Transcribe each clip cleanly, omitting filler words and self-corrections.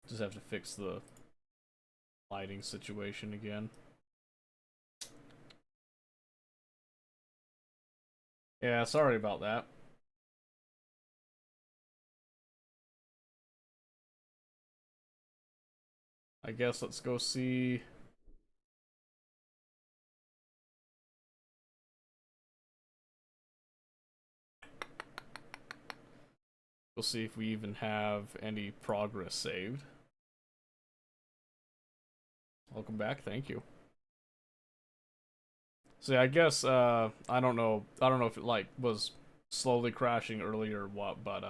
Just have to fix the lighting situation again. Yeah, sorry about that. I guess let's go see. We'll see if we even have any progress saved. Welcome back, thank you. So I guess I don't know if it like was slowly crashing earlier or what, but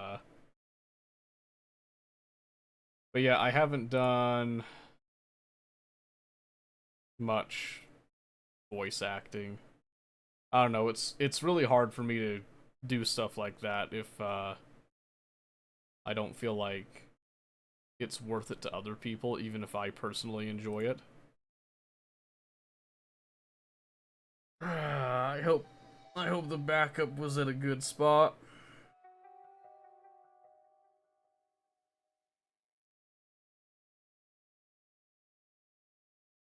yeah, I haven't done much voice acting. I don't know, it's really hard for me to do stuff like that if I don't feel like it's worth it to other people, even if I personally enjoy it. I hope the backup was at a good spot.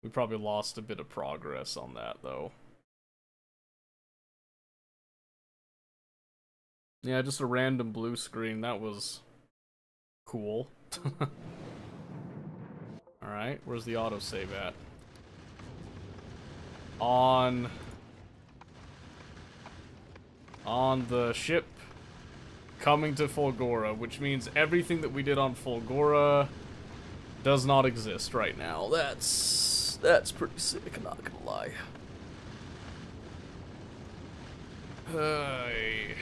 We probably lost a bit of progress on that though. Yeah, just a random blue screen. That was cool. Alright, where's the autosave at? On the ship coming to Fulgora, which means everything that we did on Fulgora does not exist right now. That's pretty sick, I'm not gonna lie. Hey.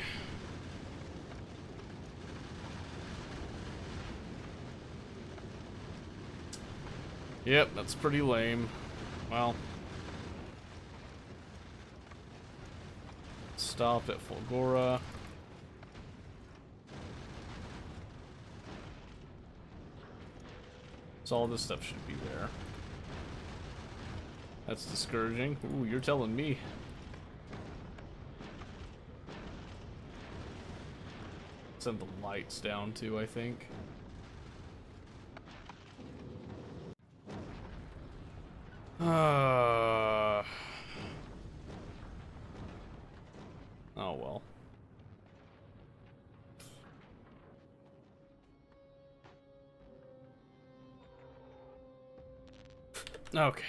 Yep, that's pretty lame. Well, stopped at Fulgora. So all this stuff should be there. That's discouraging. Ooh, you're telling me. Send the lights down too, I think. Oh well. Okay.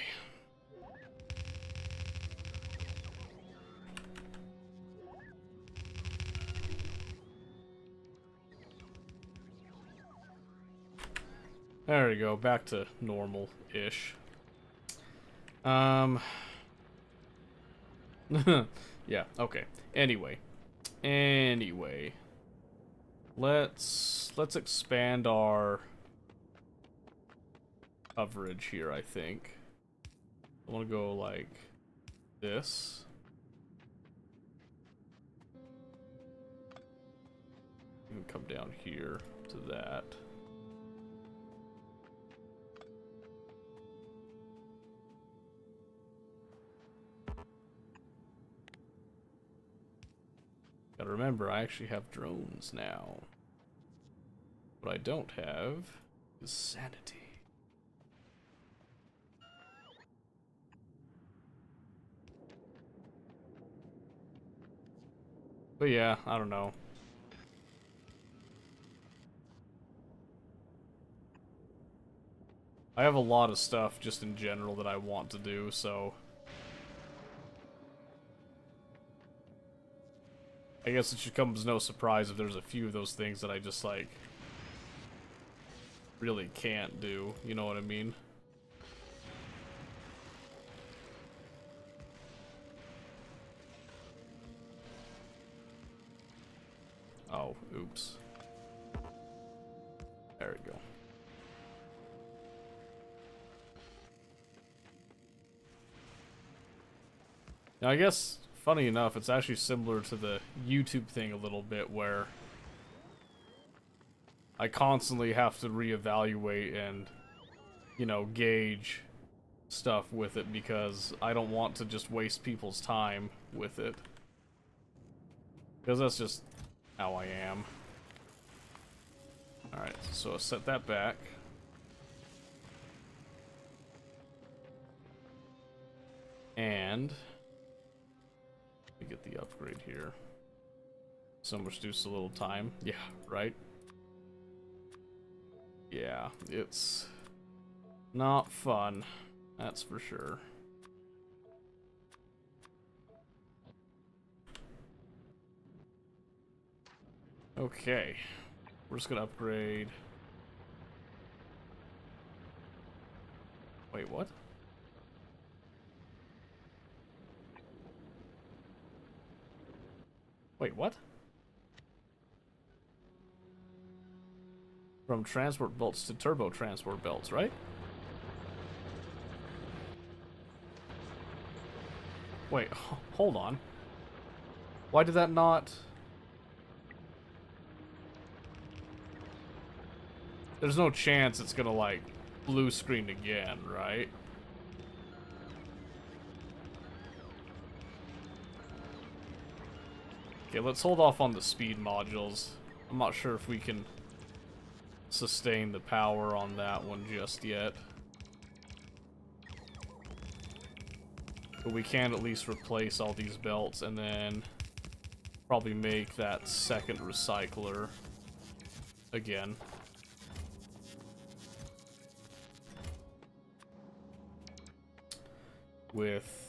There we go, back to normal-ish. Yeah, okay. Anyway. Let's expand our coverage here, I think. I want to go like this. Even come down here to that. Gotta remember, I actually have drones now. What I don't have is sanity. But yeah, I don't know. I have a lot of stuff just in general that I want to do, so I guess it should come as no surprise if there's a few of those things that I just, like, really can't do, you know what I mean? Oh, oops. There we go. Now, I guess, funny enough, it's actually similar to the YouTube thing a little bit, where I constantly have to reevaluate and, you know, gauge stuff with it because I don't want to just waste people's time with it. Because that's just how I am. Alright, so I'll set that back. And we get the upgrade here. So much reduce a little time. Yeah, right? Yeah, it's not fun. That's for sure. Okay. We're just gonna upgrade. Wait, what? Wait, what? From transport belts to turbo transport belts, right? Wait, hold on. Why did that not... There's no chance it's gonna, like, blue screen again, right? Okay, let's hold off on the speed modules. I'm not sure if we can sustain the power on that one just yet. But we can at least replace all these belts and then probably make that second recycler again. With...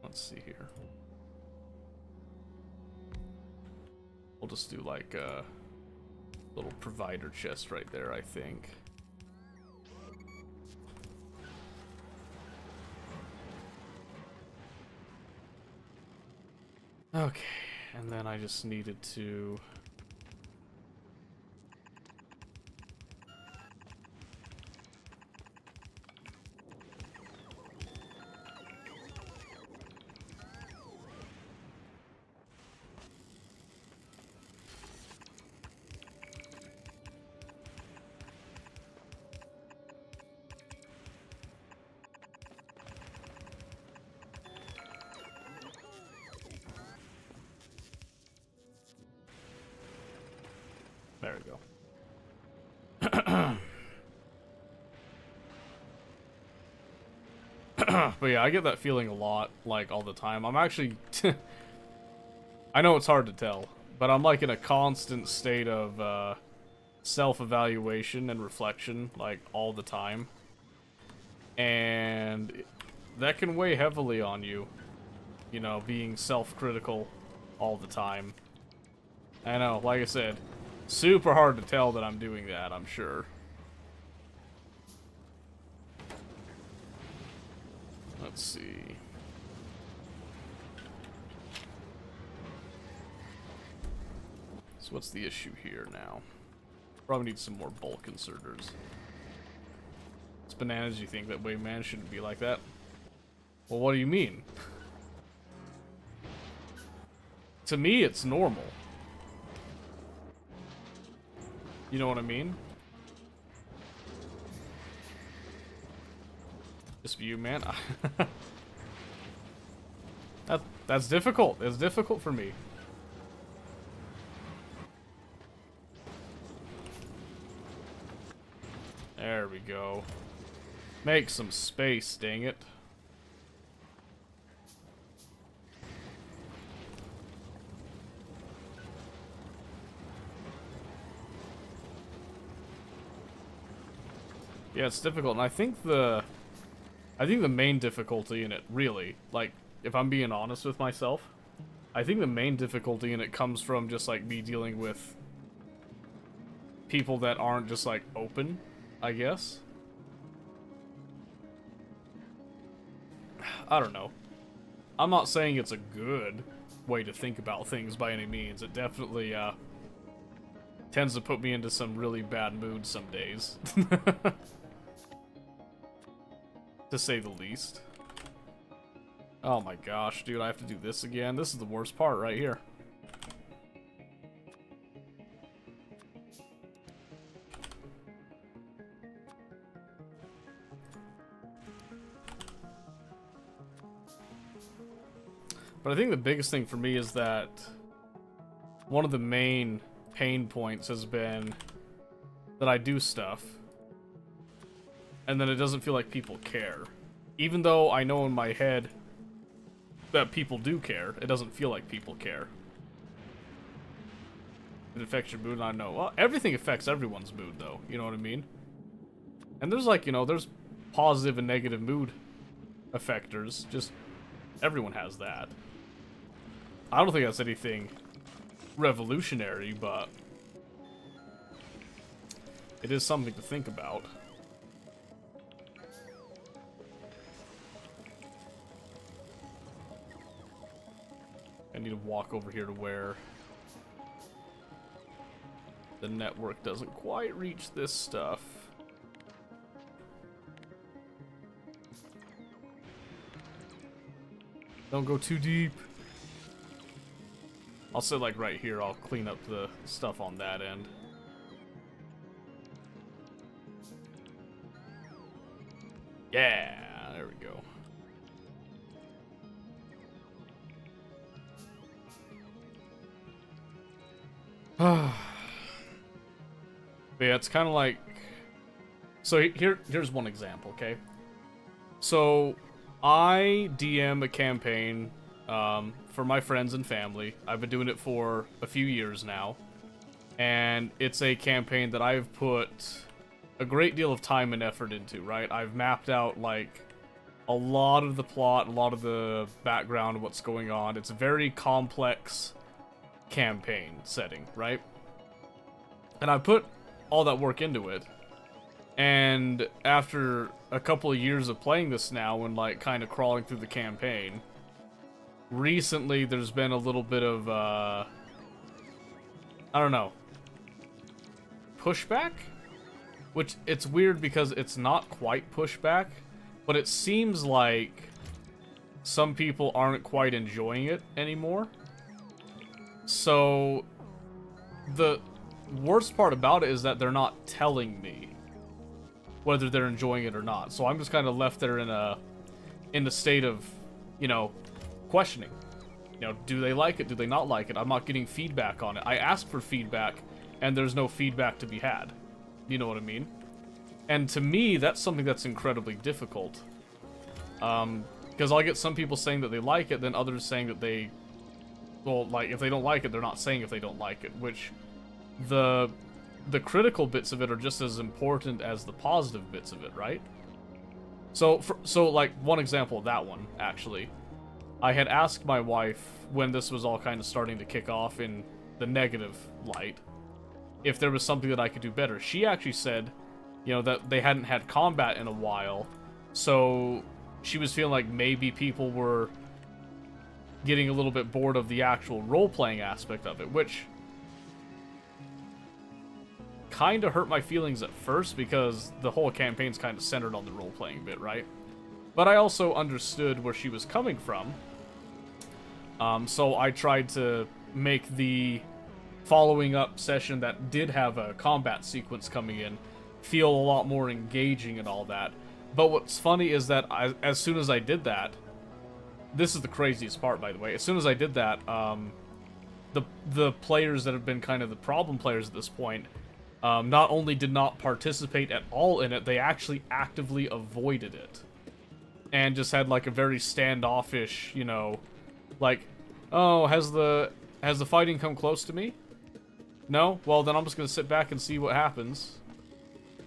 Let's see here. We'll just do like a little provider chest right there, I think. Okay, and then I just needed to... There we go. But yeah, I get that feeling a lot, like, all the time. I'm actually... I know it's hard to tell, but I'm, like, in a constant state of, self-evaluation and reflection, like, all the time. And that can weigh heavily on you, you know, being self-critical all the time. I know, like I said, super hard to tell that I'm doing that, I'm sure. Let's see. So what's the issue here now? Probably need some more bulk inserters. It's bananas you think that way, man, shouldn't be like that. Well, what do you mean? To me, it's normal. You know what I mean? Just you, man. That's difficult. It's difficult for me. There we go. Make some space, dang it. Yeah, it's difficult, and I think the main difficulty in it, really, like, if I'm being honest with myself, I think the main difficulty in it comes from just, like, me dealing with people that aren't just, like, open, I guess. I don't know. I'm not saying it's a good way to think about things by any means. It definitely, tends to put me into some really bad moods some days. To say the least. Oh my gosh, dude, I have to do this again. This is the worst part right here. But I think the biggest thing for me is that one of the main pain points has been that I do stuff and then it doesn't feel like people care. Even though I know in my head that people do care, it doesn't feel like people care. It affects your mood, I know. Well, everything affects everyone's mood, though. You know what I mean? And there's like, you know, there's positive and negative mood affectors. Just, everyone has that. I don't think that's anything revolutionary, but it is something to think about. I need to walk over here to where the network doesn't quite reach this stuff. Don't go too deep. I'll sit like right here. I'll clean up the stuff on that end. Yeah, there we go. But yeah, it's kind of like... So here's one example, okay? So, I DM a campaign for my friends and family. I've been doing it for a few years now. And it's a campaign that I've put a great deal of time and effort into, right? I've mapped out, like, a lot of the plot, a lot of the background, what's going on. It's a very complex campaign setting, right? And I put all that work into it. And after a couple of years of playing this now and, like, kind of crawling through the campaign, recently there's been a little bit of, I don't know, pushback? Which, it's weird because it's not quite pushback, but it seems like some people aren't quite enjoying it anymore. So, the worst part about it is that they're not telling me whether they're enjoying it or not. So I'm just kind of left there in a state of, you know, questioning. You know, do they like it? Do they not like it? I'm not getting feedback on it. I asked for feedback, and there's no feedback to be had. You know what I mean? And to me, that's something that's incredibly difficult. Because I'll get some people saying that they like it, then others saying that they... Well, like, if they don't like it, they're not saying if they don't like it, which... The critical bits of it are just as important as the positive bits of it, right? So, like, one example of that one, actually. I had asked my wife, when this was all kind of starting to kick off in the negative light, if there was something that I could do better. She actually said, you know, that they hadn't had combat in a while, so she was feeling like maybe people were getting a little bit bored of the actual role-playing aspect of it, which kind of hurt my feelings at first because the whole campaign's kind of centered on the role-playing bit, right? But I also understood where she was coming from. So I tried to make the following up session that did have a combat sequence coming in feel a lot more engaging and all that. But what's funny is that as soon as I did that, this is the craziest part, by the way, as soon as I did that, the players that have been kind of the problem players at this point, not only did not participate at all in it, they actually actively avoided it. And just had like a very standoffish, you know, like, oh, has the fighting come close to me? No? Well, then I'm just gonna sit back and see what happens.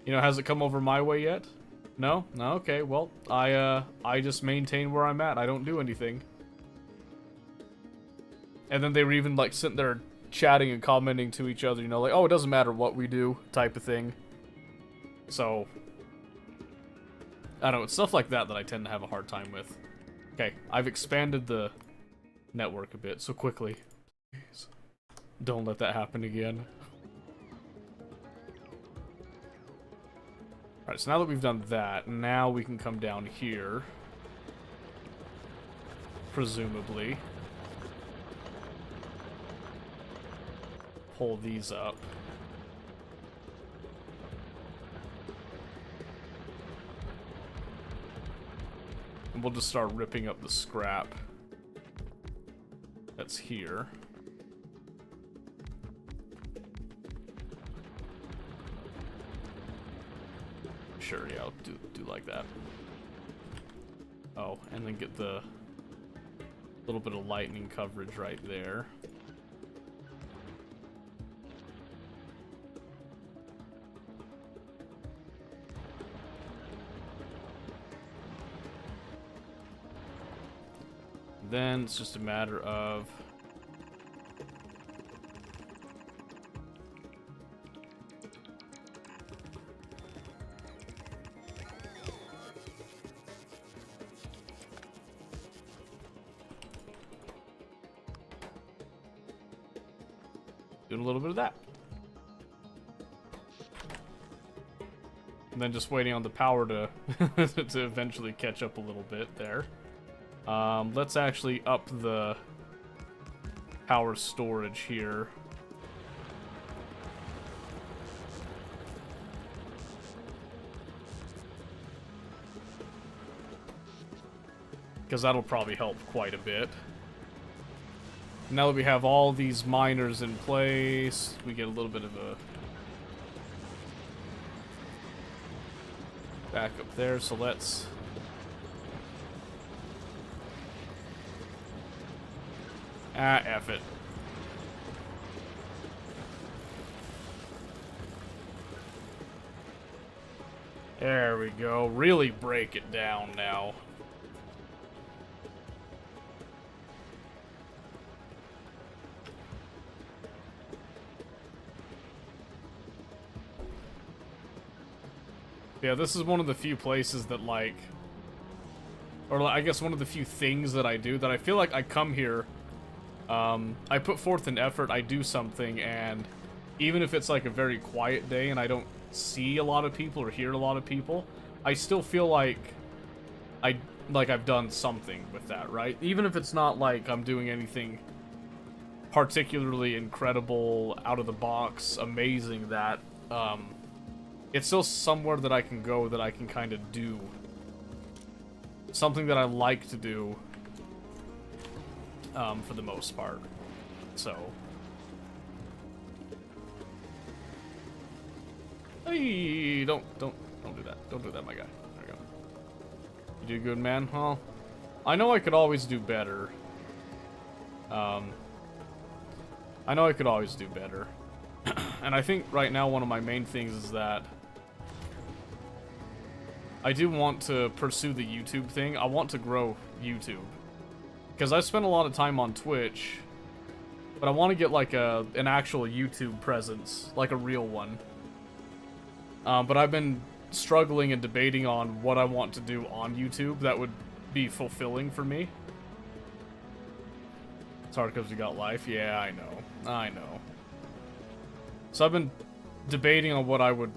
You know, has it come over my way yet? No? No, okay, well, I just maintain where I'm at. I don't do anything. And then they were even, like, sitting there chatting and commenting to each other, you know, like, oh, it doesn't matter what we do, type of thing. So, I don't know, it's stuff like that that I tend to have a hard time with. Okay, I've expanded the network a bit, so quickly. Please, don't let that happen again. Alright, so now that we've done that, now we can come down here. Presumably. Pull these up. And we'll just start ripping up the scrap that's here. sure, yeah, I'll do like that. Oh, and then get the little bit of lightning coverage right there. Then it's just a matter of doing a little bit of that. And then just waiting on the power to to eventually catch up a little bit there. Let's actually up the power storage here. Because that'll probably help quite a bit. Now that we have all these miners in place, we get a little bit of a back up there, so let's F it. There we go. Really break it down now. Yeah, this is one of the few places that, like, or I guess one of the few things that I do that I feel like I come here, I put forth an effort, I do something, and even if it's like a very quiet day and I don't see a lot of people or hear a lot of people, I still feel like I've done something with that, right? Even if it's not like I'm doing anything particularly incredible, out of the box, amazing, that it's still somewhere that I can go, that I can kind of do something that I like to do, for the most part. So, hey, don't do that. Don't do that, my guy. There we go. You do good, man. Well, I know I could always do better. I know I could always do better. And I think right now one of my main things is that I do want to pursue the YouTube thing. I want to grow YouTube. Because I spent a lot of time on Twitch, but I want to get like an actual YouTube presence, like a real one. But I've been struggling and debating on what I want to do on YouTube that would be fulfilling for me. It's hard because we got life. Yeah, I know. I know. So I've been debating on what I would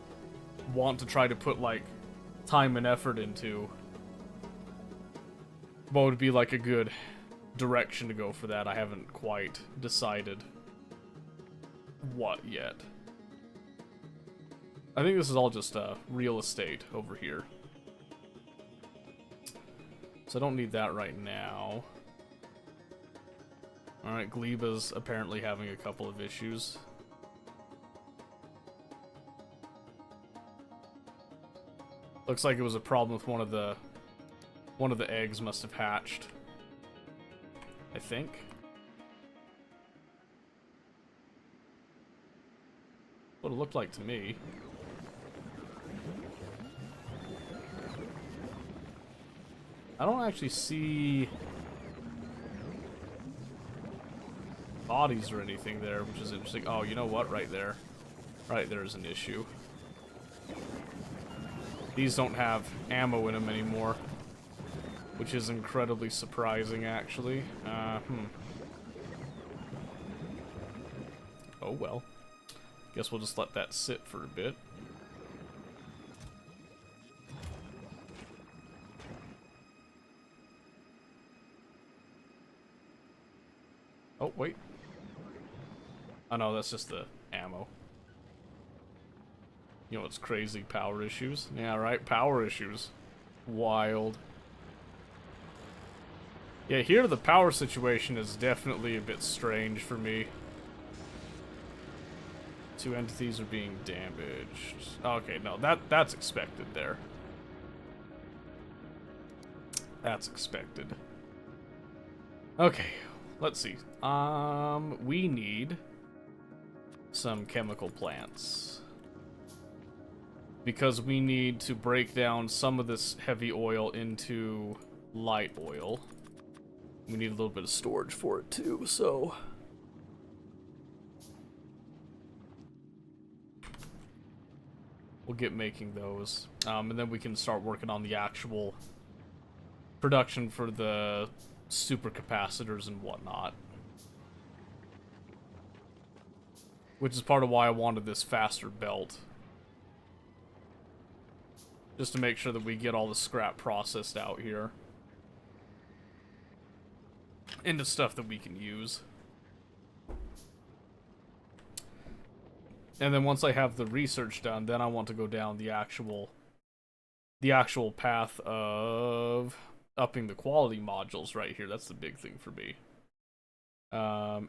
want to try to put, like, time and effort into. What would be, like, a good direction to go for that? I haven't quite decided what yet. I think this is all just real estate over here. So I don't need that right now. Alright, Gleba's apparently having a couple of issues. Looks like it was a problem with one of the eggs must have hatched. I think. What it looked like to me. I don't actually see bodies or anything there, which is interesting. Oh, you know what? Right there. Right there is an issue. These don't have ammo in them anymore, which is incredibly surprising, actually. Oh well. Guess we'll just let that sit for a bit. Oh, wait. Oh no, that's just the ammo. You know what's crazy? Power issues. Yeah, right? Power issues. Wild. Yeah, here the power situation is definitely a bit strange for me. 2 entities are being damaged. Okay, no, that's expected there. That's expected. Okay, let's see. We need some chemical plants. Because we need to break down some of this heavy oil into light oil. We need a little bit of storage for it too, so... we'll get making those. And then we can start working on the actual production for the supercapacitors and whatnot. Which is part of why I wanted this faster belt. Just to make sure that we get all the scrap processed out here. Into stuff that we can use. And then once I have the research done, then I want to go down the actual path of upping the quality modules right here. That's the big thing for me.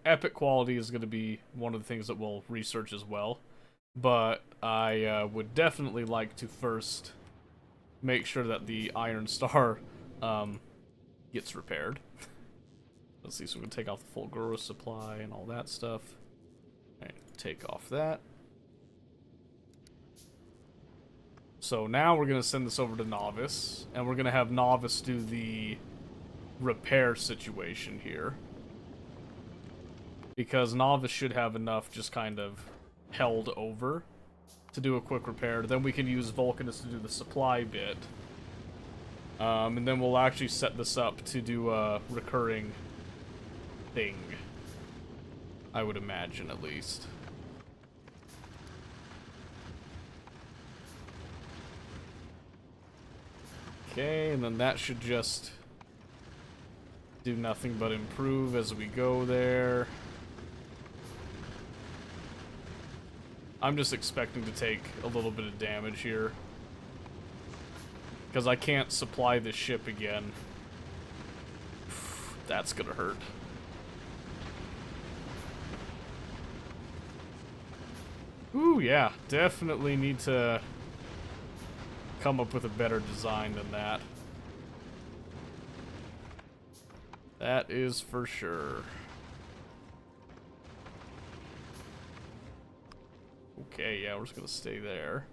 Epic quality is going to be one of the things that we'll research as well. But I would definitely like to first make sure that the Iron Star gets repaired. Let's see, so we can take off the full Goro supply and all that stuff. Alright, take off that. So now we're going to send this over to Novice, and we're going to have Novice do the repair situation here. Because Novice should have enough just kind of held over to do a quick repair. Then we can use Vulcanus to do the supply bit. And then we'll actually set this up to do a recurring thing. I would imagine, at least. Okay, and then that should just do nothing but improve as we go there. I'm just expecting to take a little bit of damage here. Because I can't supply this ship again. That's gonna hurt. Ooh, yeah. Definitely need to come up with a better design than that. That is for sure. Okay, yeah, we're just gonna stay there.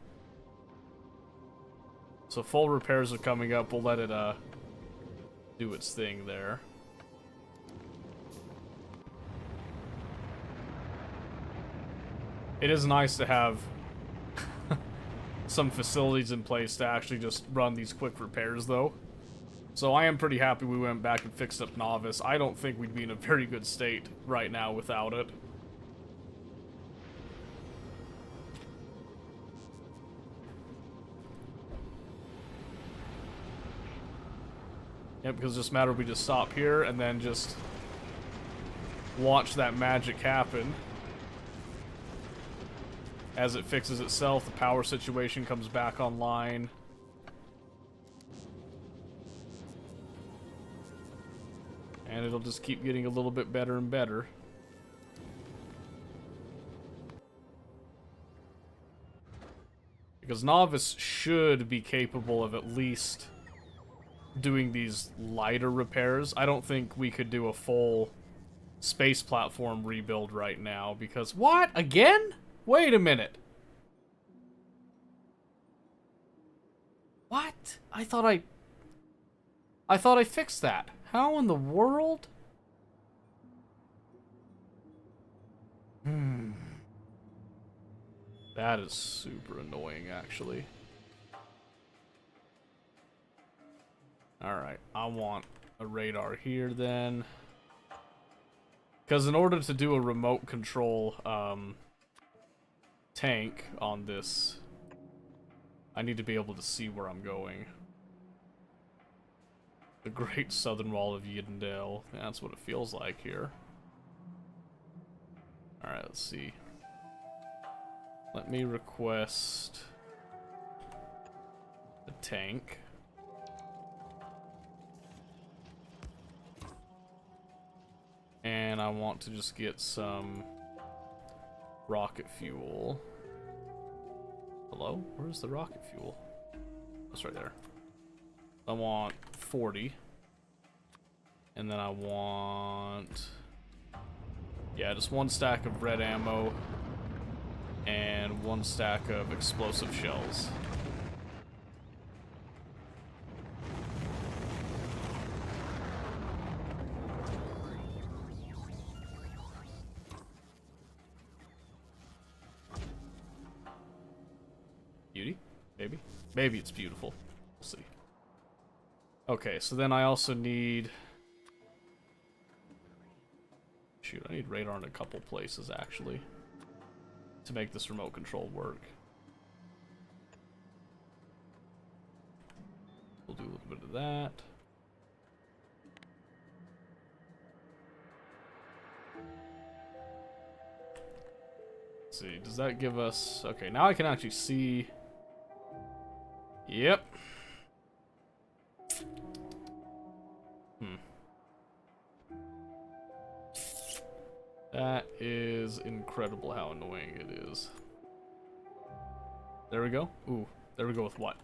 So full repairs are coming up. We'll let it do its thing there. It is nice to have some facilities in place to actually just run these quick repairs, though. So I am pretty happy we went back and fixed up Novice. I don't think we'd be in a very good state right now without it. Yep, because it's just a matter of we just stop here and then just watch that magic happen. As it fixes itself, the power situation comes back online. And it'll just keep getting a little bit better and better. Because Novice should be capable of at least doing these lighter repairs. I don't think we could do a full space platform rebuild right now because... What? Again? Wait a minute. What? I thought I fixed that. How in the world? That is super annoying, actually. Alright, I want a radar here then. Because in order to do a remote control tank on this, I need to be able to see where I'm going. The Great Southern Wall of Yidendale. That's what it feels like here. Alright, let's see. Let me request a tank. And I want to just get some rocket fuel. Hello? Where's the rocket fuel? That's right there. I want 40. And then I want... yeah, just 1 stack of red ammo. And 1 stack of explosive shells. Beauty? Maybe? Maybe it's beautiful. We'll see. Okay, so then I also need... shoot, I need radar in a couple places, actually, to make this remote control work. We'll do a little bit of that. Let's see, does that give us... okay, now I can actually see... yep. That is incredible how annoying it is. There we go. Ooh, there we go with what?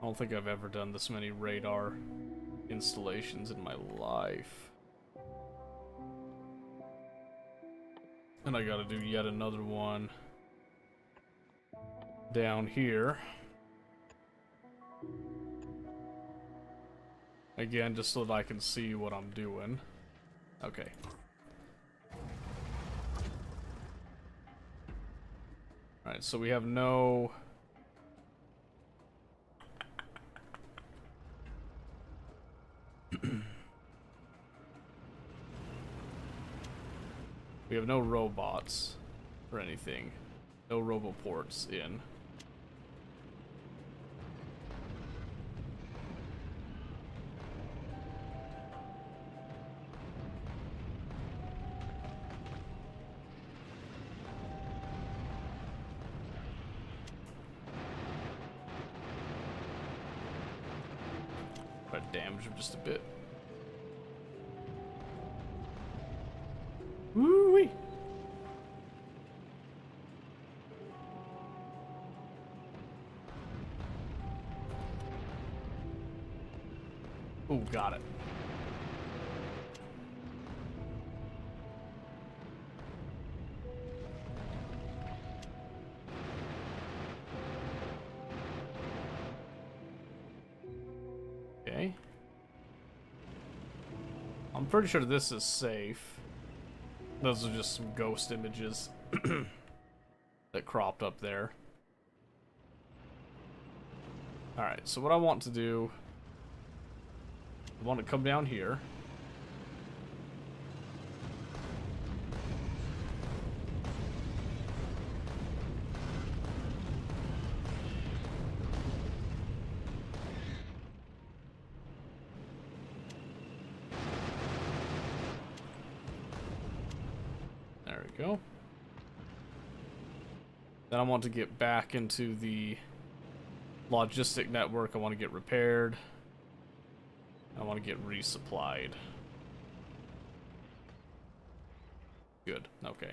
I don't think I've ever done this many radar installations in my life. And I gotta do yet another one down here. Again, just so that I can see what I'm doing. Okay. Alright, so we have no... we have no robots or anything. No roboports in. Try to damage him just a bit. Woo-wee! Ooh, got it. Okay. I'm pretty sure this is safe. Those are just some ghost images that cropped up there. Alright, so what I want to do... I want to come down here. There we go. Then I want to get back into the logistic network. I want to get repaired. I want to get resupplied. Good. Okay.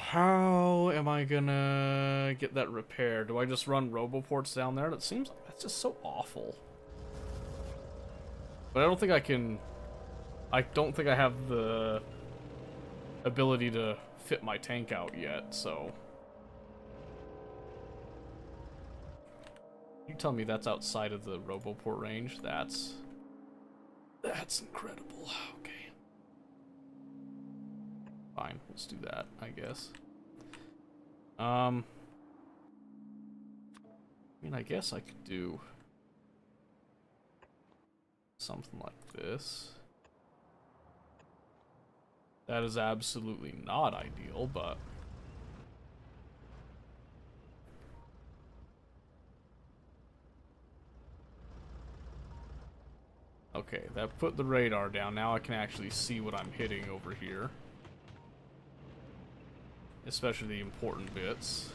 How am I gonna get that repaired? Do I just run roboports down there? That seems... that's just so awful. But I don't think I can... I don't think I have the ability to fit my tank out yet, so... You tell me that's outside of the roboport range? That's incredible. Okay. Fine, let's do that, I guess. I mean, I guess I could do something like this. That is absolutely not ideal, but... okay, that put the radar down. Now I can actually see what I'm hitting over here. Especially the important bits.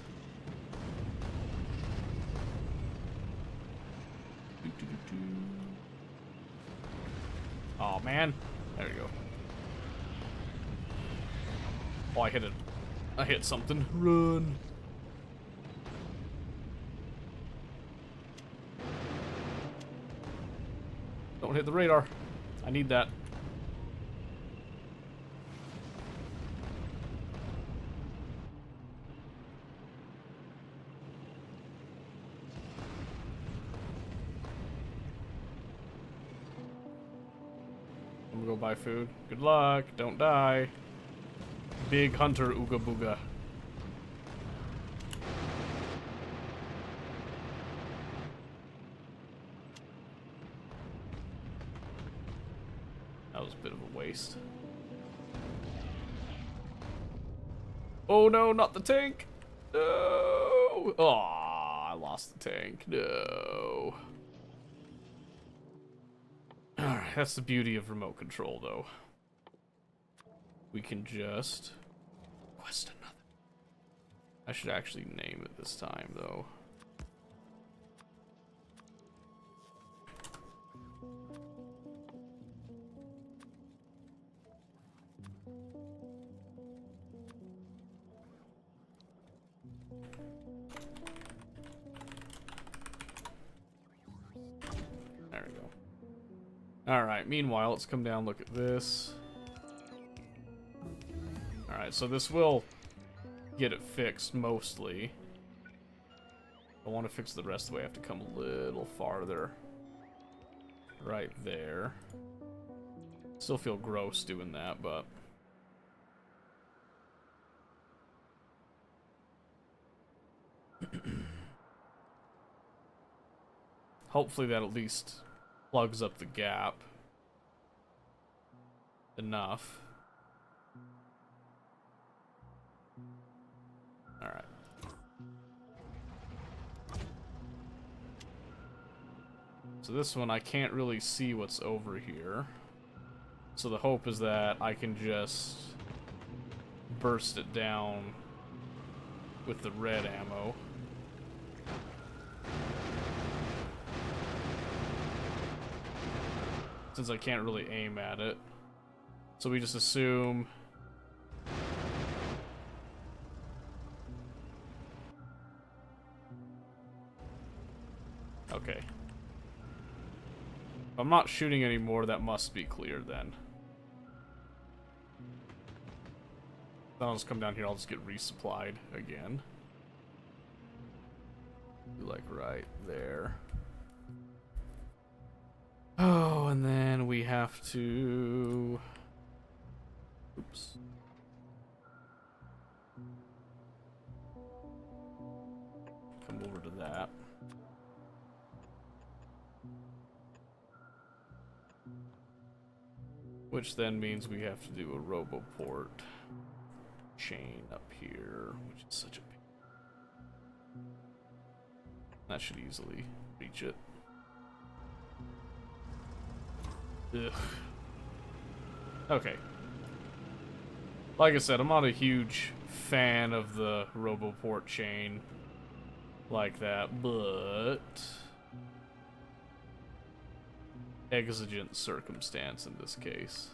Oh man, there you go. Oh, I hit it. I hit something. Run. Don't hit the radar. I need that. I'm gonna go buy food. Good luck. Don't die. Big hunter ooga booga. That was a bit of a waste. Oh no, not the tank! No! Oh, I lost the tank. No. Alright, that's the beauty of remote control, though. We can just quest another. I should actually name it this time, though. There we go. Alright, meanwhile, let's come down, look at this. Alright, so this will get it fixed, mostly. If I want to fix the rest of the way, I have to come a little farther. Right there. Still feel gross doing that, but... hopefully that at least plugs up the gap enough. Alright. So this one, I can't really see what's over here. So the hope is that I can just burst it down with the red ammo. Since I can't really aim at it. So we just assume... okay. If I'm not shooting anymore, that must be clear then. Then I'll just come down here, I'll just get resupplied again. Like right there. Oh, and then we have to... oops. Come over to that. Which then means we have to do a RoboPort chain up here, which is such a pain. That should easily reach it. Ugh. Okay. Like I said, I'm not a huge fan of the RoboPort chain like that, but exigent circumstance in this case.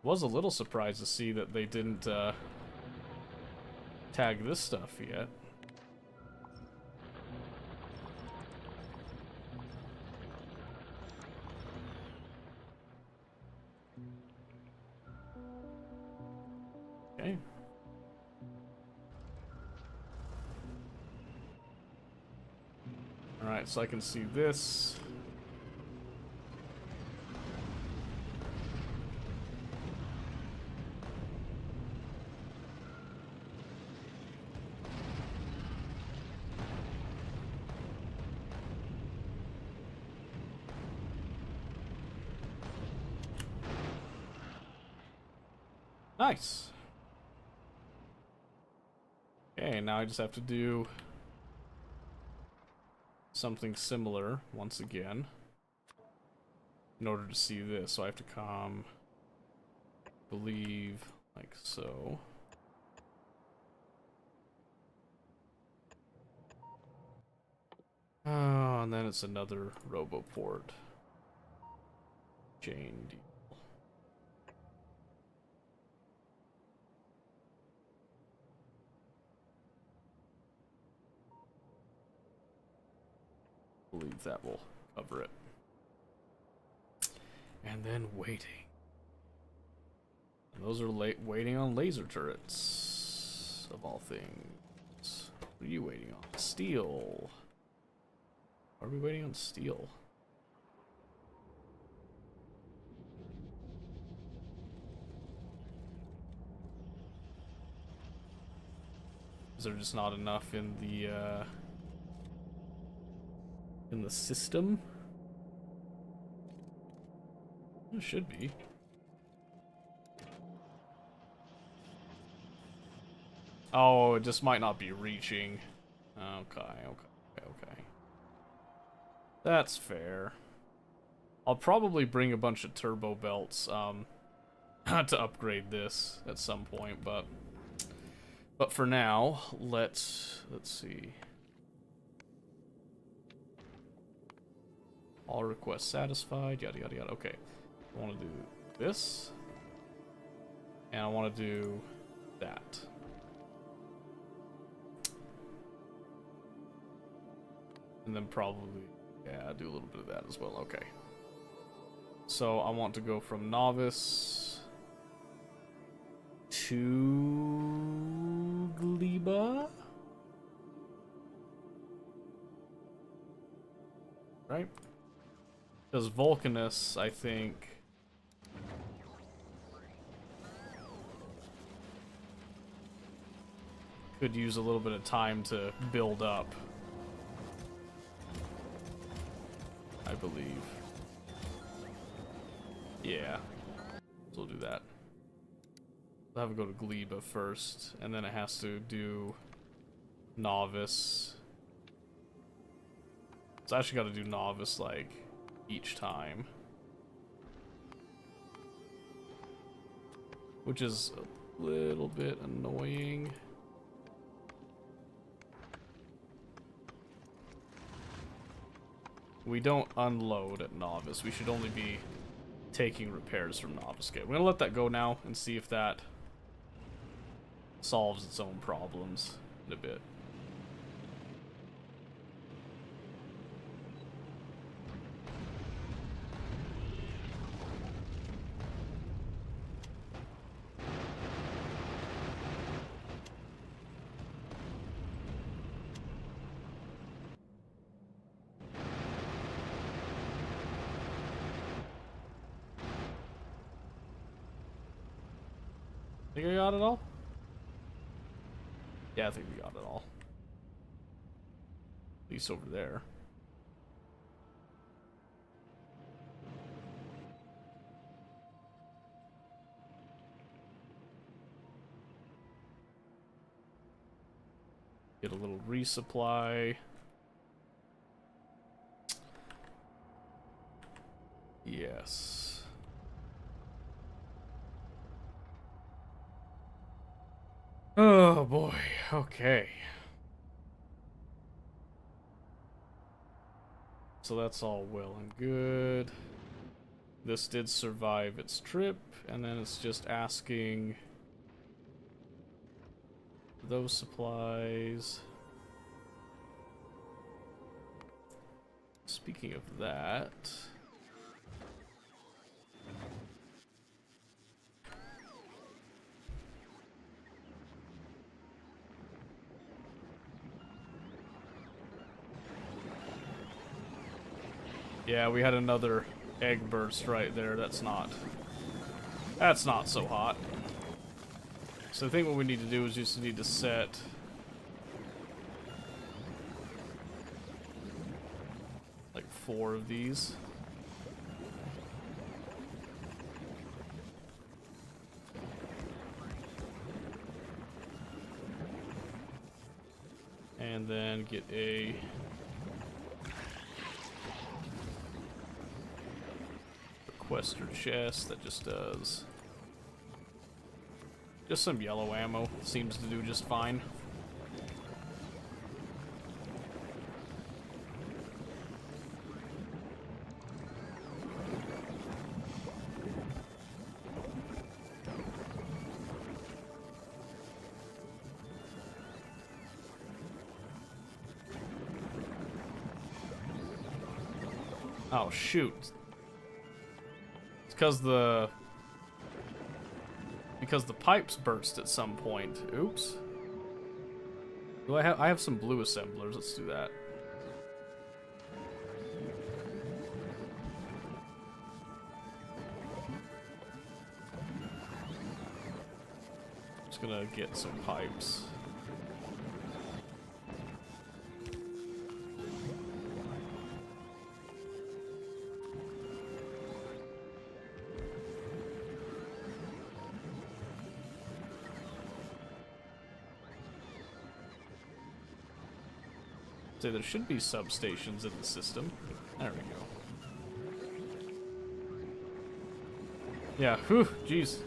Was a little surprised to see that they didn't tag this stuff yet. Okay. Alright, so I can see this. Nice. Okay, now I just have to do something similar once again in order to see this. So I have to come, believe, like so. Oh, and then it's another RoboPort. Jane deal. Believe that will cover it. And then waiting. And those are waiting on laser turrets, of all things. What are you waiting on? Steel. Are we waiting on steel? Is there just not enough in the system? It should be. Oh, it just might not be reaching. Okay. That's fair. I'll probably bring a bunch of turbo belts to upgrade this at some point, but for now, let's see. All requests satisfied, yada yada yada. Okay. I want to do this. And I want to do that. And then probably, yeah, do a little bit of that as well. Okay. So I want to go from novice to Gleba. Right? Because Vulcanus, I think, could use a little bit of time to build up. I believe. Yeah. So we'll do that. We'll have it go to Gleba first, and then it has to do novice. It's actually got to do novice, like, each time. Which is a little bit annoying. We don't unload at novice. We should only be taking repairs from novice. Okay, we're gonna let that go now and see if that solves its own problems in a bit. Think I got it all? Yeah, I think we got it all. At least over there. Get a little resupply. Yes. Oh boy, okay. So that's all well and good. This did survive its trip, and then it's just asking those supplies. Speaking of that, yeah, we had another egg burst right there. That's not so hot. So I think what we need to do is just need to set like 4 of these. And then get a sequester chest that just does just some yellow ammo. Seems to do just fine. Oh shoot. It's because the pipes burst at some point. Oops. Do I have some blue assemblers. Let's do that. Just gonna get some pipes. So there should be substations in the system. There we go. Yeah, whew, jeez.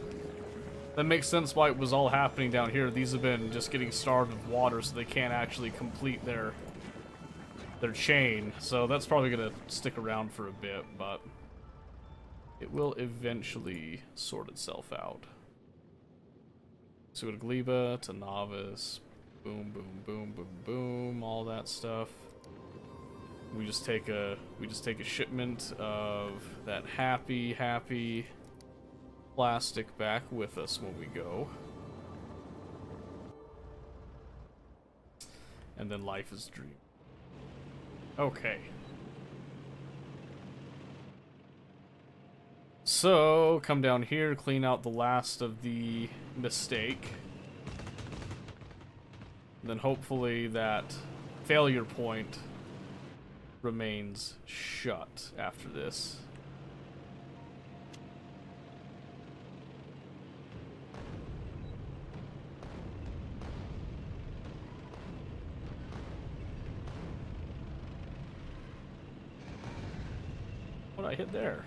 That makes sense why it was all happening down here. These have been just getting starved of water, so they can't actually complete their chain. So that's probably gonna stick around for a bit, but it will eventually sort itself out. So go to Gleba, to Novice. Boom, boom, boom, boom, boom, all that stuff. We just take a shipment of that happy plastic back with us when we go. And then life is a dream. Okay. So, come down here, clean out the last of the mistake. Then hopefully that failure point remains shut after this. What did I hit there?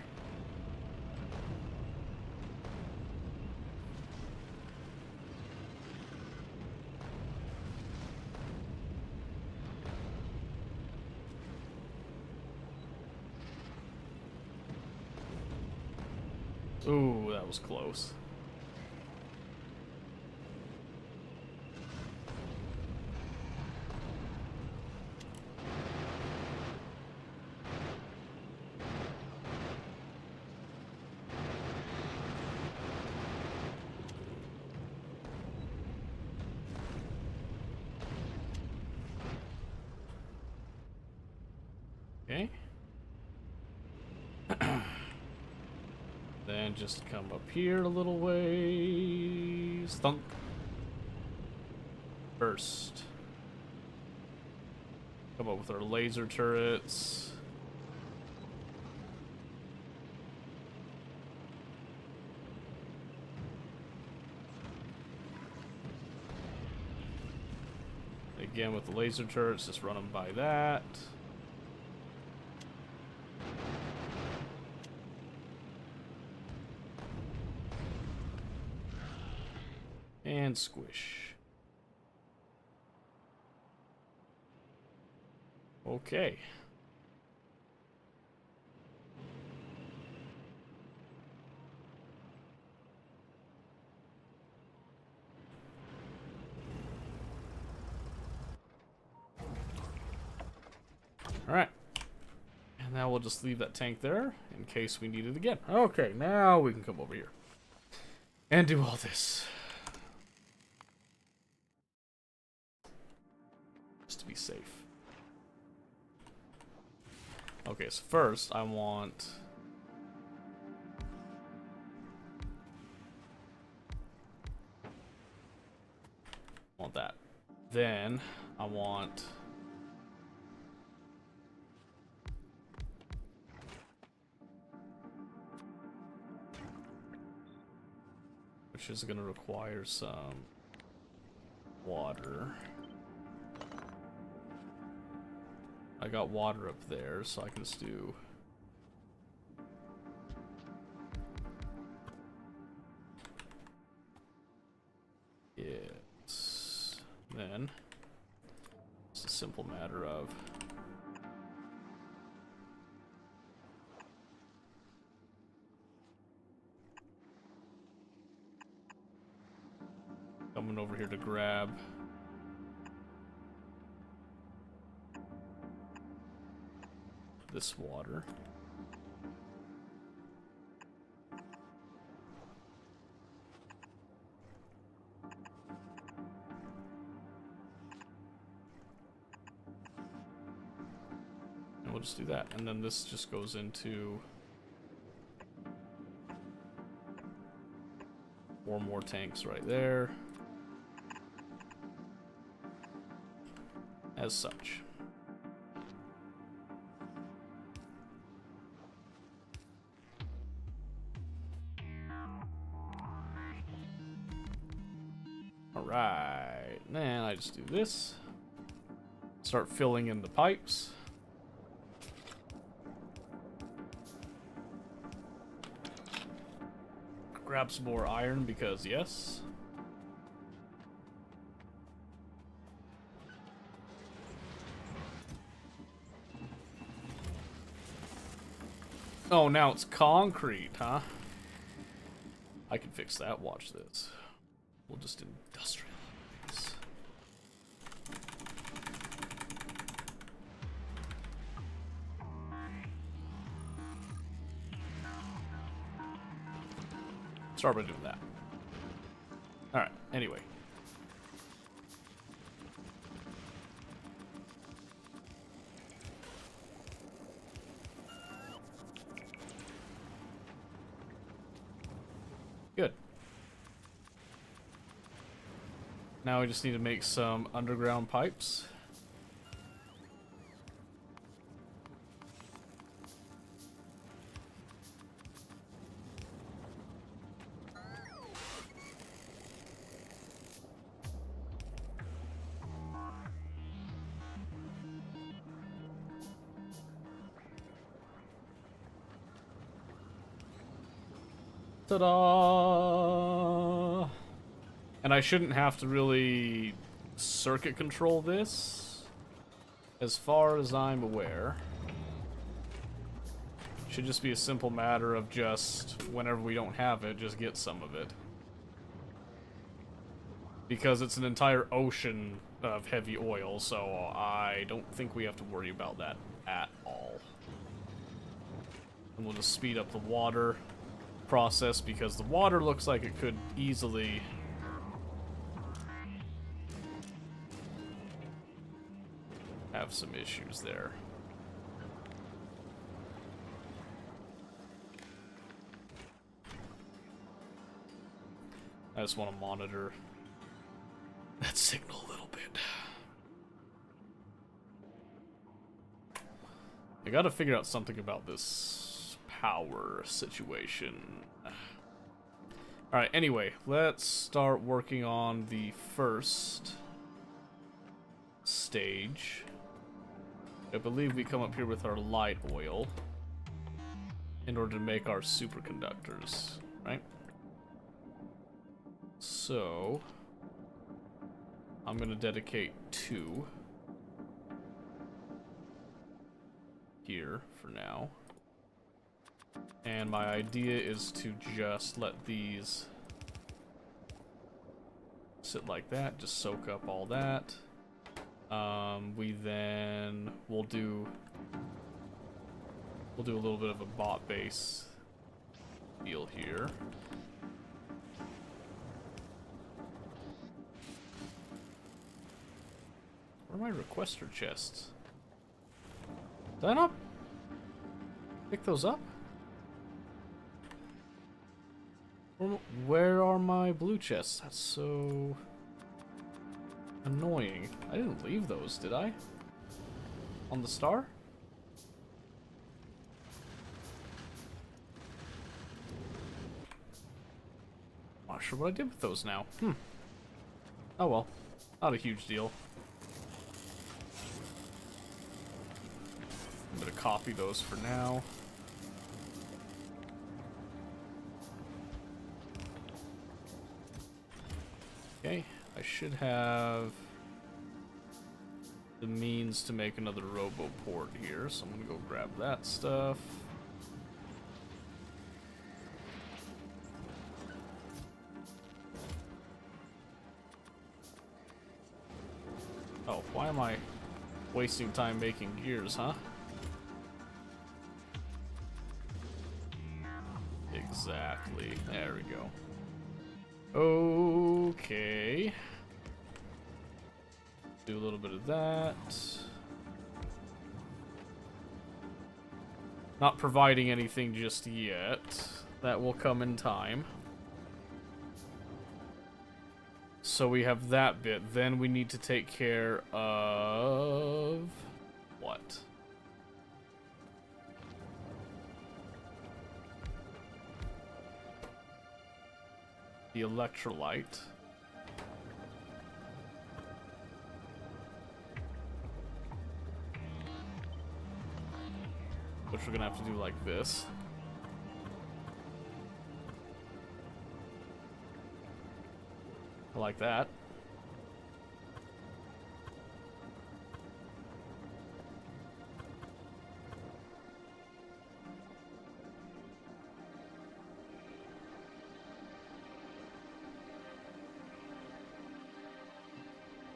Ooh, that was close. Okay. Then just come up here a little ways. Thunk. Burst. Come up with our laser turrets. Again with the laser turrets, just run them by that. And squish. Okay. All right. And now we'll just leave that tank there in case we need it again. Okay, now we can come over here and do all this. Just to be safe. Okay, so first I want that. Then I want which is going to require some water. I got water up there, so I can just do then it's a simple matter of coming over here to grab this water. And we'll just do that. And then this just goes into 4 more tanks right there. As such. Alright, then I just do this. Start filling in the pipes. Grab some more iron because yes. Oh, now it's concrete, huh? I can fix that, watch this. We'll just industrialize. Start by doing that. Alright, anyway. Good. Now we just need to make some underground pipes. Ta-da! And I shouldn't have to really circuit control this, as far as I'm aware. Should just be a simple matter of just, whenever we don't have it, just get some of it. Because it's an entire ocean of heavy oil, so I don't think we have to worry about that at all. And we'll just speed up the water process, because the water looks like it could easily have some issues there. I just want to monitor that signal a little bit. I gotta figure out something about this power situation. Alright, anyway, let's start working on the first stage. I believe we come up here with our light oil in order to make our superconductors, right? So I'm gonna dedicate 2 here for now. And my idea is to just let these sit like that, just soak up all that. We'll do a little bit of a bot base deal here. Where are my requester chests? Did I not pick those up? Where are my blue chests? That's so annoying. I didn't leave those, did I? On the star? Not sure what I did with those now. Oh well. Not a huge deal. I'm gonna copy those for now. Okay, I should have the means to make another RoboPort here, so I'm gonna go grab that stuff. Oh, why am I wasting time making gears, huh? Exactly. There we go. Okay. Do a little bit of that. Not providing anything just yet. That will come in time. So we have that bit. Then we need to take care of... what? The electrolyte. Which we're gonna have to do like this. Like that.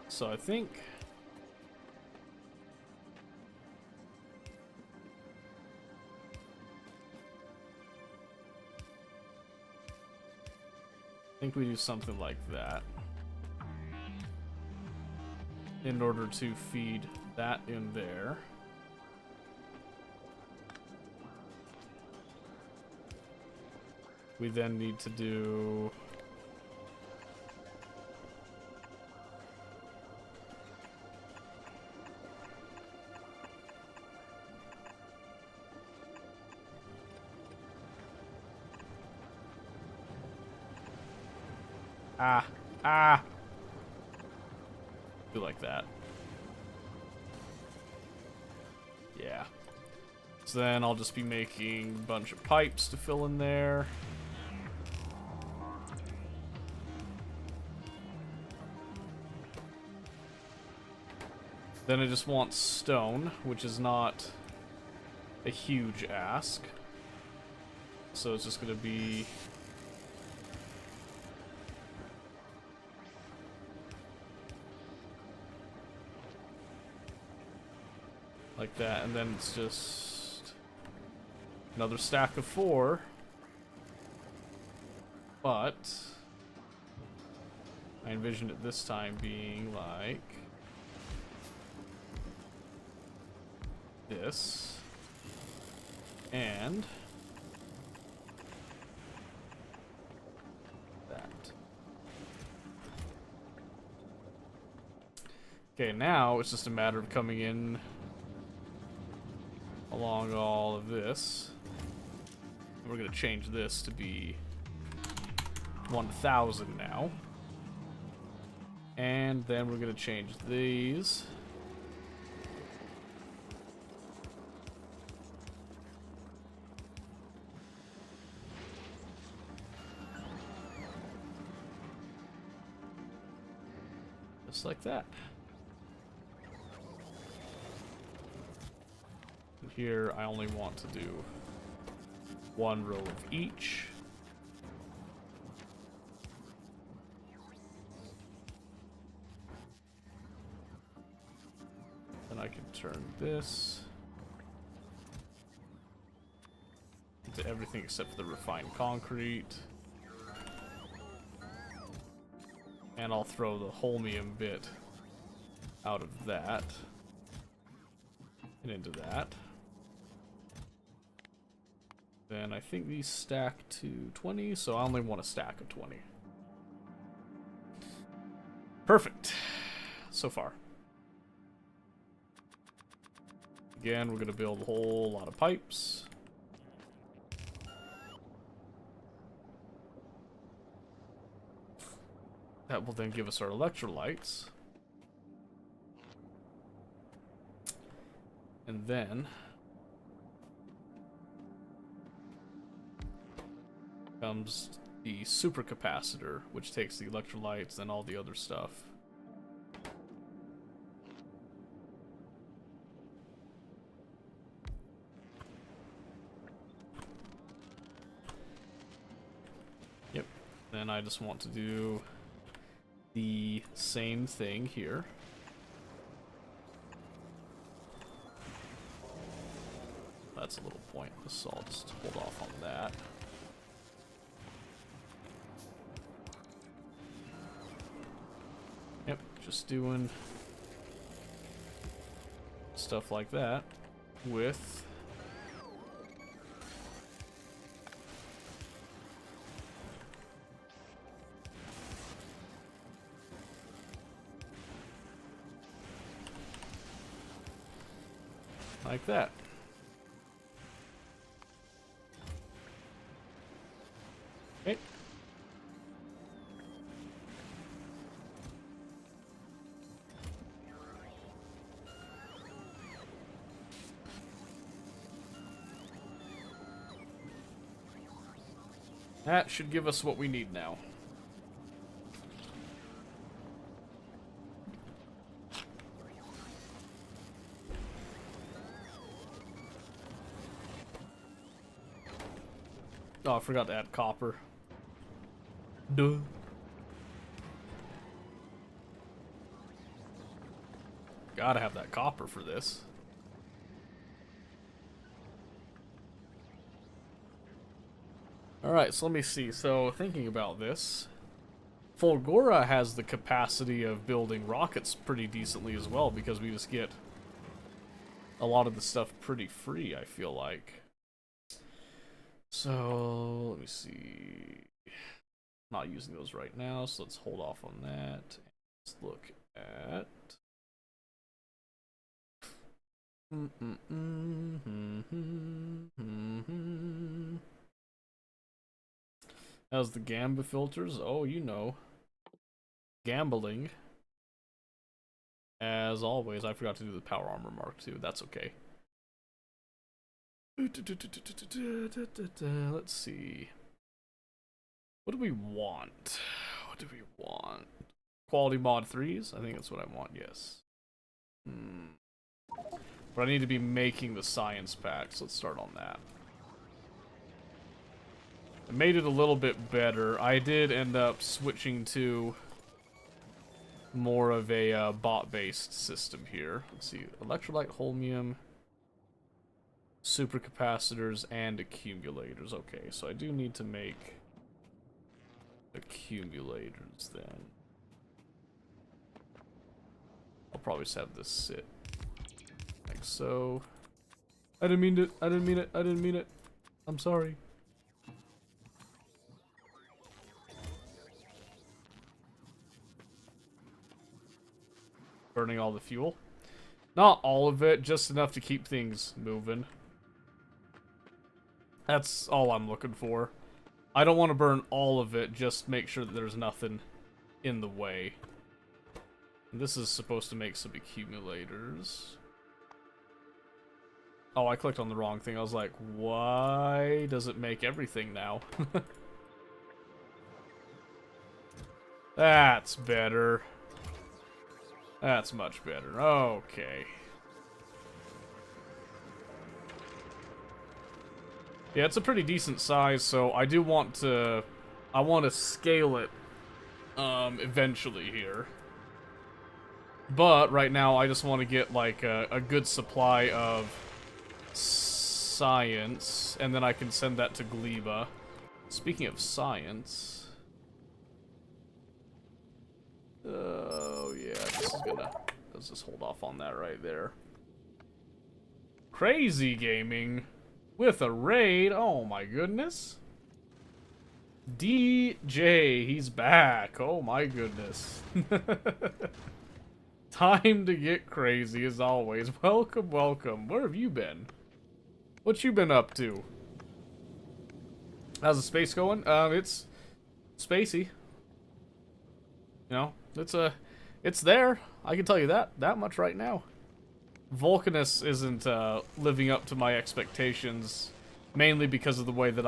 So I think we do something like that in order to feed that in there. We then need to do do like that. Yeah. So then I'll just be making a bunch of pipes to fill in there. Then I just want stone, which is not a huge ask. So it's just gonna be like that, and then it's just another stack of 4. But I envisioned it this time being like this, and that. Okay, now it's just a matter of coming in along all of this. We're gonna change this to be 1000 now. And then we're gonna change these. Just like that. And here I only want to do 1 row of each. Then I can turn this into everything except for the refined concrete. And I'll throw the holmium bit out of that and into that. Then I think these stack to 20, so I only want a stack of 20. Perfect. So far. Again, we're going to build a whole lot of pipes. That will then give us our electrolytes. And then comes the supercapacitor, which takes the electrolytes and all the other stuff then I just want to do the same thing here. That's a little pointless, so I'll just hold off on that. Yep, just doing stuff like that with like that. Okay. That should give us what we need now. Oh, I forgot to add copper. Duh. Gotta have that copper for this. Alright, so let me see. So, thinking about this, Fulgora has the capacity of building rockets pretty decently as well, because we just get a lot of the stuff pretty free, I feel like. So, let me see. Not using those right now, so let's hold off on that. Let's look at... How's the Gamba filters? Oh, you know. Gambling. As always, I forgot to do the power armor mark too. That's okay. Let's see. What do we want? What do we want? Quality mod 3s? I think that's what I want, yes. But I need to be making the science packs. Let's start on that. I made it a little bit better. I did end up switching to more of a bot-based system here. Let's see. Electrolyte, holmium, supercapacitors, and accumulators. Okay, so I do need to make accumulators then. I'll probably just have this sit like so. I didn't mean it. I didn't mean it. I didn't mean it. I'm sorry. Burning all the fuel. Not all of it, just enough to keep things moving. That's all I'm looking for. I don't want to burn all of it, just make sure that there's nothing in the way. And this is supposed to make some accumulators. Oh, I clicked on the wrong thing. I was like, why does it make everything now? That's better. That's much better. Okay. Yeah, it's a pretty decent size, so I do want to... I want to scale it, eventually here. But, right now, I just want to get, like, a good supply of science, and then I can send that to Gleba. Speaking of science... Oh, yeah, this is gonna... Let's just hold off on that right there. Crazy gaming with a raid. Oh, my goodness. DJ, he's back. Oh, my goodness. Time to get crazy, as always. Welcome, welcome. Where have you been? What you been up to? How's the space going? It's spacey. You know, it's there. I can tell you that much right now. Vulcanus isn't living up to my expectations, mainly because of the way that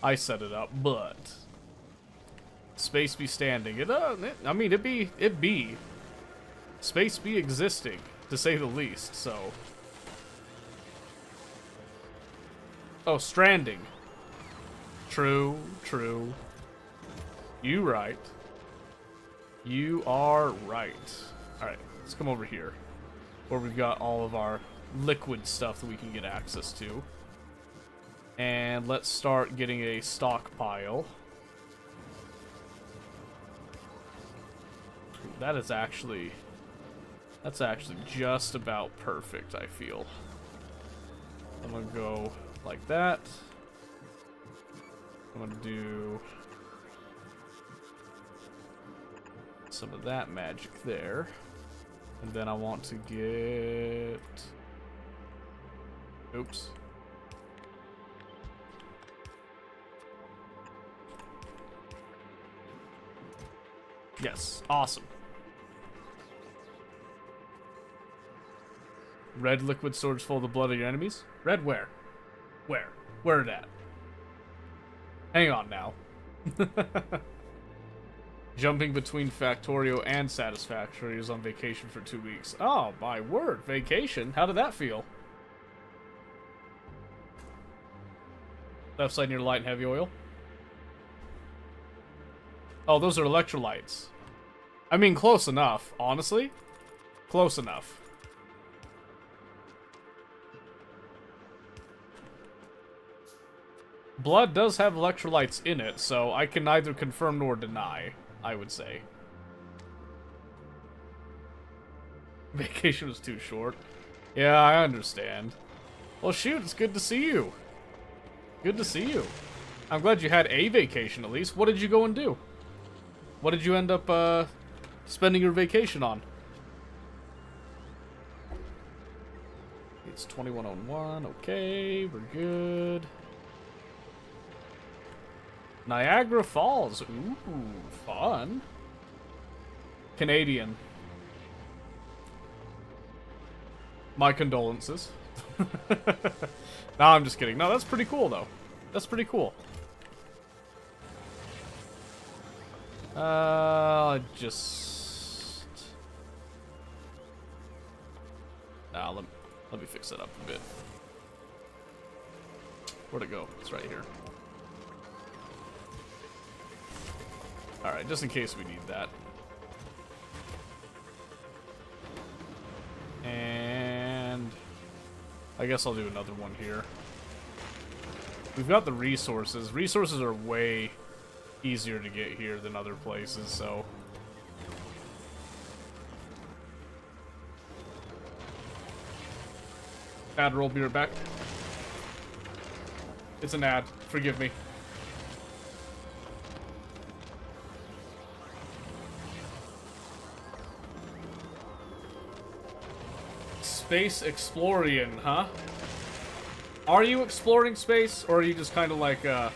I set it up. But space be standing. I mean, it be space be existing, to say the least. So, oh, stranding. True, true. You right. You are right. Alright, let's come over here. Where we've got all of our liquid stuff that we can get access to. And let's start getting a stockpile. That's actually just about perfect, I feel. I'm gonna go like that. I'm gonna do some of that magic there. And then I want to get... Oops. Yes, awesome. Red liquid storage full of the blood of your enemies? Red where? Where? Where it at? Hang on now. Jumping between Factorio and Satisfactory is on vacation for 2 weeks. Oh, my word. Vacation? How did that feel? Left side near light and heavy oil. Oh, those are electrolytes. I mean, close enough, honestly. Close enough. Blood does have electrolytes in it, so I can neither confirm nor deny, I would say. Vacation was too short. Yeah, I understand. Well, shoot, it's good to see you. Good to see you. I'm glad you had a vacation, at least. What did you go and do? What did you end up, spending your vacation on? It's 2101. Okay, we're good. Niagara Falls. Ooh, fun. Canadian. My condolences. No, I'm just kidding. No, that's pretty cool, though. That's pretty cool. Just... Nah, let me fix that up a bit. Where'd it go? It's right here. Alright, just in case we need that. And... I guess I'll do another one here. We've got the resources. Resources are way easier to get here than other places, so... Admiral, be right back. It's an ad. Forgive me. Space Explorian, huh? Are you exploring space, or are you just kind of like, are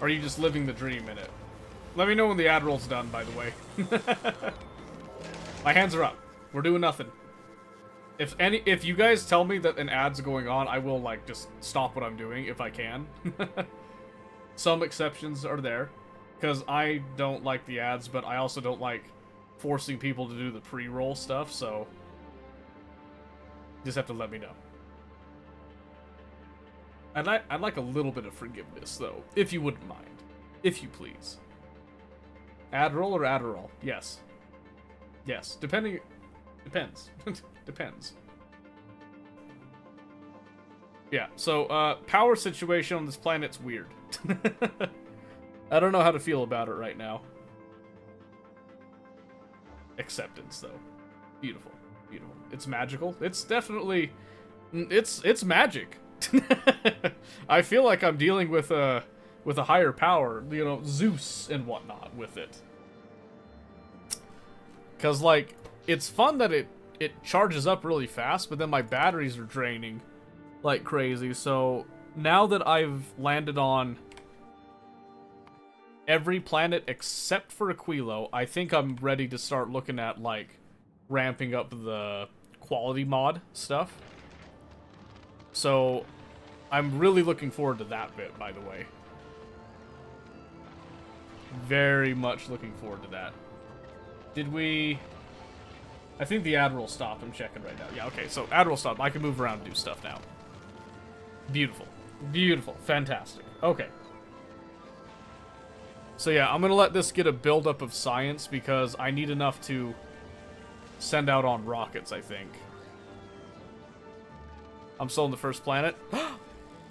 you just living the dream in it? Let me know when the ad roll's done, by the way. My hands are up. We're doing nothing. If you guys tell me that an ad's going on, I will, like, just stop what I'm doing, if I can. Some exceptions are there, because I don't like the ads, but I also don't like forcing people to do the pre-roll stuff, so... Just have to let me know. I'd like a little bit of forgiveness, though, if you wouldn't mind. If you please. Adderall or Adderall? Yes. Yes. Depends. Depends. Yeah, so, power situation on this planet's weird. I don't know how to feel about it right now. Acceptance, though. Beautiful. Beautiful. It's magical. It's definitely... It's magic. I feel like I'm dealing with a higher power, you know, Zeus and whatnot with it. Because, like, it's fun that it charges up really fast, but then my batteries are draining like crazy. So now that I've landed on every planet except for Aquilo, I think I'm ready to start looking at, like, ramping up the quality mod stuff. So I'm really looking forward to that bit, by the way. Very much looking forward to that. Did we... I think the Admiral stopped. I'm checking right now. Yeah, okay, so Admiral stopped. I can move around and do stuff now. Beautiful. Beautiful. Fantastic. Okay. So yeah, I'm gonna let this get a buildup of science because I need enough to send out on rockets, I think. I'm still on the first planet.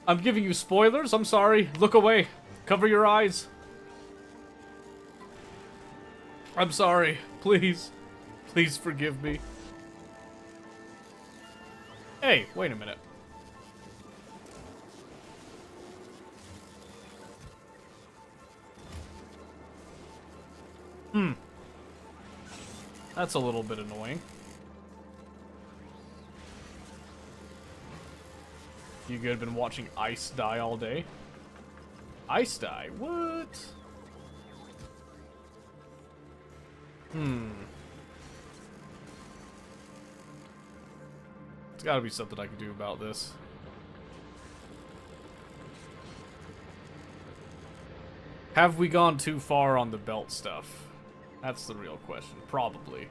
I'm giving you spoilers, I'm sorry. Look away. Cover your eyes. I'm sorry. Please. Please forgive me. Hey, wait a minute. That's a little bit annoying. You good? Been watching ice die all day? Ice die? What? There's gotta be something I can do about this. Have we gone too far on the belt stuff? That's the real question. Probably.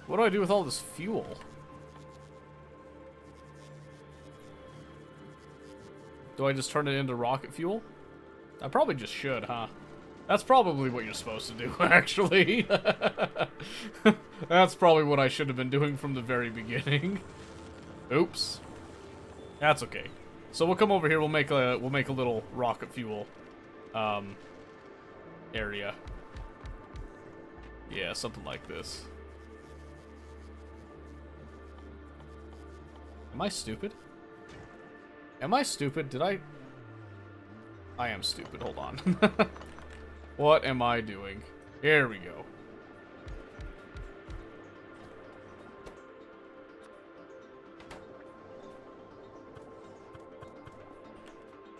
What do I do with all this fuel? Do I just turn it into rocket fuel? I probably just should, huh? That's probably what you're supposed to do, actually. That's probably what I should have been doing from the very beginning. Oops. That's okay. So we'll come over here, we'll make a little rocket fuel area. Yeah, something like this. Am I stupid? Am I stupid? Did I am stupid, hold on. What am I doing? Here we go.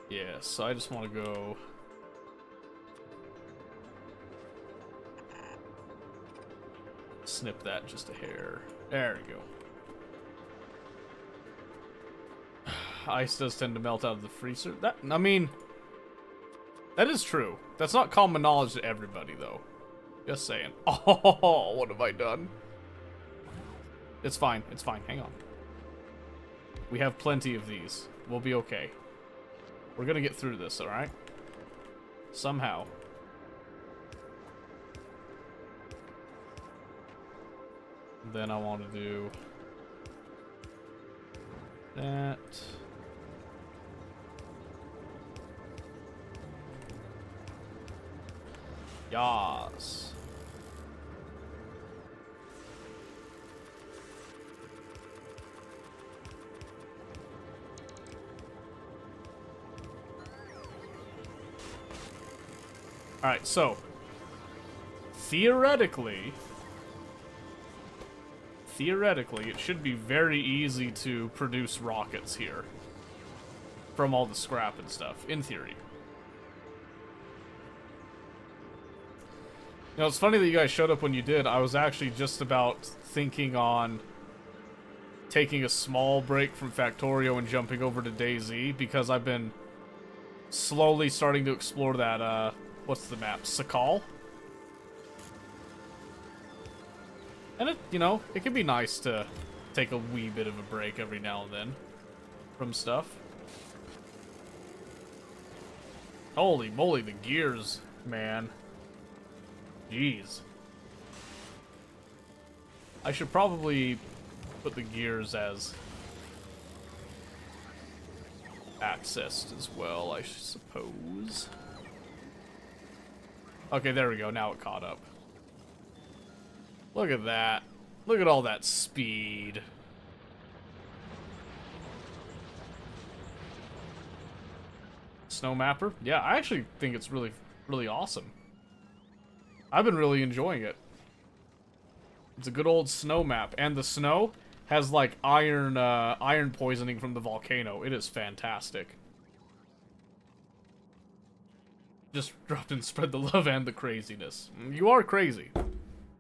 Yes, so I just want to go... snip that just a hair. There we go. Ice does tend to melt out of the freezer. That, I mean... that is true. That's not common knowledge to everybody, though. Just saying. Oh, what have I done? It's fine. It's fine. Hang on. We have plenty of these. We'll be okay. We're gonna get through this, alright? Somehow. Then I want to do... that... Yas. Alright, so theoretically it should be very easy to produce rockets here from all the scrap and stuff, in theory. You know, it's funny that you guys showed up when you did. I was actually just about thinking on taking a small break from Factorio and jumping over to DayZ, because I've been slowly starting to explore that, what's the map? Sakal? And it, you know, it can be nice to take a wee bit of a break every now and then from stuff. Holy moly, the gears, man. Jeez. I should probably put the gears as accessed as well, I suppose. Okay, there we go. Now it caught up. Look at that. Look at all that speed. Snow Mapper? Yeah, I actually think it's really, really awesome. I've been really enjoying it. It's a good old snow map, and the snow has like iron poisoning from the volcano. It is fantastic. Just dropped in spread the love and the craziness. You are crazy.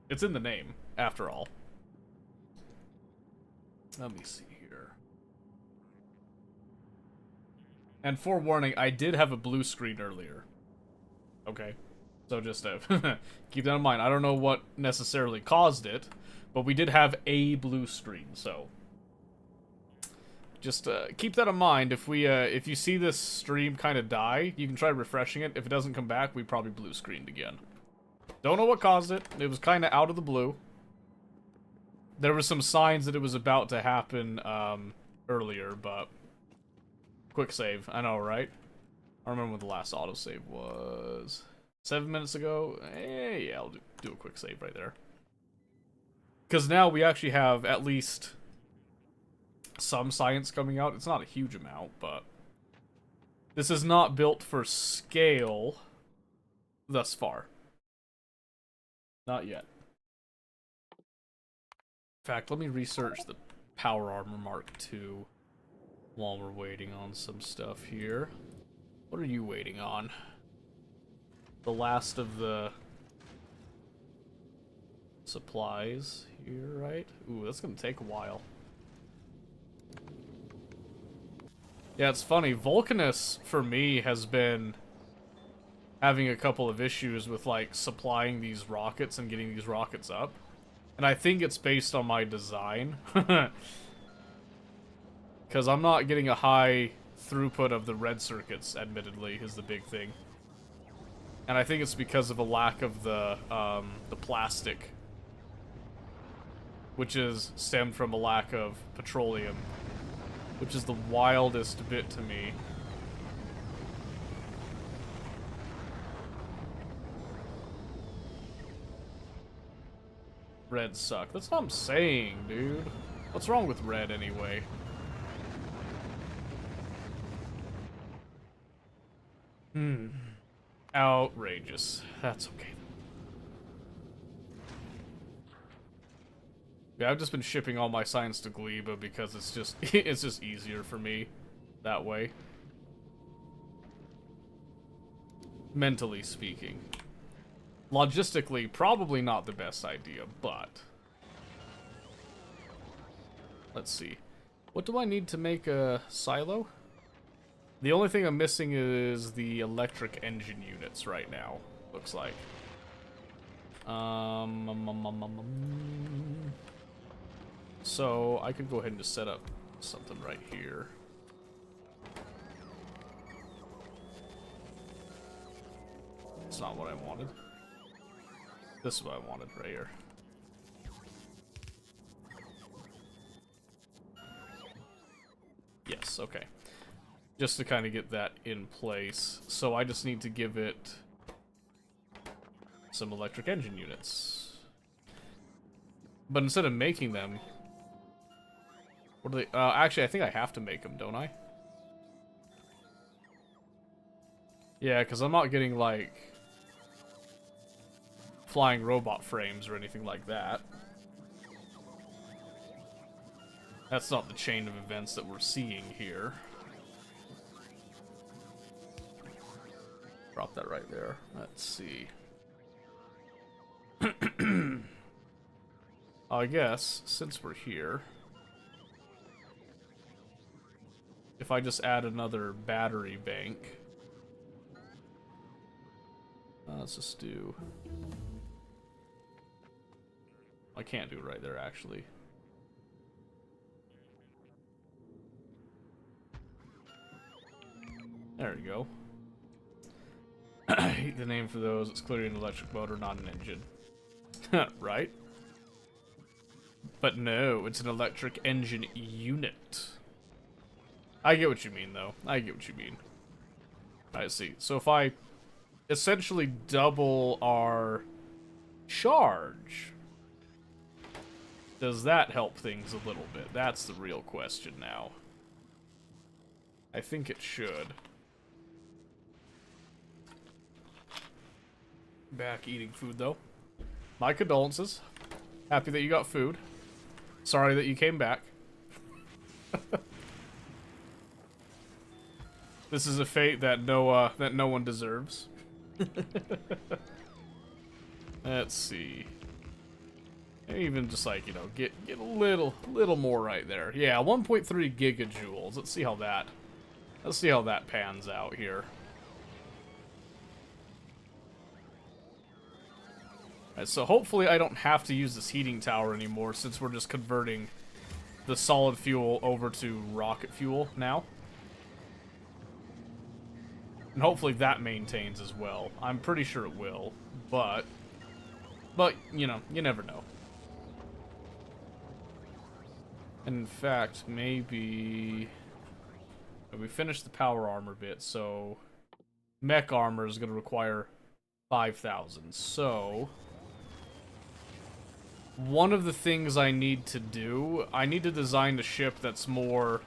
It's in the name, after all. Let me see here. And forewarning, I did have a blue screen earlier. Okay. So just keep that in mind. I don't know what necessarily caused it, but we did have a blue screen, so Just keep that in mind. If you see this stream kind of die, you can try refreshing it. If it doesn't come back, we probably blue screened again. Don't know what caused it. It was kind of out of the blue. There were some signs that it was about to happen earlier, but quick save. I know, right? I remember when the last autosave was 7 minutes ago. Yeah, I'll do a quick save right there. Because now we actually have at least some science coming out. It's not a huge amount, but this is not built for scale thus far. Not yet. In fact, let me research the Power Armor Mark II while we're waiting on some stuff here. What are you waiting on? The last of the supplies here, right? Ooh, that's gonna take a while. Yeah, it's funny. Vulcanus, for me, has been having a couple of issues with, like, supplying these rockets and getting these rockets up. And I think it's based on my design. Because I'm not getting a high throughput of the red circuits, admittedly, is the big thing. And I think it's because of a lack of the plastic. Which is stemmed from a lack of petroleum. Which is the wildest bit to me. Red suck. That's what I'm saying, dude. What's wrong with red anyway? Outrageous. That's okay. Yeah, I've just been shipping all my science to Gleba because it's just it's just easier for me that way. Mentally speaking. Logistically, probably not the best idea, but let's see. What do I need to make a silo? The only thing I'm missing is the electric engine units right now, looks like. So I could go ahead and just set up something right here. That's not what I wanted. This is what I wanted right here. Yes, okay. Just to kind of get that in place. So I just need to give it some electric engine units. But instead of making them, what are they? Actually, I think I have to make them, don't I? Yeah, because I'm not getting, like, flying robot frames or anything like that. That's not the chain of events that we're seeing here. Drop that right there. Let's see. I guess, since we're here, if I just add another battery bank, let's just do... I can't do it right there, actually. There we go. I hate the name for those. It's clearly an electric motor, not an engine. Right? But no, it's an electric engine unit. I get what you mean, though. I get what you mean. I see. So if I essentially double our charge, does that help things a little bit? That's the real question now. I think it should. Back eating food, though. My condolences. Happy that you got food. Sorry that you came back. This is a fate that no one deserves. Let's see. Even just like, you know, get a little more right there. Yeah, 1.3 gigajoules. Let's see how that pans out here. Alright, so hopefully I don't have to use this heating tower anymore since we're just converting the solid fuel over to rocket fuel now. And hopefully that maintains as well. I'm pretty sure it will, but you know, you never know. In fact, maybe we finished the power armor bit, so mech armor is going to require 5,000. So one of the things I need to do, I need to design a ship that's more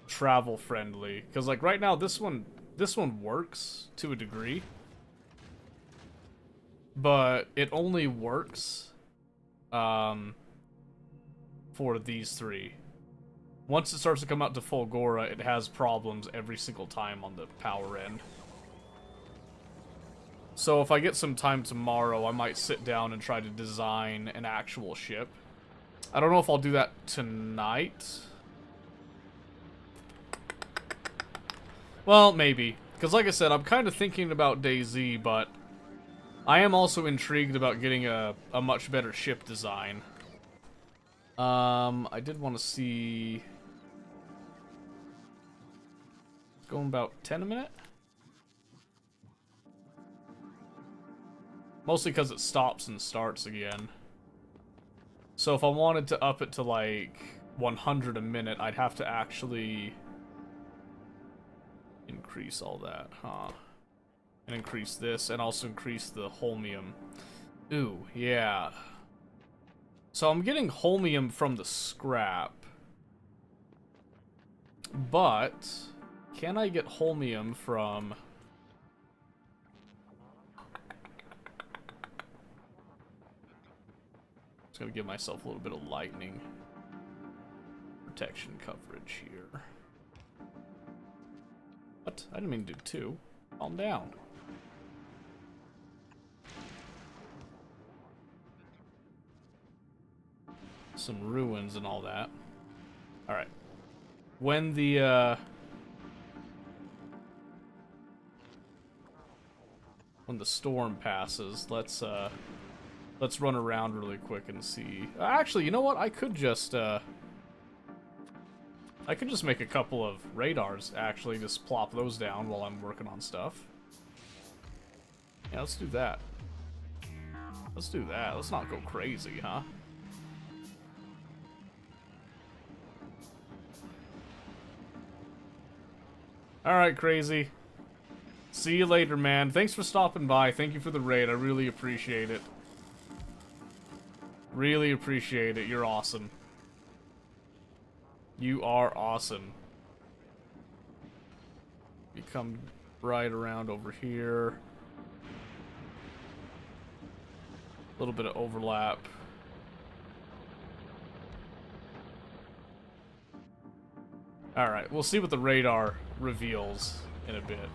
travel friendly, because like right now this one works to a degree, but it only works for these three. Once it starts to come out to Fulgora, it has problems every single time on the power end. So if I get some time tomorrow, I might sit down and try to design an actual ship. I don't know if I'll do that tonight. Well, maybe. Because like I said, I'm kind of thinking about DayZ, but I am also intrigued about getting a much better ship design. I did want to see... It's going about 10 a minute? Mostly because it stops and starts again. So if I wanted to up it to like 100 a minute, I'd have to actually increase all that, huh? And increase this, and also increase the holmium. Ooh, yeah. So I'm getting holmium from the scrap. But can I get holmium from... Just gonna give myself a little bit of lightning protection coverage here. What? I didn't mean to do 2. Calm down. Some ruins and all that. Alright. When the storm passes, let's run around really quick and see. Actually, you know what? I could just make a couple of radars, actually, just plop those down while I'm working on stuff. Yeah, let's do that. Let's do that. Let's not go crazy, huh? Alright, crazy. See you later, man. Thanks for stopping by. Thank you for the raid. I really appreciate it. Really appreciate it. You're awesome. You are awesome. You come right around over here. A little bit of overlap. Alright, we'll see what the radar reveals in a bit.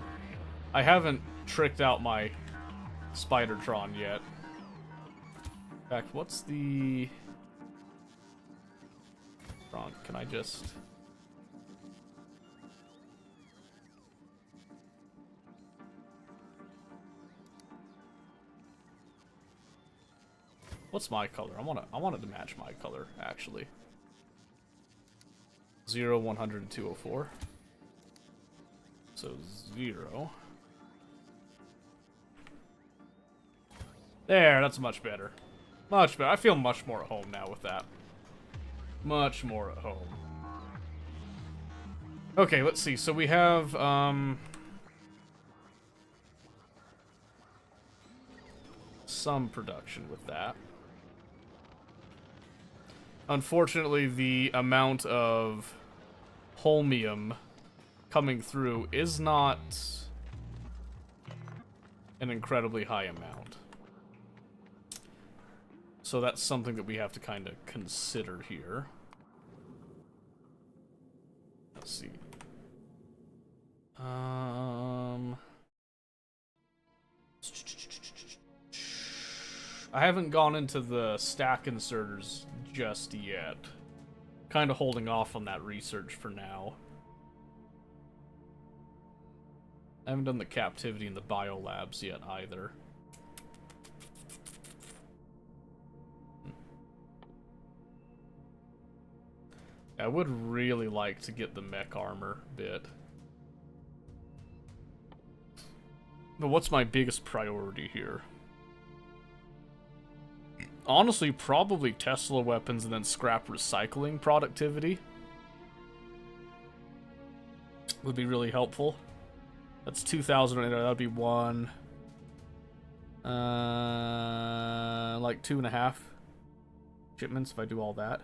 I haven't tricked out my Spidertron yet. In fact, what's the... Can I just... What's my color? I want it to match my color, actually. 0, 100, and 204. So 0. There, that's much better. Much better. I feel much more at home now with that. Much more at home. Okay, let's see. So we have, some production with that. Unfortunately, the amount of holmium coming through is not an incredibly high amount. So that's something that we have to kind of consider here. Let's see. I haven't gone into the stack inserters just yet. Kind of holding off on that research for now. I haven't done the captivity and the biolabs yet either. I would really like to get the mech armor bit. But what's my biggest priority here? Honestly, probably Tesla weapons and then scrap recycling productivity would be really helpful. That's 2,000 right there. That would be one. Like 2.5 shipments if I do all that.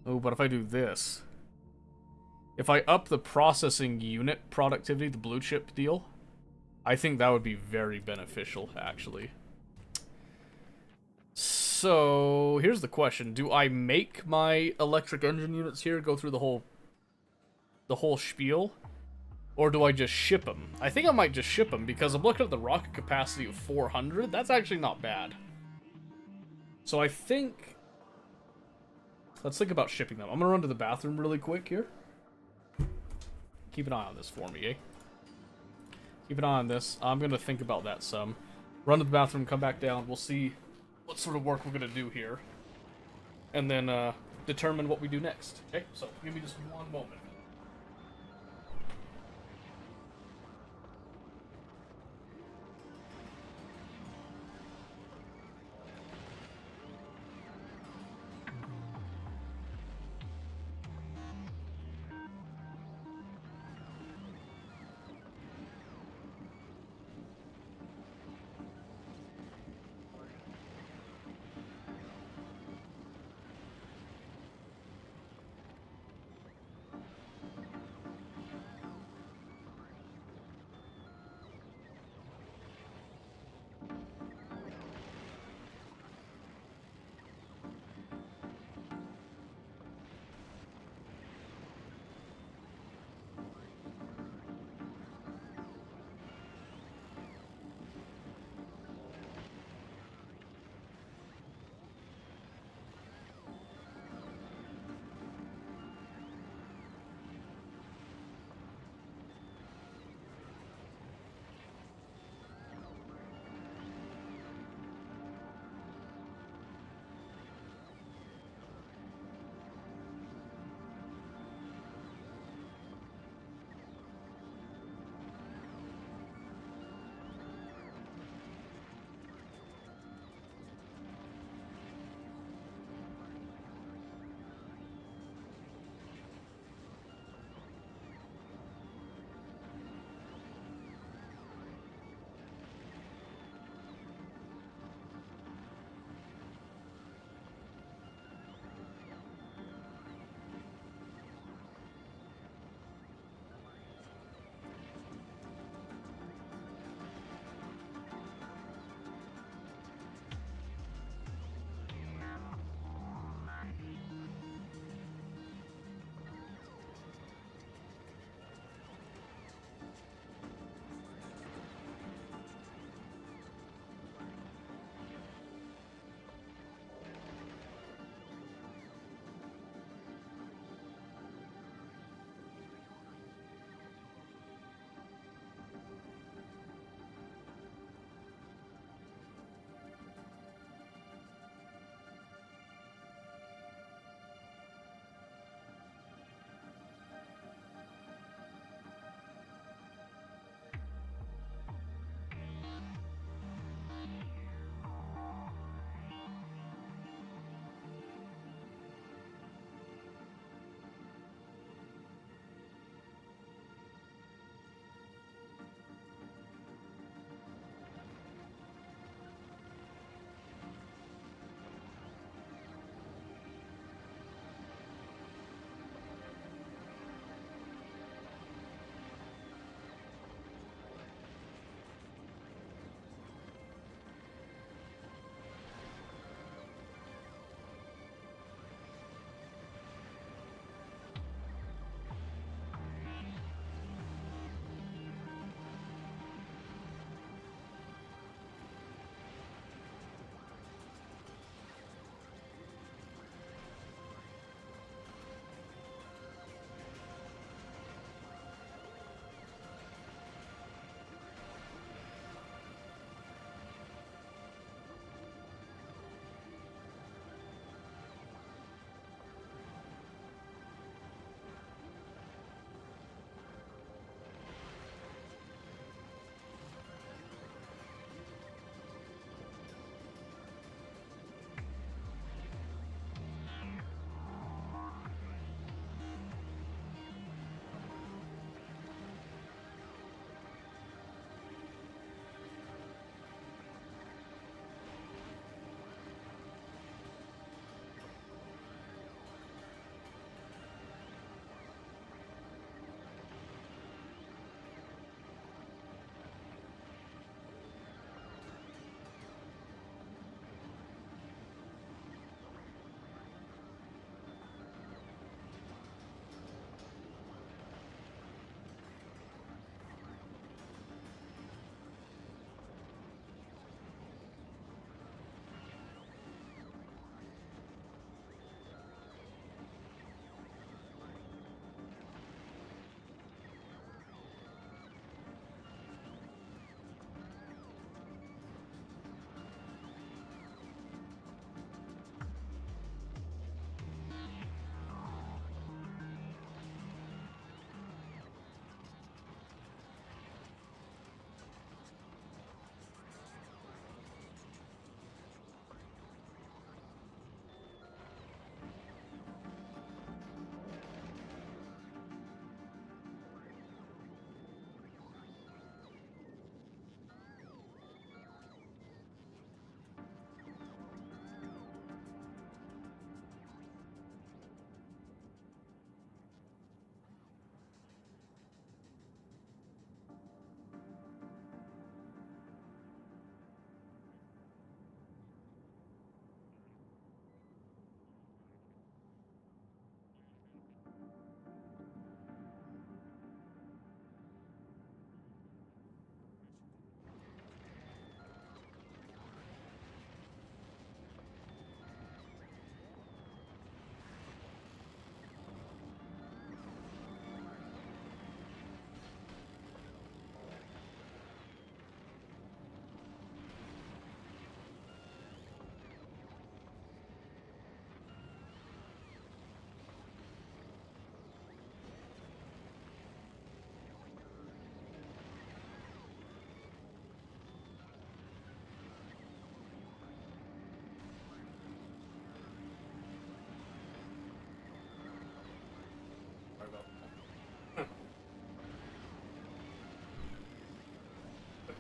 Oh, but if I do this. If I up the processing unit productivity, the blue chip deal, I think that would be very beneficial, actually. So, here's the question. Do I make my electric engine units here go through the whole spiel? Or do I just ship them? I think I might just ship them because I'm looking at the rocket capacity of 400. That's actually not bad. So I think... Let's think about shipping them. I'm going to run to the bathroom really quick here. Keep an eye on this for me, eh? Keep an eye on this. I'm going to think about that some. Run to the bathroom, come back down. We'll see what sort of work we're going to do here. And then determine what we do next. Okay, so give me just one moment.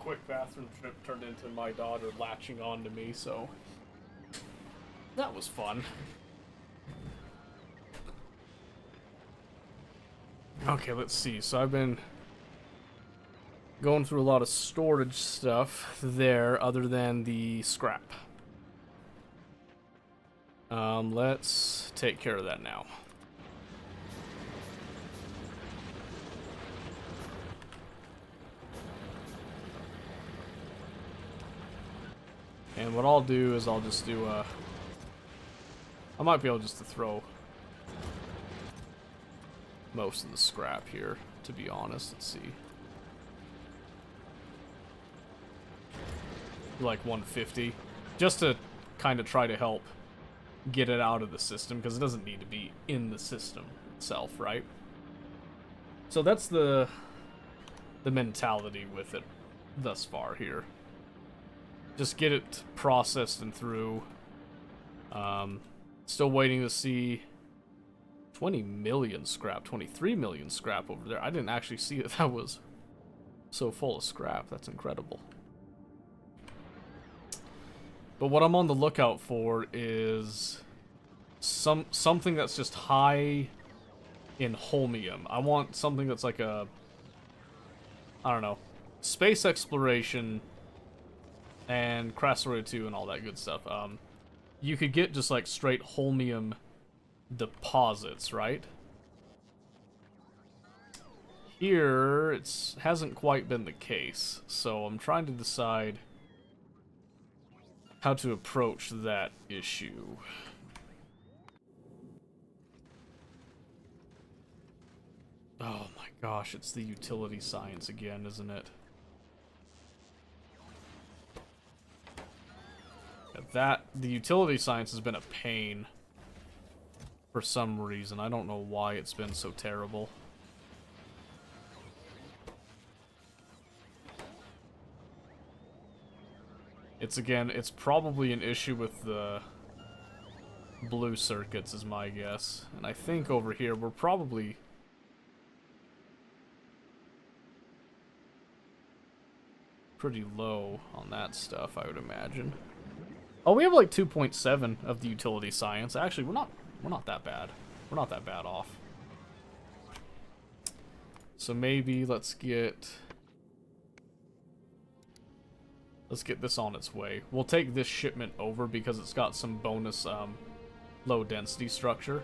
quick bathroom trip turned into my daughter latching on to me, so that was fun. Okay, let's see. So I've been going through a lot of storage stuff there other than the scrap. Let's take care of that now. And what I'll do is I'll just do a... I might be able just to throw most of the scrap here, to be honest. Let's see. Like 150. Just to kind of try to help get it out of the system, because it doesn't need to be in the system itself, right? So that's the mentality with it thus far here. Just get it processed and through. Still waiting to see 20 million scrap, 23 million scrap over there. I didn't actually see that that was so full of scrap. That's incredible. But what I'm on the lookout for is something that's just high in holmium. I want something that's like a, I don't know, space exploration and Crassoria 2 and all that good stuff. You could get just like straight holmium deposits, right? Here, it hasn't quite been the case, so I'm trying to decide how to approach that issue. Oh my gosh, it's the utility science again, isn't it? The utility science has been a pain for some reason. I don't know why it's been so terrible. It's probably an issue with the blue circuits is my guess. And I think over here we're probably pretty low on that stuff, I would imagine. Oh, we have like 2.7 of the utility science. Actually, we're not that bad. We're not that bad off. So maybe let's get this on its way. We'll take this shipment over because it's got some bonus low density structure.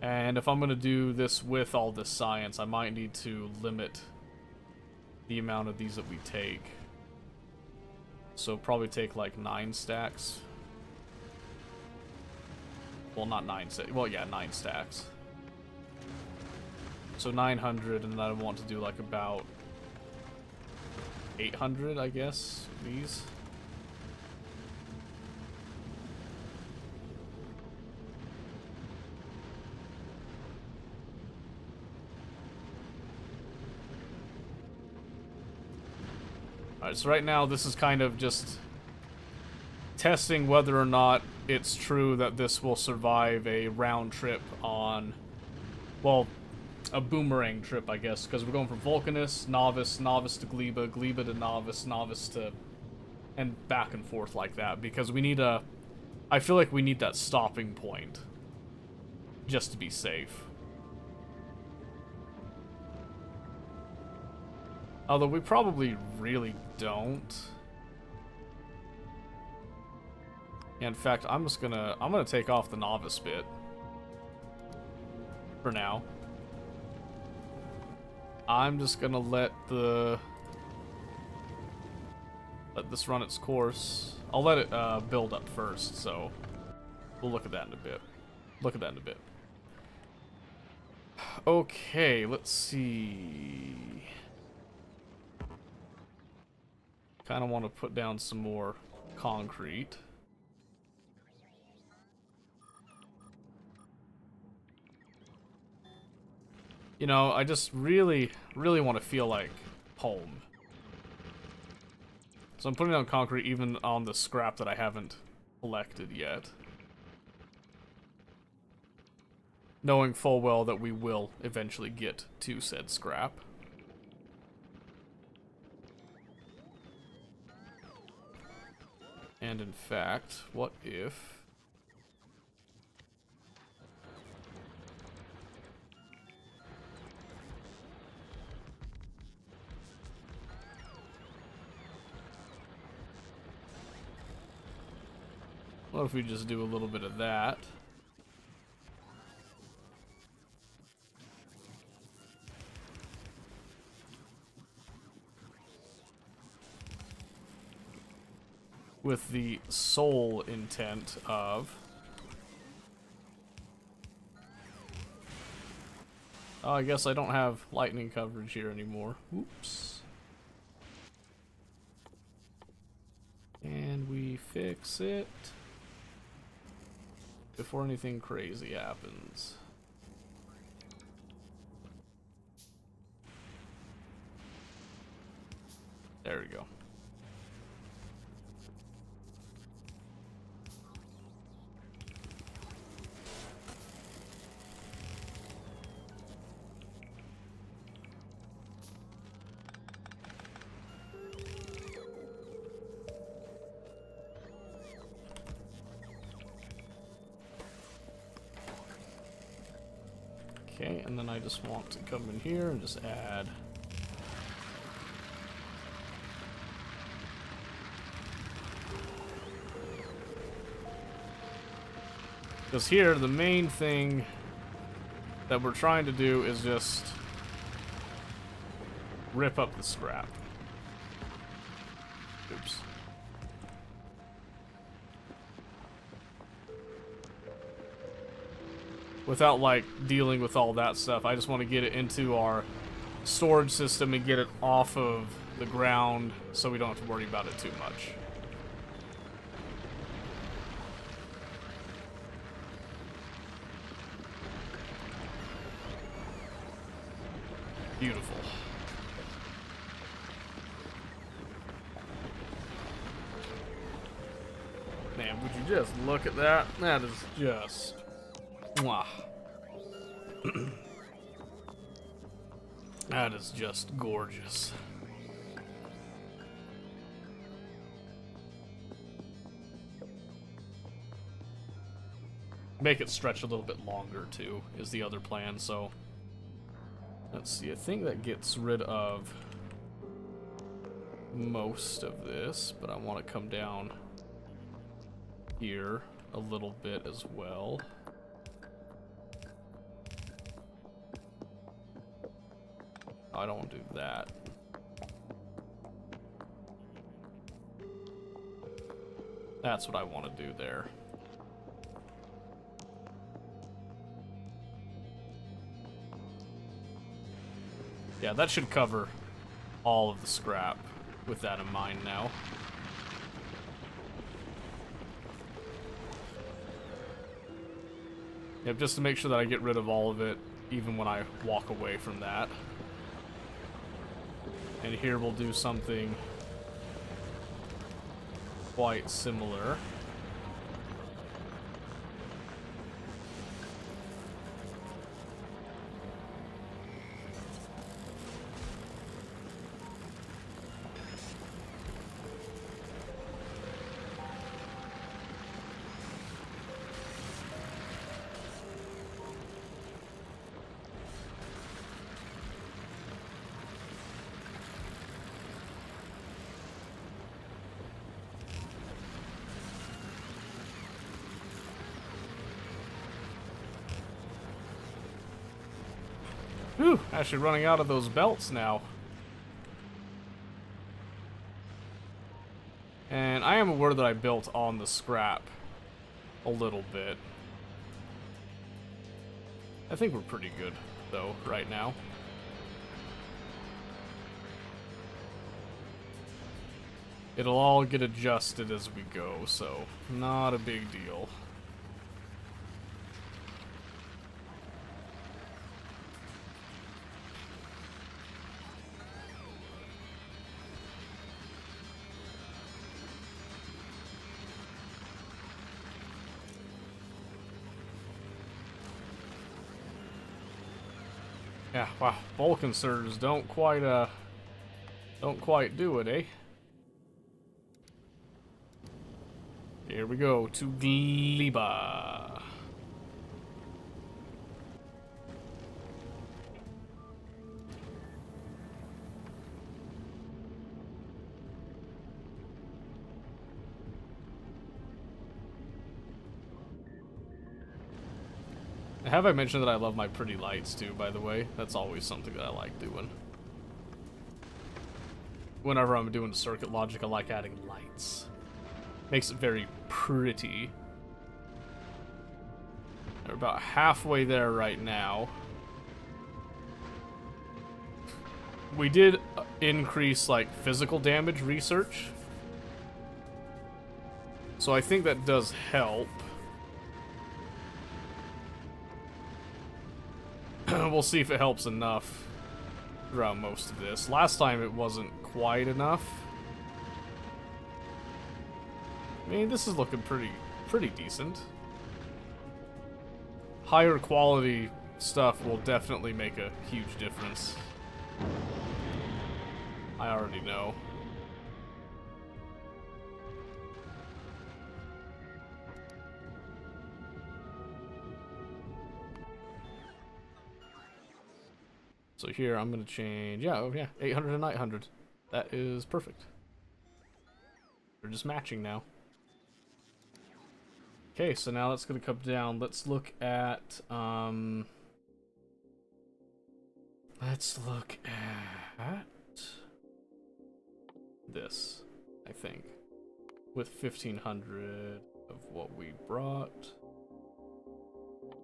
And if I'm going to do this with all this science, I might need to limit the amount of these that we take. So probably take like 9 stacks. Well, not 9 stacks. Well, yeah, 9 stacks. So 900, and then I want to do like about 800, I guess, these. Alright, so right now this is kind of just testing whether or not it's true that this will survive a round trip on, well, a boomerang trip, I guess, because we're going from Vulcanus, Novice, Novice to Gleba, Gleba to Novice, Novice to, and back and forth like that, because we need I feel like we need that stopping point just to be safe. Although we probably really don't. Yeah, in fact, I'm gonna take off the Novice bit for now. I'm just gonna let this run its course. I'll let it build up first, so we'll look at that in a bit. Okay, let's see. Kind of want to put down some more concrete. You know, I just really want to feel like home. So I'm putting down concrete even on the scrap that I haven't collected yet. knowing full well that we will eventually get to said scrap. And in fact, what if... what if we just do a little bit of that? With the sole intent of... oh, I guess I don't have lightning coverage here anymore. Oops. And we fix it before anything crazy happens. There we go. Okay, and then I just want to come in here and just add because here the main thing that we're trying to do is just rip up the scrap. Oops. Without, like, dealing with all that stuff. I just want to get it into our storage system and get it off of the ground so we don't have to worry about it too much. Beautiful. Man, would you just look at that? That is just... mwah. That is just gorgeous. Make it stretch a little bit longer too, is the other plan, so... let's see, I think that gets rid of most of this, but I want to come down here a little bit as well. I don't want to do that. That's what I want to do there. Yeah, that should cover all of the scrap with that in mind now. Yep, just to make sure that I get rid of all of it, even when I walk away from that. And here we'll do something quite similar. Whew, actually running out of those belts now. And I am aware that I built on the scrap a little bit. I think we're pretty good, though, right now. It'll all get adjusted as we go, so not a big deal. Yeah, wow. Bulk inserters don't quite do it, eh? Here we go to Gleba. Have I mentioned that I love my pretty lights too, by the way? That's always something that I like doing. Whenever I'm doing circuit logic, I like adding lights. Makes it very pretty. We're about halfway there right now. We did increase, like, physical damage research. So I think that does help. We'll see if it helps enough throughout most of this. Last time it wasn't quite enough. I mean, this is looking pretty decent. Higher quality stuff will definitely make a huge difference. I already know. So here I'm gonna change, yeah, oh yeah, 800 and 900. That is perfect. They're just matching now. Okay, so now that's gonna come down. Let's look at this, I think, with 1500 of what we brought,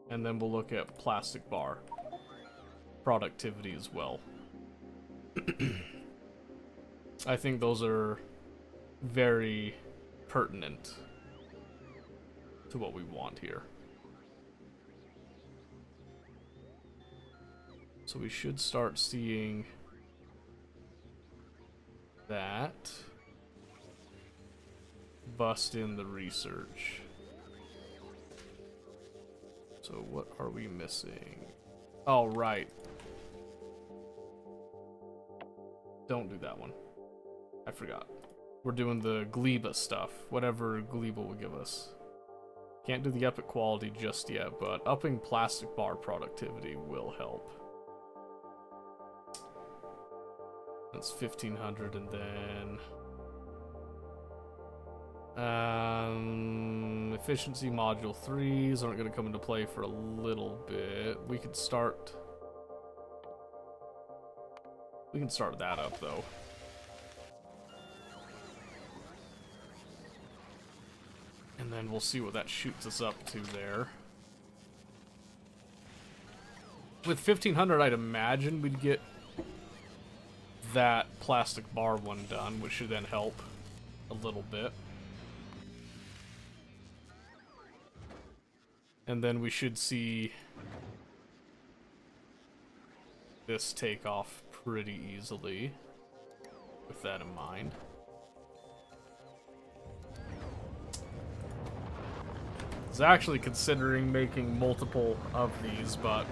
and then we'll look at plastic bar productivity as well. I think those are very pertinent to what we want here. So we should start seeing that bust in the research. So what are we missing? Oh, right. Don't do that one. I forgot. We're doing the Gleba stuff. Whatever Gleba will give us. Can't do the epic quality just yet, but upping plastic bar productivity will help. That's 1500, and then efficiency module 3s aren't going to come into play for a little bit. We can start that up though. And then we'll see what that shoots us up to there. With 1500, I'd imagine we'd get that plastic bar one done, which should then help a little bit. And then we should see this take off pretty easily with that in mind. I was actually considering making multiple of these, but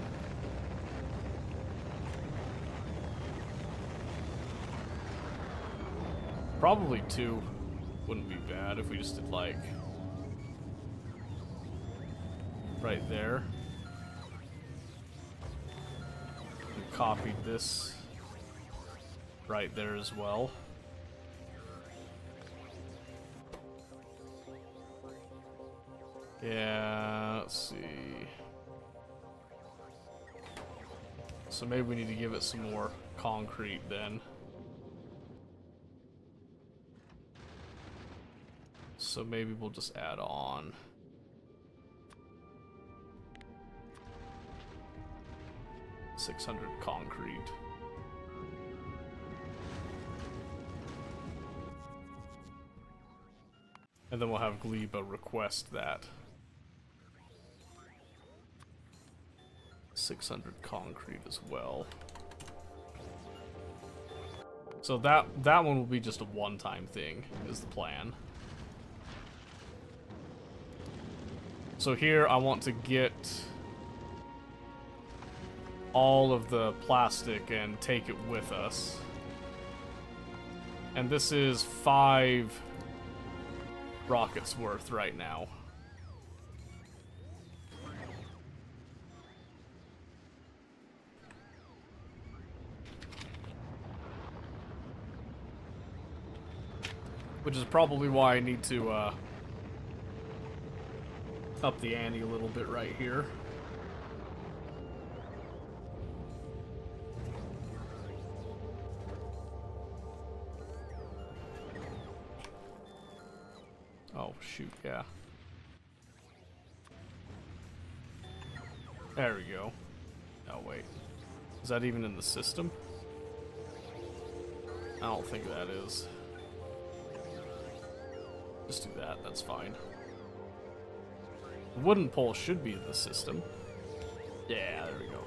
probably 2 wouldn't be bad if we just did like right there. And copied this right there as well. Yeah, let's see. So maybe we need to give it some more concrete then. So maybe we'll just add on 600 concrete. And then we'll have Gleba request that. 600 concrete as well. So that one will be just a one-time thing, is the plan. So here I want to get all of the plastic and take it with us. And this is 5 rockets worth right now. Which is probably why I need to up the ante a little bit right here. Oh, shoot, yeah. There we go. Oh, wait. Is that even in the system? I don't think that is. Just do that, that's fine. The wooden pole should be in the system. Yeah, there we go.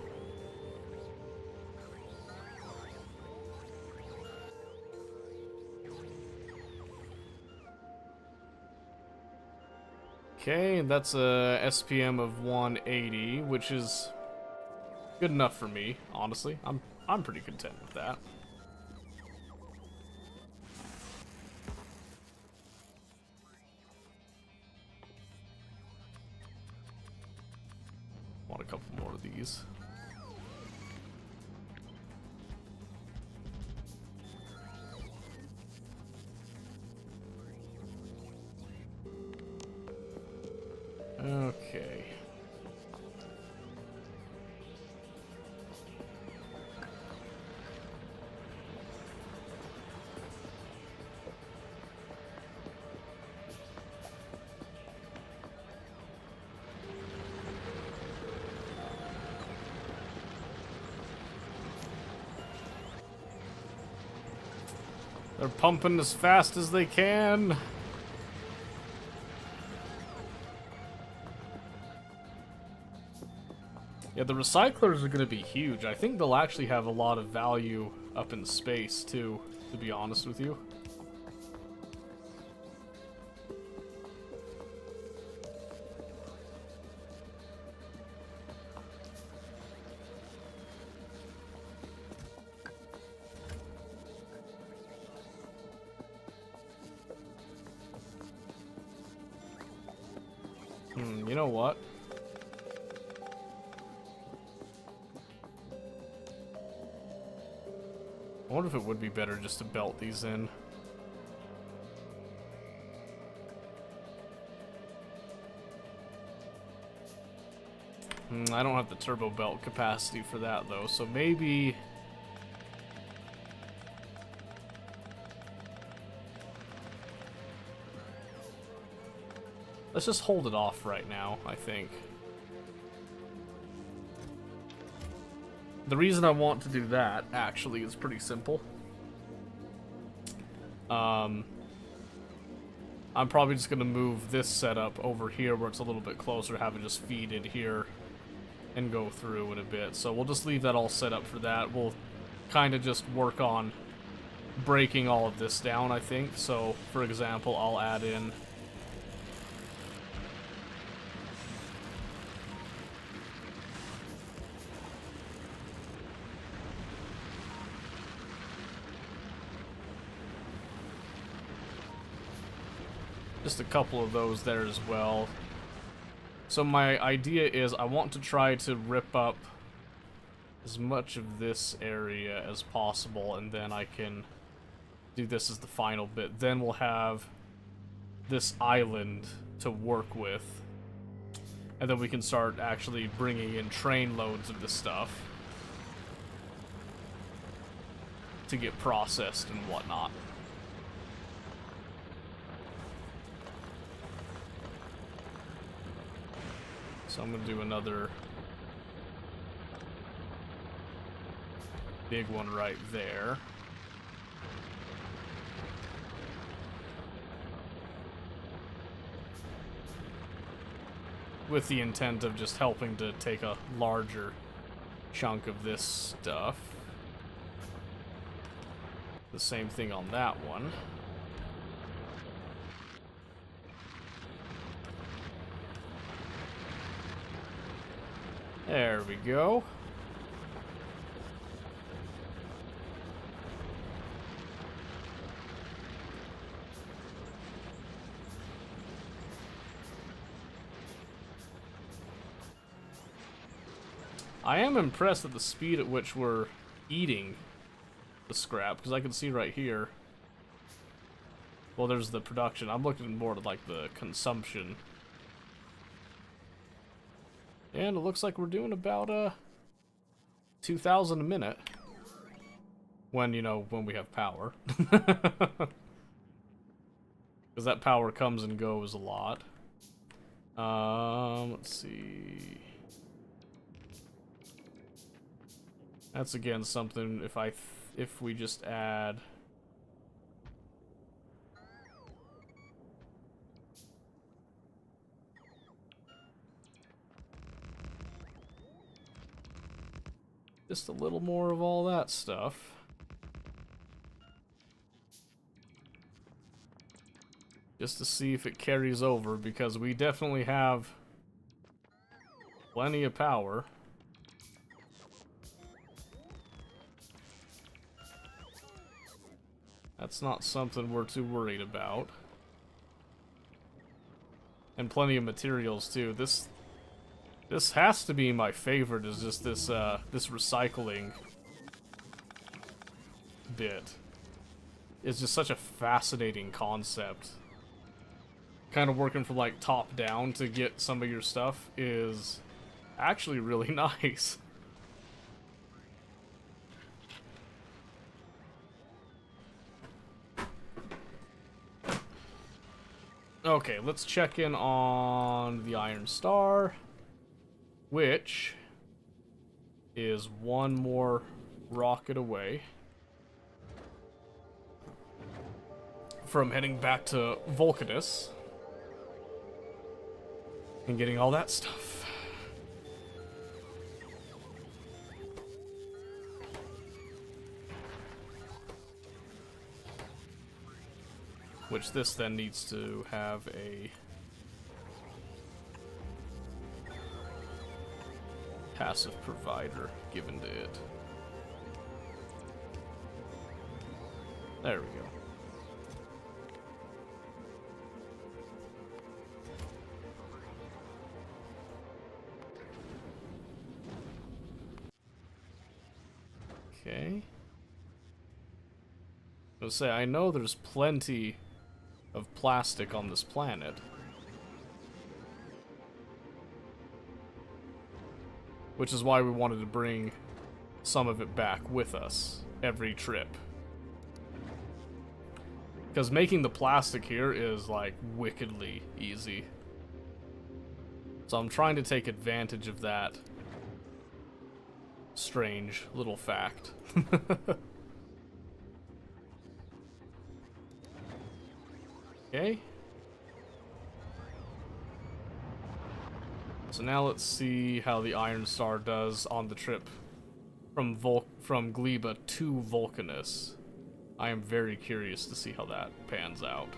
Okay, that's a SPM of 180, which is good enough for me, honestly. I'm pretty content with that. Want a couple more of these. Okay. They're pumping as fast as they can. Yeah, the recyclers are going to be huge. I think they'll actually have a lot of value up in space, too, to be honest with you. You know what? I wonder if it would be better just to belt these in. I don't have the turbo belt capacity for that though, so maybe... Let's just hold it off right now, I think. The reason I want to do that, actually, is pretty simple. I'm probably just going to move this setup over here where it's a little bit closer, have it just feed in here and go through in a bit. So we'll just leave that all set up for that. We'll kind of just work on breaking all of this down, I think. So, for example, I'll add in... just a couple of those there as well. So my idea is I want to try to rip up as much of this area as possible, and then I can do this as the final bit. Then we'll have this island to work with, and then we can start actually bringing in train loads of this stuff to get processed and whatnot. So I'm going to do another big one right there. With the intent of just helping to take a larger chunk of this stuff. The same thing on that one. There we go. I am impressed at the speed at which we're eating the scrap, because I can see right here. Well, there's the production. I'm looking more at like the consumption. And it looks like we're doing about 2,000 a minute. When, you know, when we have power. Because that power comes and goes a lot. Let's see. That's again something if we just add just a little more of all that stuff. Just to see if it carries over, because we definitely have plenty of power. That's not something we're too worried about. And plenty of materials too. This has to be my favorite, is just this this recycling bit. It's just such a fascinating concept. Kind of working from like top down to get some of your stuff is actually really nice. Okay, let's check in on the Iron Star, which is one more rocket away from heading back to Vulcanus and getting all that stuff. Which this then needs to have a passive provider given to it. There we go. Okay. I was gonna say, I know there's plenty of plastic on this planet. Which is why we wanted to bring some of it back with us every trip. Because making the plastic here is like wickedly easy. So I'm trying to take advantage of that strange little fact. Okay. So now let's see how the Iron Star does on the trip from Gleba to Vulcanus. I am very curious to see how that pans out.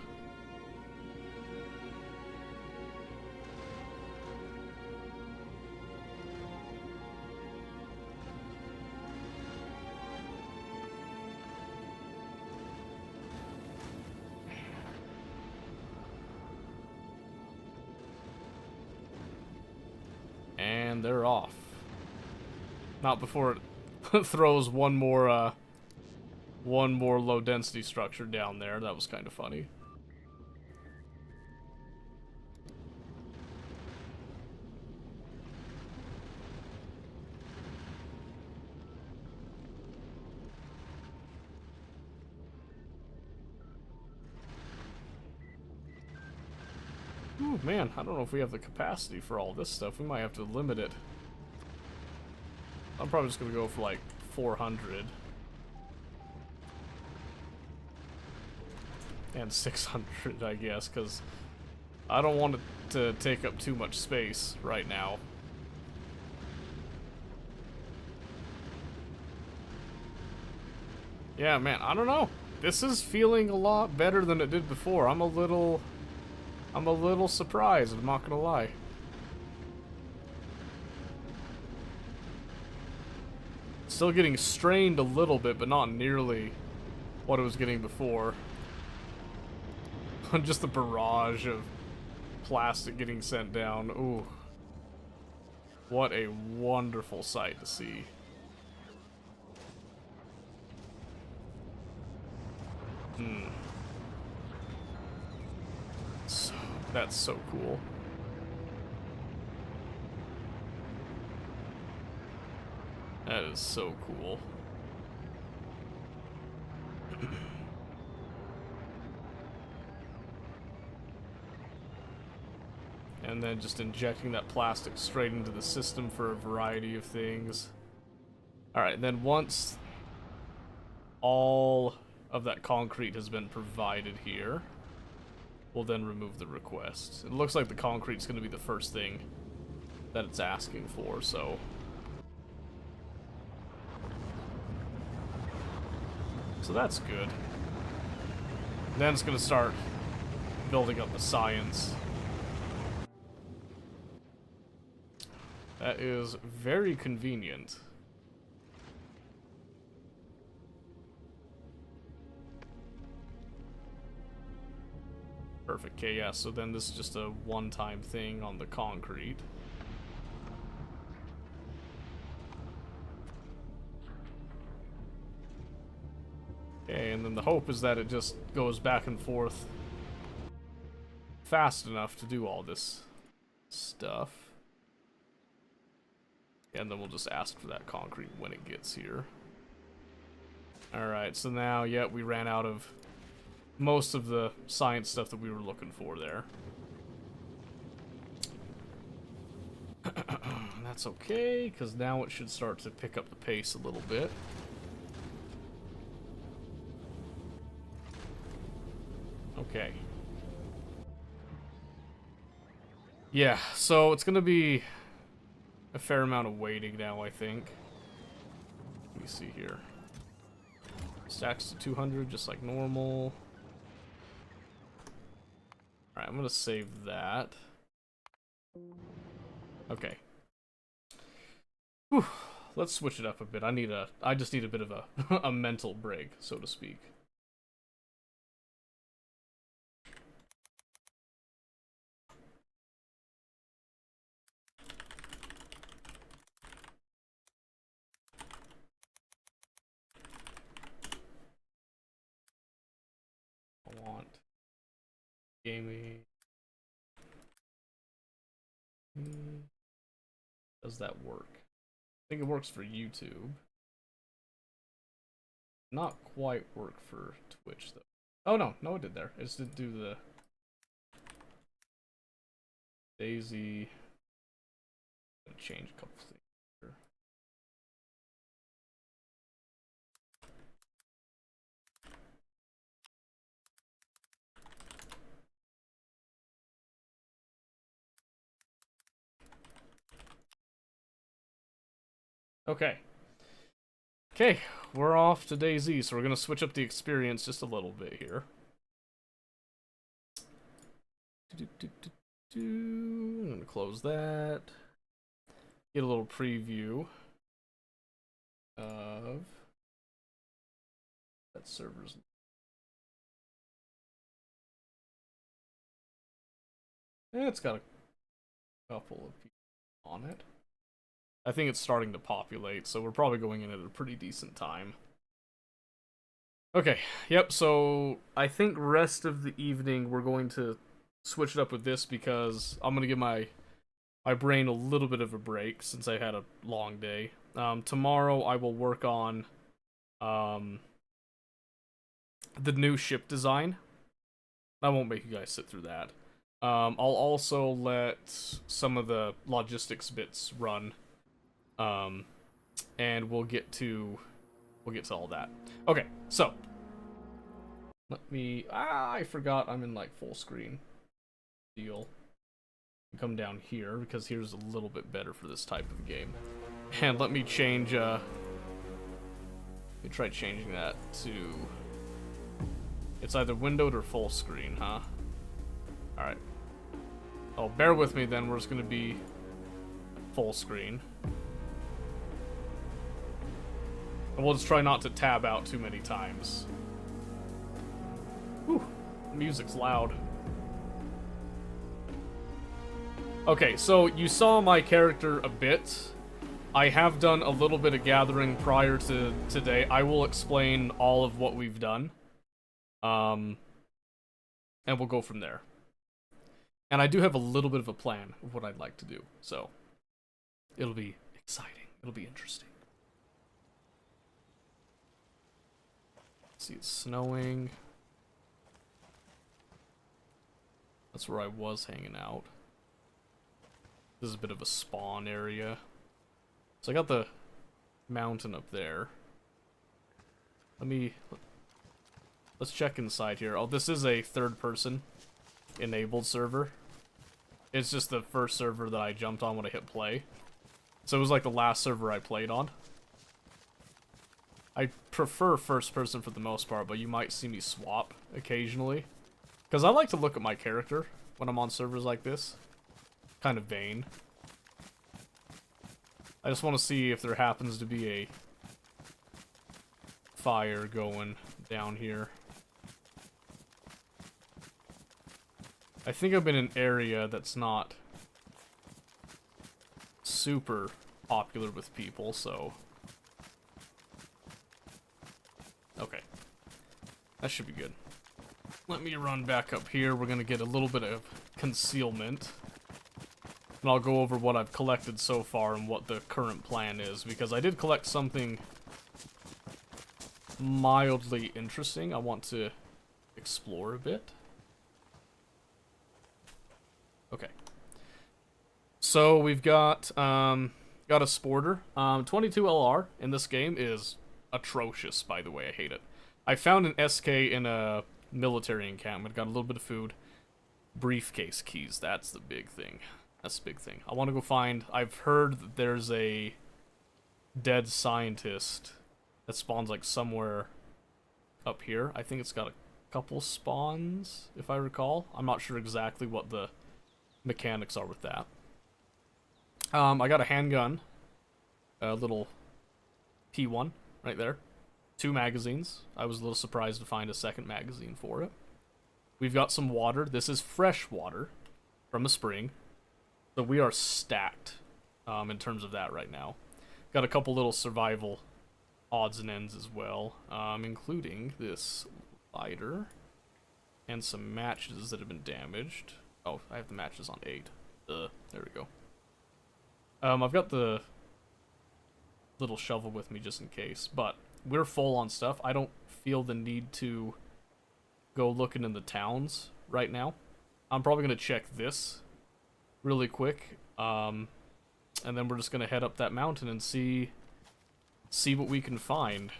And they're off. Not before it throws one more low density structure down there. That was kind of funny. Ooh, man, I don't know if we have the capacity for all this stuff. We might have to limit it. I'm probably just gonna go for like 400. And 600, I guess, because I don't want it to take up too much space right now. Yeah, man, I don't know. This is feeling a lot better than it did before. I'm a little surprised, I'm not gonna lie. Still getting strained a little bit, but not nearly what it was getting before. Just the barrage of plastic getting sent down. Ooh. What a wonderful sight to see. So, that's so cool. That is so cool. And then just injecting that plastic straight into the system for a variety of things. Alright, then once all of that concrete has been provided here, we'll then remove the request. It looks like the concrete's going to be the first thing that it's asking for, so... So that's good. Then it's going to start building up the science. That is very convenient. Perfect. Okay, yeah, so then this is just a one-time thing on the concrete. Okay, and then the hope is that it just goes back and forth fast enough to do all this stuff. And then we'll just ask for that concrete when it gets here. Alright, so now, yeah, we ran out of most of the science stuff that we were looking for there. That's okay, because now it should start to pick up the pace a little bit. Okay. Yeah, so it's gonna be a fair amount of waiting now, I think. Let me see here. Stacks to 200, just like normal. Alright, I'm gonna save that. Okay. Whew. Let's switch it up a bit. I just need a bit of a, a mental break, so to speak. I want gaming. Does that work? I think it works for YouTube. Not quite work for Twitch though. Oh no, it did there. It just didn't do the Daisy. Gonna change a couple things here. Okay. Okay, we're off to Daisy, so we're gonna switch up the experience just a little bit here. I'm gonna close that. Get a little preview of that server's. It's got a couple of people on it. I think it's starting to populate, so we're probably going in at a pretty decent time. Okay, yep, so I think rest of the evening we're going to switch it up with this because I'm going to give my brain a little bit of a break since I had a long day. Tomorrow I will work on the new ship design. I won't make you guys sit through that. I'll also let some of the logistics bits run. And we'll get to all that. Okay, so let me. I forgot I'm in like full screen deal. Come down here because here's a little bit better for this type of game. And let me change. Let me try changing that to. It's either windowed or full screen, huh? All right. Oh, bear with me then. We're just gonna be full screen. And we'll just try not to tab out too many times. Whew, music's loud. Okay, so you saw my character a bit. I have done a little bit of gathering prior to today. I will explain all of what we've done. And we'll go from there. And I do have a little bit of a plan of what I'd like to do, so it'll be exciting. It'll be interesting. Let's see, it's snowing. That's where I was hanging out. This is a bit of a spawn area. So I got the mountain up there. Let's check inside here. Oh, this is a third-person enabled server. It's just the first server that I jumped on when I hit play. So it was like the last server I played on. I prefer first person for the most part, but you might see me swap occasionally. Because I like to look at my character when I'm on servers like this. Kind of vain. I just want to see if there happens to be a fire going down here. I think I'm in an area that's not super popular with people, so... Okay. That should be good. Let me run back up here. We're gonna get a little bit of concealment. And I'll go over what I've collected so far and what the current plan is, because I did collect something mildly interesting I want to explore a bit. Okay. So we've got a sporter. 22 LR in this game is atrocious, by the way. I hate it. I found an SK in a military encampment. Got a little bit of food. Briefcase keys. That's the big thing. That's the big thing. I want to go find... I've heard that there's a dead scientist that spawns like somewhere up here. I think it's got a couple spawns, if I recall. I'm not sure exactly what the mechanics are with that. I got a handgun. A little P1 right there. 2 magazines. I was a little surprised to find a second magazine for it. We've got some water. This is fresh water from a spring. So we are stacked in terms of that right now. Got a couple little survival odds and ends as well, including this lighter and some matches that have been damaged. Oh, I have the matches on 8. There we go. I've got the little shovel with me just in case, but we're full on stuff. I don't feel the need to go looking in the towns right now. I'm probably going to check this really quick, and then we're just going to head up that mountain and see what we can find.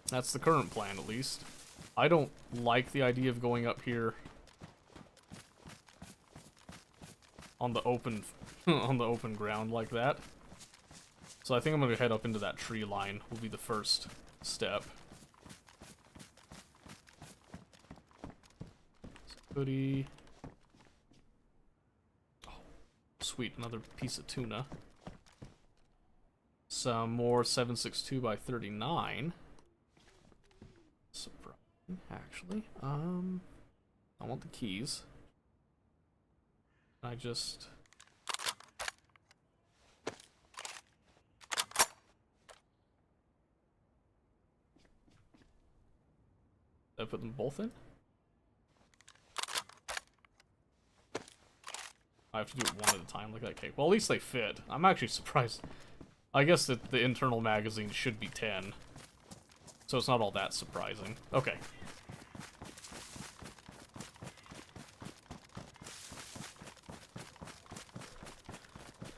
That's the current plan, at least. I don't like the idea of going up here on the open on the open ground like that. So I think I'm going to head up into that tree line, will be the first step. Hoodie. Oh, sweet, another piece of tuna. Some more 7.62 by 39. Surprising, actually. I want the keys. I just... Did I put them both in? I have to do it one at a time like that. Okay, well at least they fit. I'm actually surprised. I guess that the internal magazine should be 10. So it's not all that surprising. Okay.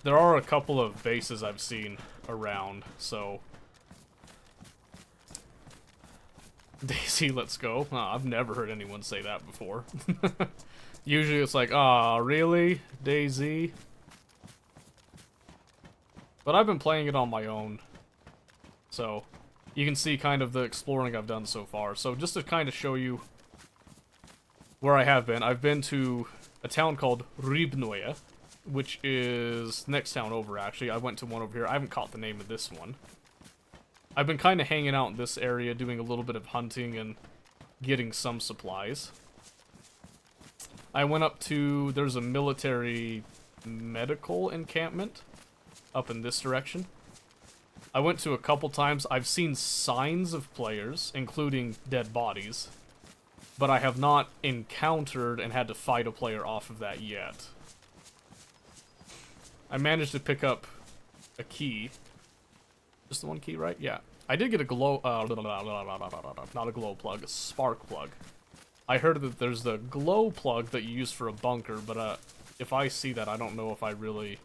There are a couple of bases I've seen around, so... Daisy, let's go. Oh, I've never heard anyone say that before. Usually it's like, aw, really? Daisy? But I've been playing it on my own. So, you can see kind of the exploring I've done so far. So, just to kind of show you where I have been, I've been to a town called Rybnoye, which is next town over, actually. I went to one over here. I haven't caught the name of this one. I've been kind of hanging out in this area, doing a little bit of hunting and getting some supplies. I went up to, there's a military medical encampment up in this direction. I went to a couple times. I've seen signs of players, including dead bodies, but I have not encountered and had to fight a player off of that yet. I managed to pick up a key. Just the one key, right? Yeah. I did get a glow, not a glow plug, a spark plug. I heard that there's the glow plug that you use for a bunker, but if I see that, I don't know if I really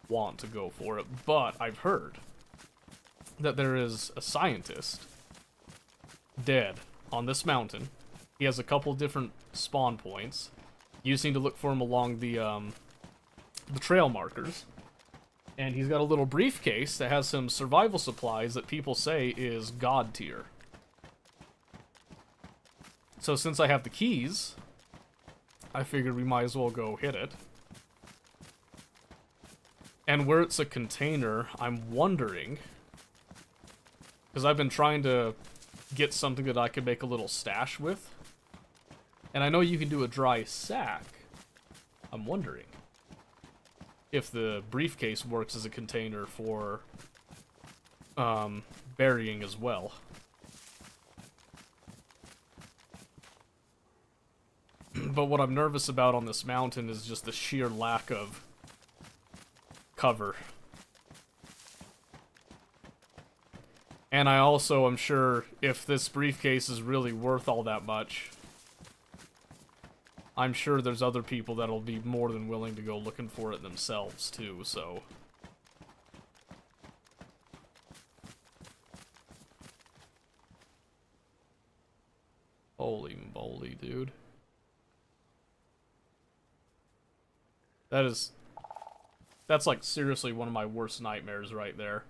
want to go for it. But I've heard that there is a scientist dead on this mountain. He has a couple different spawn points. You just need to look for him along the trail markers. And he's got a little briefcase that has some survival supplies that people say is god tier. So since I have the keys, I figured we might as well go hit it. And where it's a container, I'm wondering, because I've been trying to get something that I could make a little stash with. And I know you can do a dry sack. I'm wondering if the briefcase works as a container for burying as well. But what I'm nervous about on this mountain is just the sheer lack of cover. And I also am sure if this briefcase is really worth all that much, I'm sure there's other people that'll be more than willing to go looking for it themselves too, so. Holy moly, dude. That's like seriously one of my worst nightmares right there.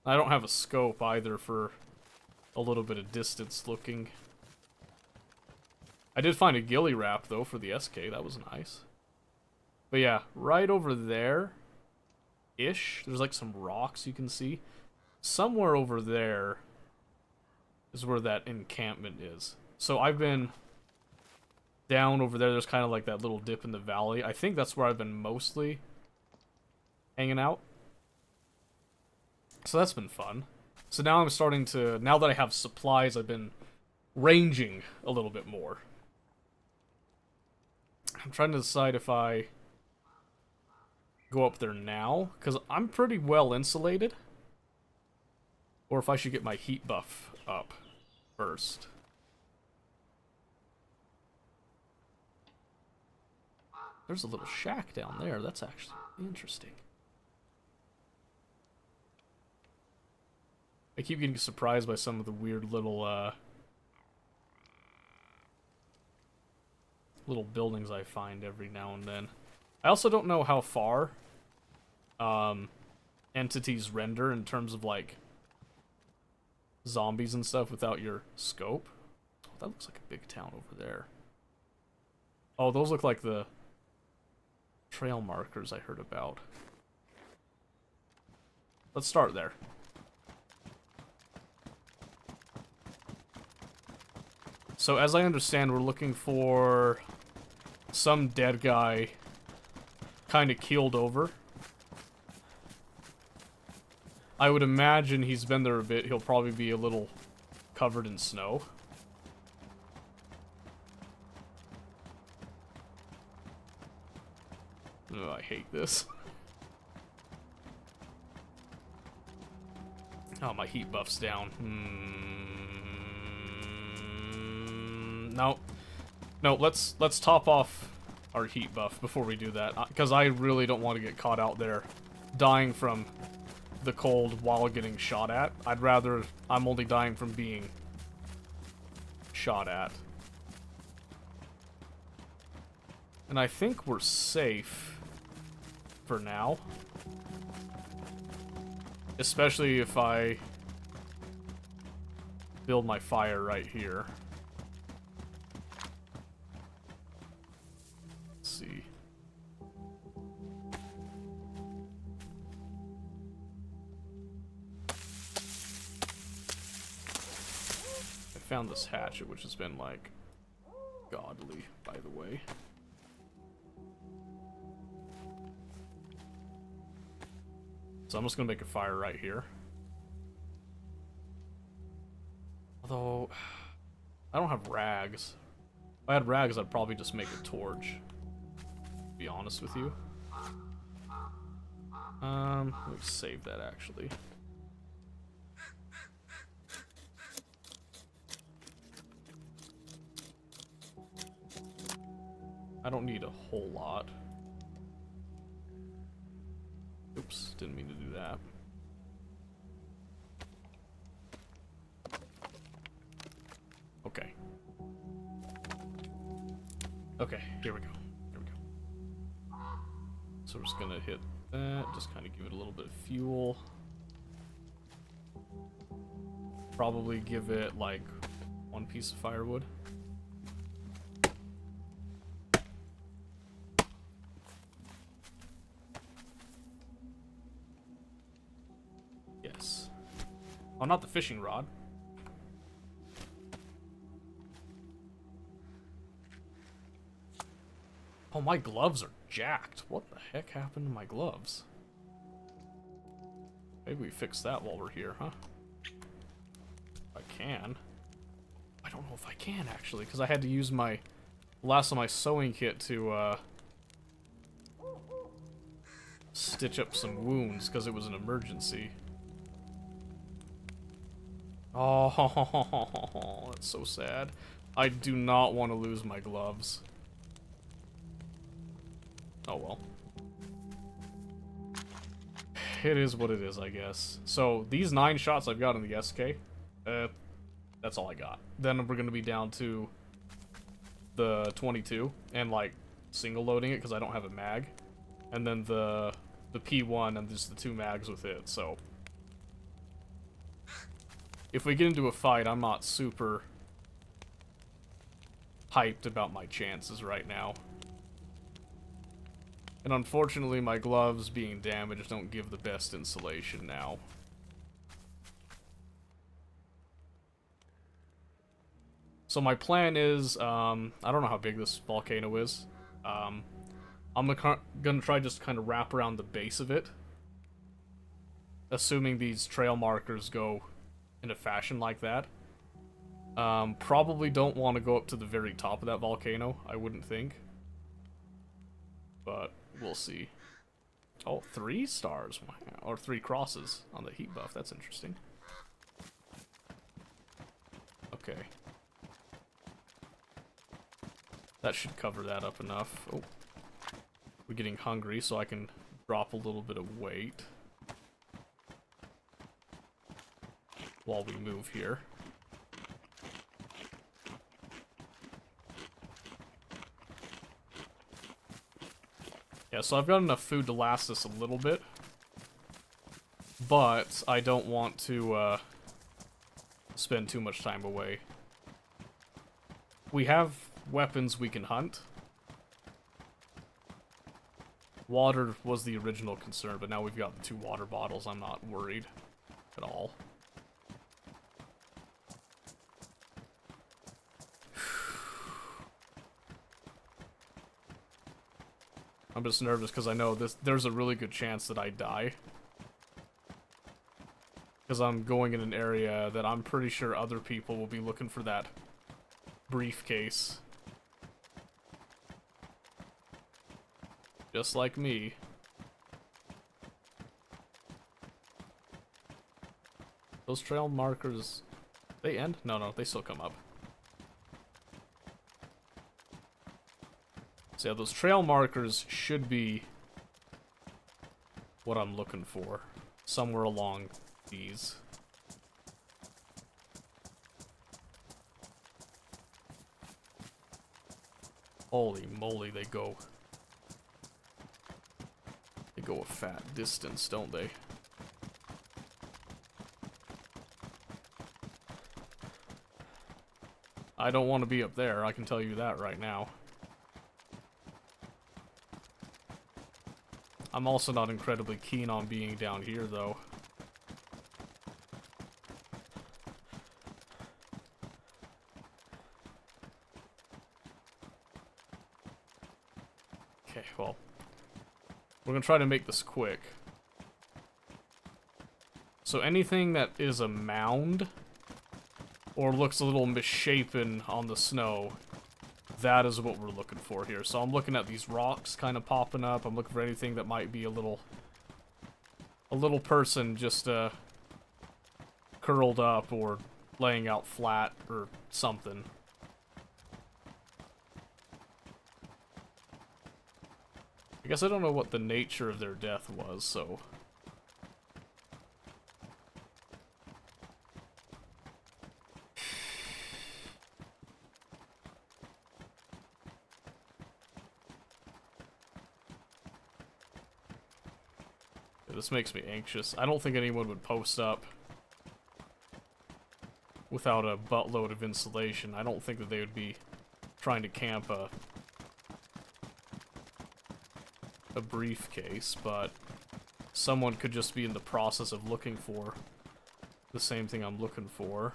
I don't have a scope either for a little bit of distance looking. I did find a ghillie wrap though for the SK, that was nice. But yeah, right over there-ish, there's like some rocks you can see. Somewhere over there is where that encampment is. So I've been down over there, there's kind of like that little dip in the valley. I think that's where I've been mostly hanging out. So that's been fun. So now I'm starting to, now that I have supplies, I've been ranging a little bit more. I'm trying to decide if I go up there now, because I'm pretty well insulated. Or if I should get my heat buff up first. There's a little shack down there. That's actually interesting. I keep getting surprised by some of the weird little, little buildings I find every now and then. I also don't know how far, entities render in terms of, like, zombies and stuff without your scope. Oh, that looks like a big town over there. Oh, those look like the trail markers I heard about. Let's start there. So as I understand, we're looking for some dead guy kind of keeled over. I would imagine he's been there a bit. He'll probably be a little covered in snow. Oh, I hate this. Oh, my heat buff's down. No. No, let's top off our heat buff before we do that. Because I really don't want to get caught out there dying from the cold while getting shot at. I'd rather I'm only dying from being shot at. And I think we're safe for now. Especially if I build my fire right here. Let's see. I found this hatchet, which has been, like, godly, by the way. So I'm just gonna make a fire right here. Although, I don't have rags. If I had rags, I'd probably just make a torch. To be honest with you. Let's save that, actually. I don't need a whole lot. Oops, didn't mean to do that. Okay. Okay, here we go. Here we go. So we're just gonna hit that, just kind of give it a little bit of fuel. Probably give it like one piece of firewood. Yes. Oh, not the fishing rod. Oh, my gloves are jacked. What the heck happened to my gloves? Maybe we fix that while we're here, huh? If I can. I don't know if I can, actually, because I had to use my last of my sewing kit to, stitch up some wounds, because it was an emergency. Oh, that's so sad. I do not want to lose my gloves. Oh well. It is what it is, I guess. So, these 9 shots I've got in the SK, that's all I got. Then we're gonna be down to the 22, and like, single loading it because I don't have a mag. And then the P1 and just the 2 mags with it, so. If we get into a fight, I'm not super hyped about my chances right now. And unfortunately, my gloves being damaged don't give the best insulation now. So my plan is, I don't know how big this volcano is. I'm gonna try just kind of wrap around the base of it. Assuming these trail markers go in a fashion like that. Probably don't want to go up to the very top of that volcano, I wouldn't think. But we'll see. Oh, 3 stars. Wow. Or 3 crosses on the heat buff. That's interesting. Okay. That should cover that up enough. Oh. We're getting hungry, so I can drop a little bit of weight while we move here. Yeah, so I've got enough food to last us a little bit, but I don't want to spend too much time away. We have weapons we can hunt. Water was the original concern, but now we've got the 2 water bottles. I'm not worried at all. I'm just nervous because I know there's a really good chance that I die. Because I'm going in an area that I'm pretty sure other people will be looking for that briefcase. Just like me. Those trail markers, they end? No, they still come up. So yeah, those trail markers should be what I'm looking for. Somewhere along these. Holy moly, they go a fat distance, don't they? I don't want to be up there, I can tell you that right now. I'm also not incredibly keen on being down here, though. Okay, well, we're gonna try to make this quick. So anything that is a mound or looks a little misshapen on the snow, that is what we're looking for here. So I'm looking at these rocks kind of popping up. I'm looking for anything that might be a little person just curled up or laying out flat or something. I guess I don't know what the nature of their death was, so... This makes me anxious. I don't think anyone would post up without a buttload of insulation. I don't think that they would be trying to camp a briefcase, but someone could just be in the process of looking for the same thing I'm looking for.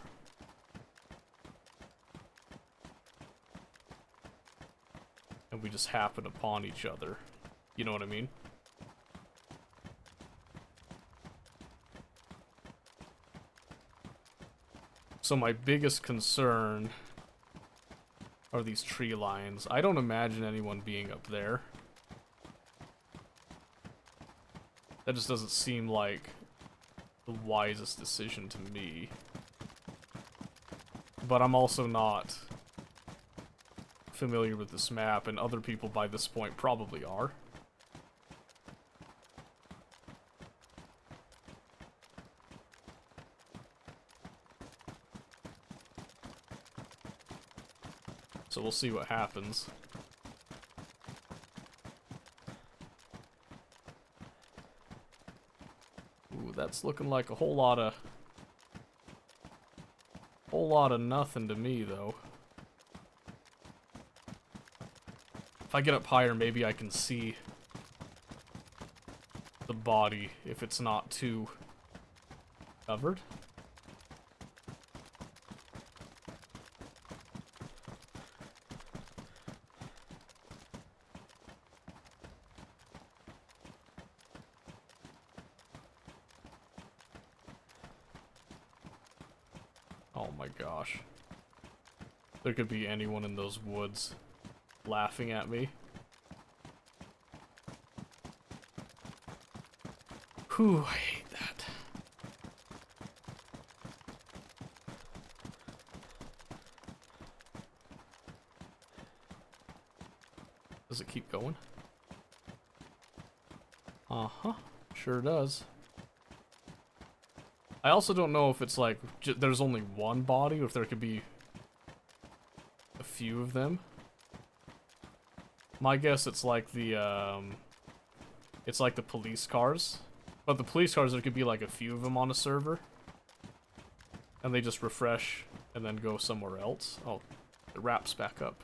And we just happen upon each other. You know what I mean? So my biggest concern are these tree lines. I don't imagine anyone being up there. That just doesn't seem like the wisest decision to me. But I'm also not familiar with this map, and other people by this point probably are. So we'll see what happens. Ooh, that's looking like a whole lot of nothing to me, though. If I get up higher, maybe I can see the body if it's not too covered. Oh my gosh. There could be anyone in those woods laughing at me. Whew, I hate that. Does it keep going? Uh-huh. Sure does. I also don't know if it's like there's only one body or if there could be a few of them. My guess it's like the police cars. But the police cars, there could be like a few of them on a server. And they just refresh and then go somewhere else. Oh, it wraps back up.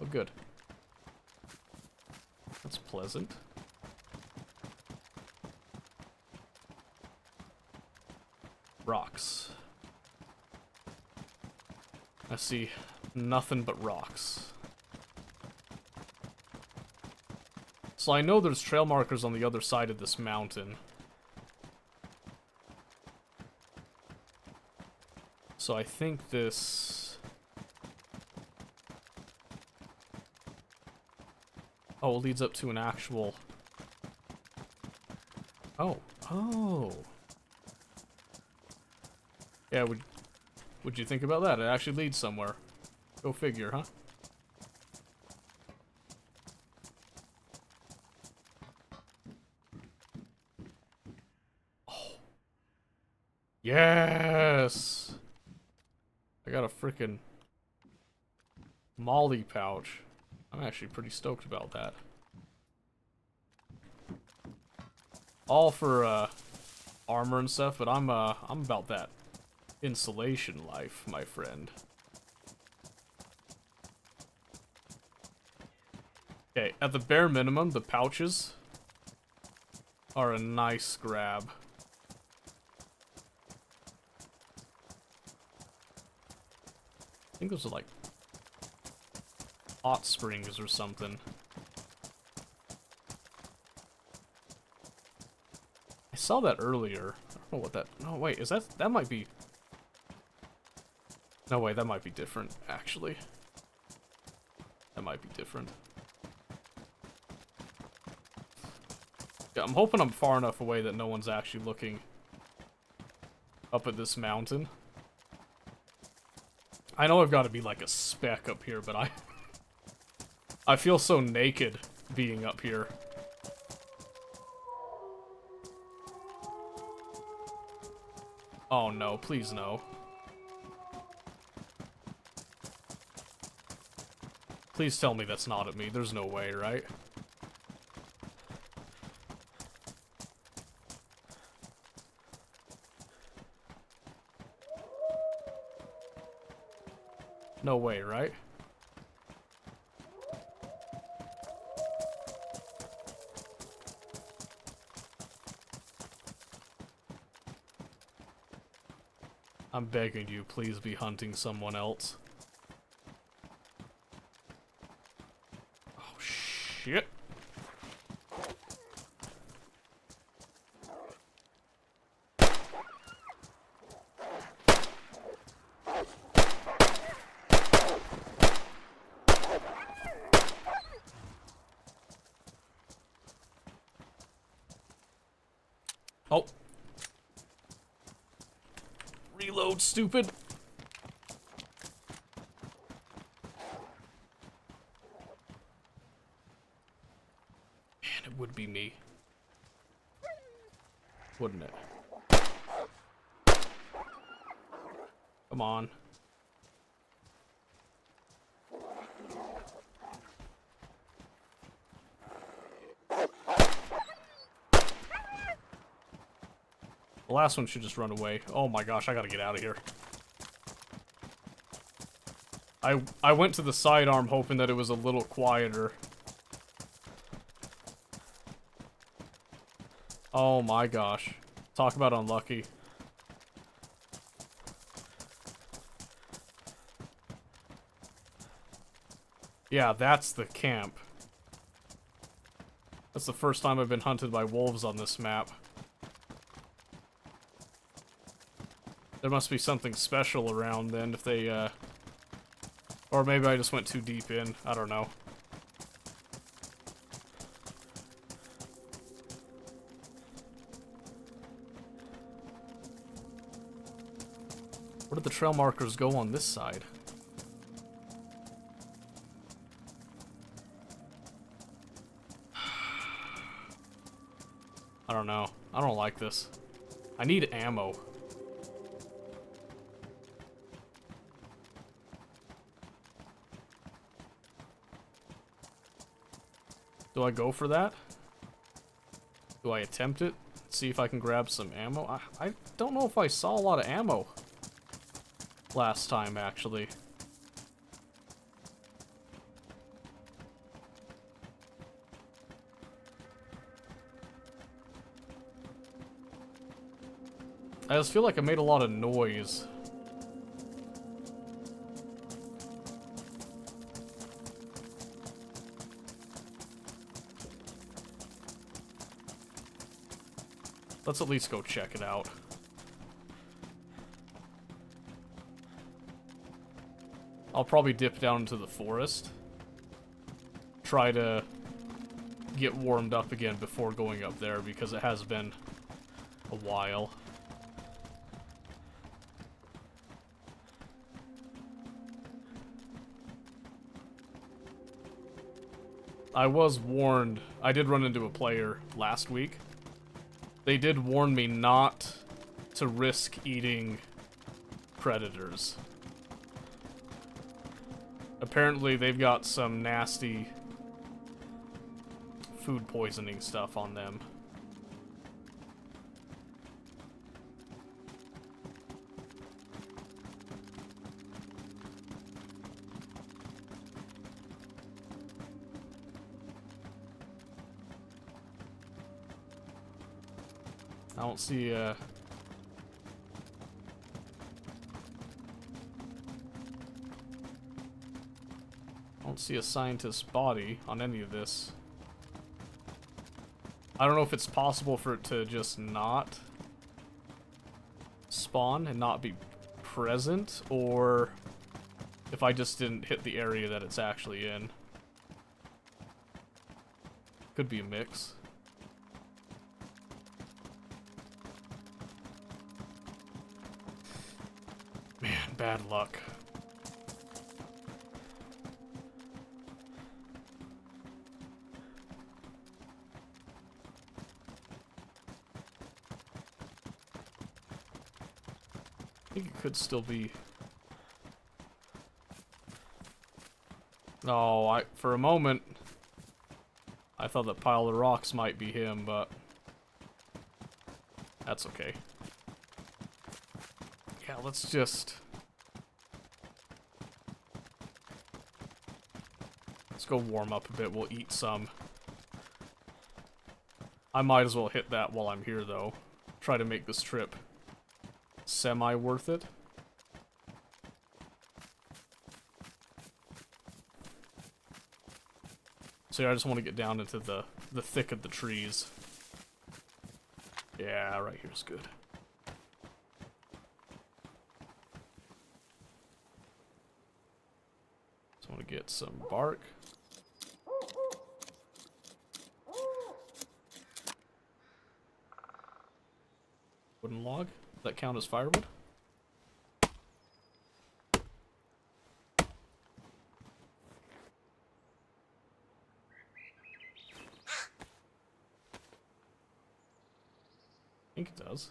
Oh, good. That's pleasant. Rocks. I see nothing but rocks. So I know there's trail markers on the other side of this mountain. So I think this... Oh, it leads up to an actual... Oh. Oh. Yeah, would you think about that? It actually leads somewhere. Go figure, huh? Oh. Yes! I got a frickin' Molly pouch. I'm actually pretty stoked about that. All for armor and stuff, but I'm about that insulation life, my friend. Okay, at the bare minimum, the pouches are a nice grab. I think those are like hot springs or something. saw that earlier. I don't know what that... No, wait, is that... That might be... No, wait, that might be different, actually. That might be different. Yeah, I'm hoping I'm far enough away that no one's actually looking up at this mountain. I know I've got to be like a speck up here, but I feel so naked being up here. Oh no, please no. Please tell me that's not at me. There's no way, right? No way, right? I'm begging you, please be hunting someone else. Oh, shit. Oh. Reload, stupid. Man, it would be me. Wouldn't it? Come on. The last one should just run away. Oh my gosh, I gotta get out of here. I went to the sidearm hoping that it was a little quieter. Oh my gosh. Talk about unlucky. Yeah, that's the camp. That's the first time I've been hunted by wolves on this map. There must be something special around then if they, or maybe I just went too deep in. I don't know. Where did the trail markers go on this side? I don't know. I don't like this. I need ammo. Do I go for that? Do I attempt it? See if I can grab some ammo? I don't know if I saw a lot of ammo last time, actually. I just feel like I made a lot of noise. Let's at least go check it out. I'll probably dip down into the forest. Try to get warmed up again before going up there because it has been a while. I was warned. I did run into a player last week. They did warn me not to risk eating predators. Apparently they've got some nasty food poisoning stuff on them. I don't see I don't see a scientist's body on any of this. I don't know if it's possible for it to just not spawn and not be present, or if I just didn't hit the area that it's actually in. Could be a mix. Man, bad luck. I think it could still be. No, for a moment I thought that pile of rocks might be him, but that's okay. Yeah, let's go warm up a bit. We'll eat some. I might as well hit that while I'm here, though. Try to make this trip semi-worth it. So yeah, I just want to get down into the thick of the trees. Yeah, right here's good. Just want to get some bark. Wooden log. Does that count as firewood? I think it does.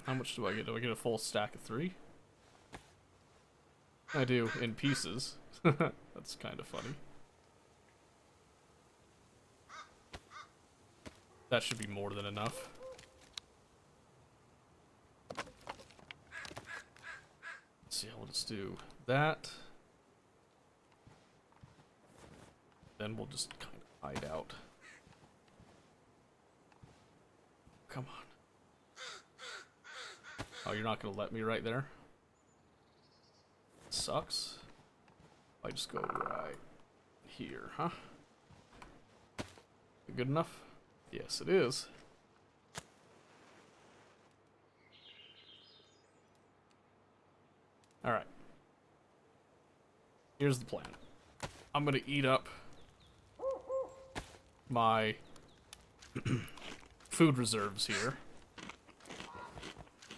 How much do I get? Do I get a full stack of 3? I do, in pieces. That's kind of funny. That should be more than enough. Let's see, I'll just do that. Then we'll just kind of hide out. Come on. Oh, you're not gonna let me right there? Sucks. I just go right here, huh? Good enough? Yes, it is. Alright. Here's the plan. I'm gonna eat up my food reserves here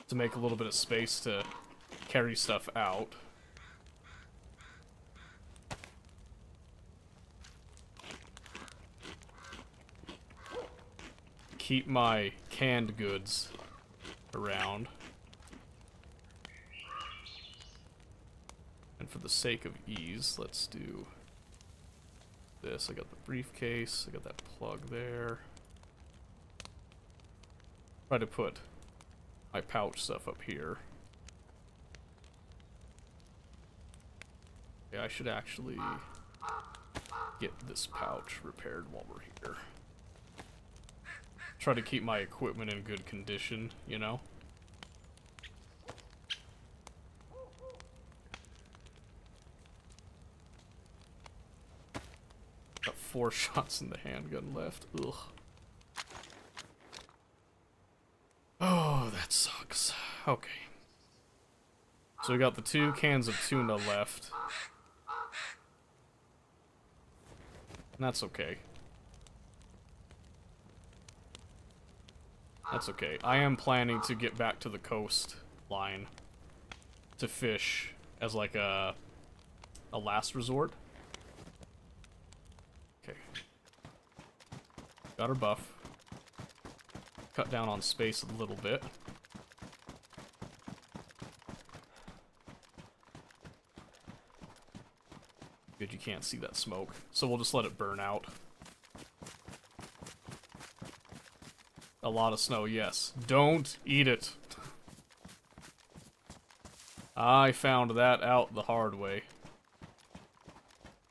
to make a little bit of space to carry stuff out. Keep my canned goods around. And for the sake of ease, let's do this. I got the briefcase, I got that plug there. Try to put my pouch stuff up here. Yeah, I should actually get this pouch repaired while we're here. Try to keep my equipment in good condition, you know? Got 4 shots in the handgun left. Ugh. Oh, that sucks. Okay. So we got the 2 cans of tuna left. And that's okay. That's okay. I am planning to get back to the coastline to fish as like a last resort. Okay. Got our buff. Cut down on space a little bit. Good, you can't see that smoke. So we'll just let it burn out. A lot of snow, yes. Don't eat it. I found that out the hard way.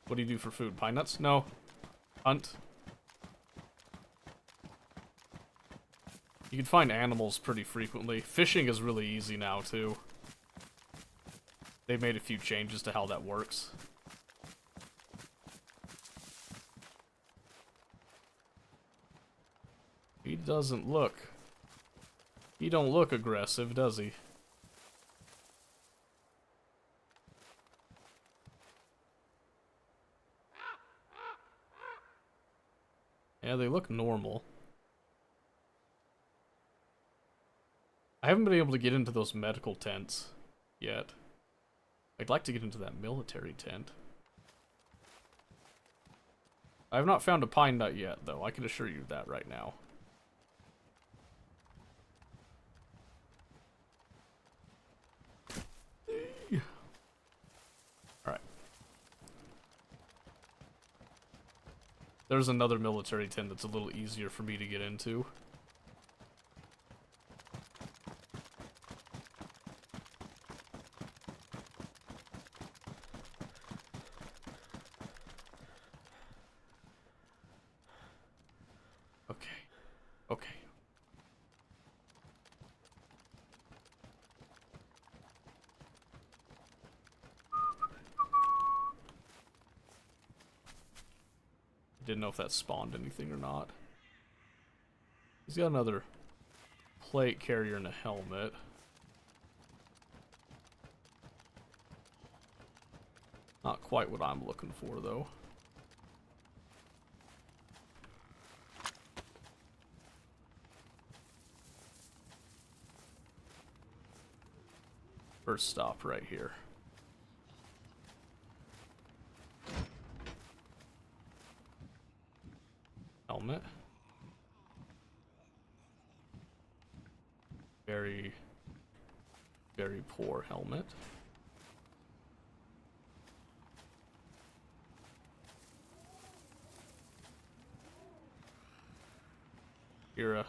What do you do for food? Pine nuts? No. Hunt. You can find animals pretty frequently. Fishing is really easy now, too. They've made a few changes to how that works. doesn't look... He don't look aggressive, does he? Yeah, they look normal. I haven't been able to get into those medical tents yet. I'd like to get into that military tent. I have not found a pine nut yet, though. I can assure you that right now. Alright. There's another military tent that's a little easier for me to get into. Okay. Didn't know if that spawned anything or not. He's got another plate carrier and a helmet. Not quite what I'm looking for, though. First stop right here. Helmet. Very, very poor helmet. You're a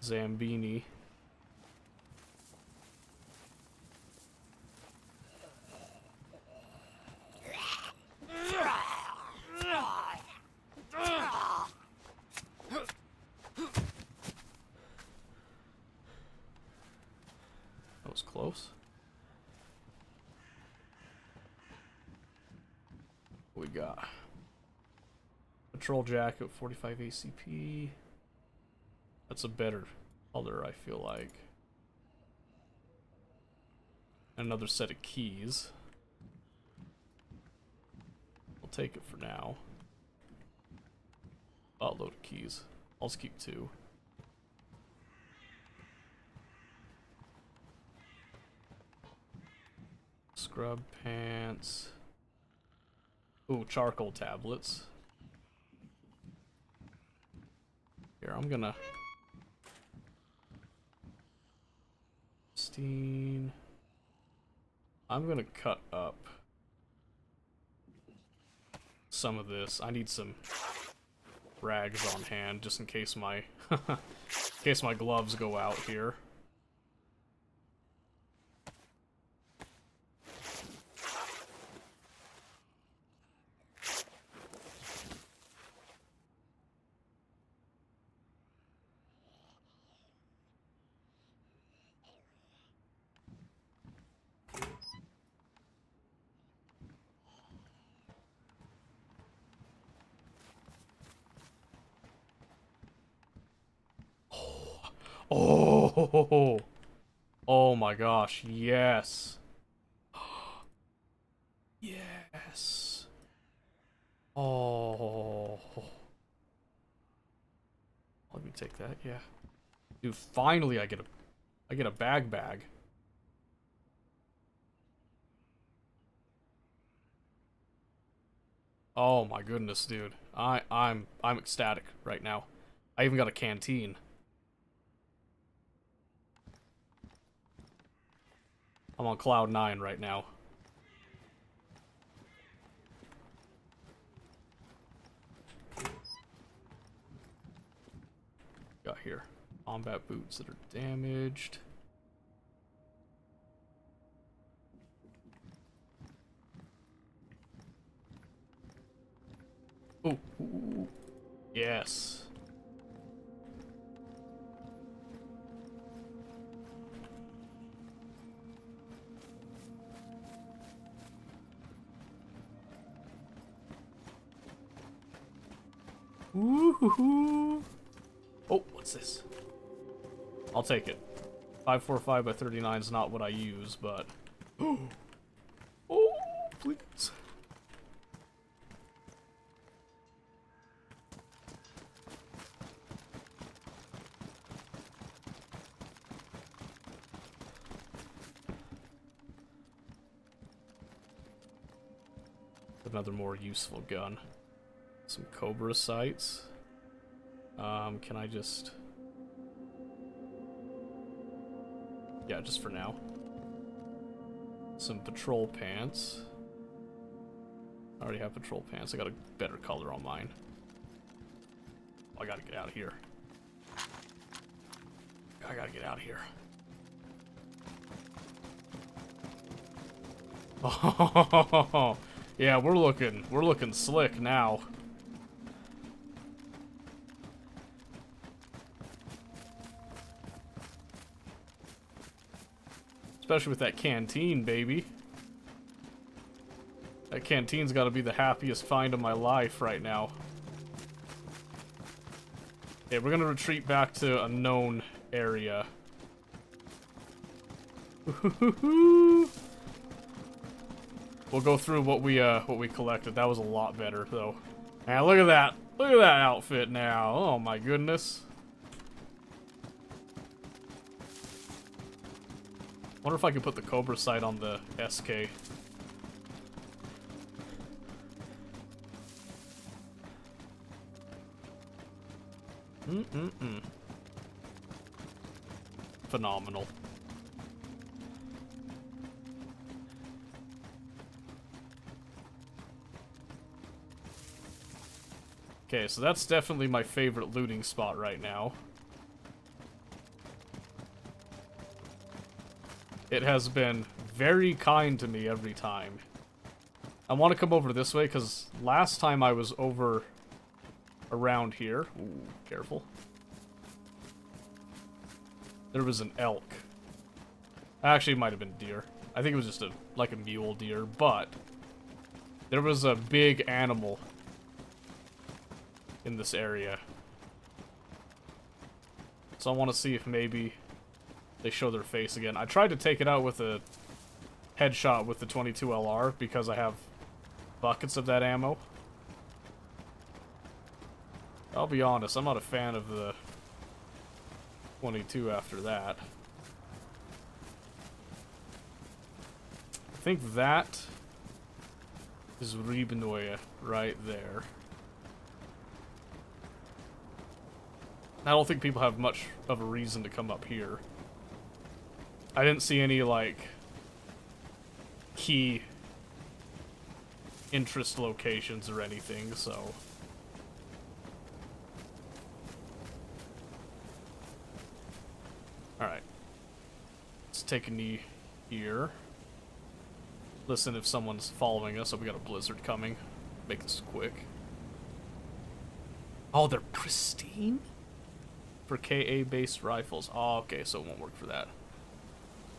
Zambini. That was close. What we got? Patrol jacket, 45 ACP. That's a better color, I feel like. Another set of keys. I'll take it for now. Load of keys. I'll just keep 2. Scrub pants. Ooh, charcoal tablets. Here, I'm gonna... I'm gonna cut up some of this. I need some rags on hand just in case my gloves go out here. Oh, oh my gosh, yes. Yes. Oh. Let me take that, yeah. Dude, finally I get a bag. Oh my goodness, dude. I'm ecstatic right now. I even got a canteen. I'm on cloud 9 right now. Got here combat boots that are damaged. Oh, ooh, yes. Woohoo! Oh, what's What's this? I'll take it. 545 by 39 is not what I use, but... Oh, please. Another more useful gun. Some Cobra sights. Can I just... Yeah, just for now. Some patrol pants. I already have patrol pants. I got a better color on mine. I gotta get out of here. I gotta get out of here. Oh, yeah, we're looking slick now. Especially with that canteen, baby. That canteen's got to be the happiest find of my life right now. Okay, we're gonna retreat back to a known area. We'll go through what we collected. That was a lot better, though. Man, look at that! Look at that outfit now. Oh my goodness. Wonder if I could put the Cobra sight on the SK. Phenomenal. Okay, so that's definitely my favorite looting spot right now. It has been very kind to me every time. I want to come over this way because last time I was over around here. Ooh, careful. There was an elk. Actually, it might have been deer. I think it was just like a mule deer, but there was a big animal in this area. So I want to see if maybe they show their face again. I tried to take it out with a headshot with the 22 LR because I have buckets of that ammo. I'll be honest, I'm not a fan of the 22 after that. I think that is Riebenoye right there. I don't think people have much of a reason to come up here. I didn't see any, like, key interest locations or anything, so... Alright. Let's take a knee here. Listen if someone's following us. Oh, we got a blizzard coming. Make this quick. Oh, they're pristine? For KA-based rifles. Oh, okay, so it won't work for that.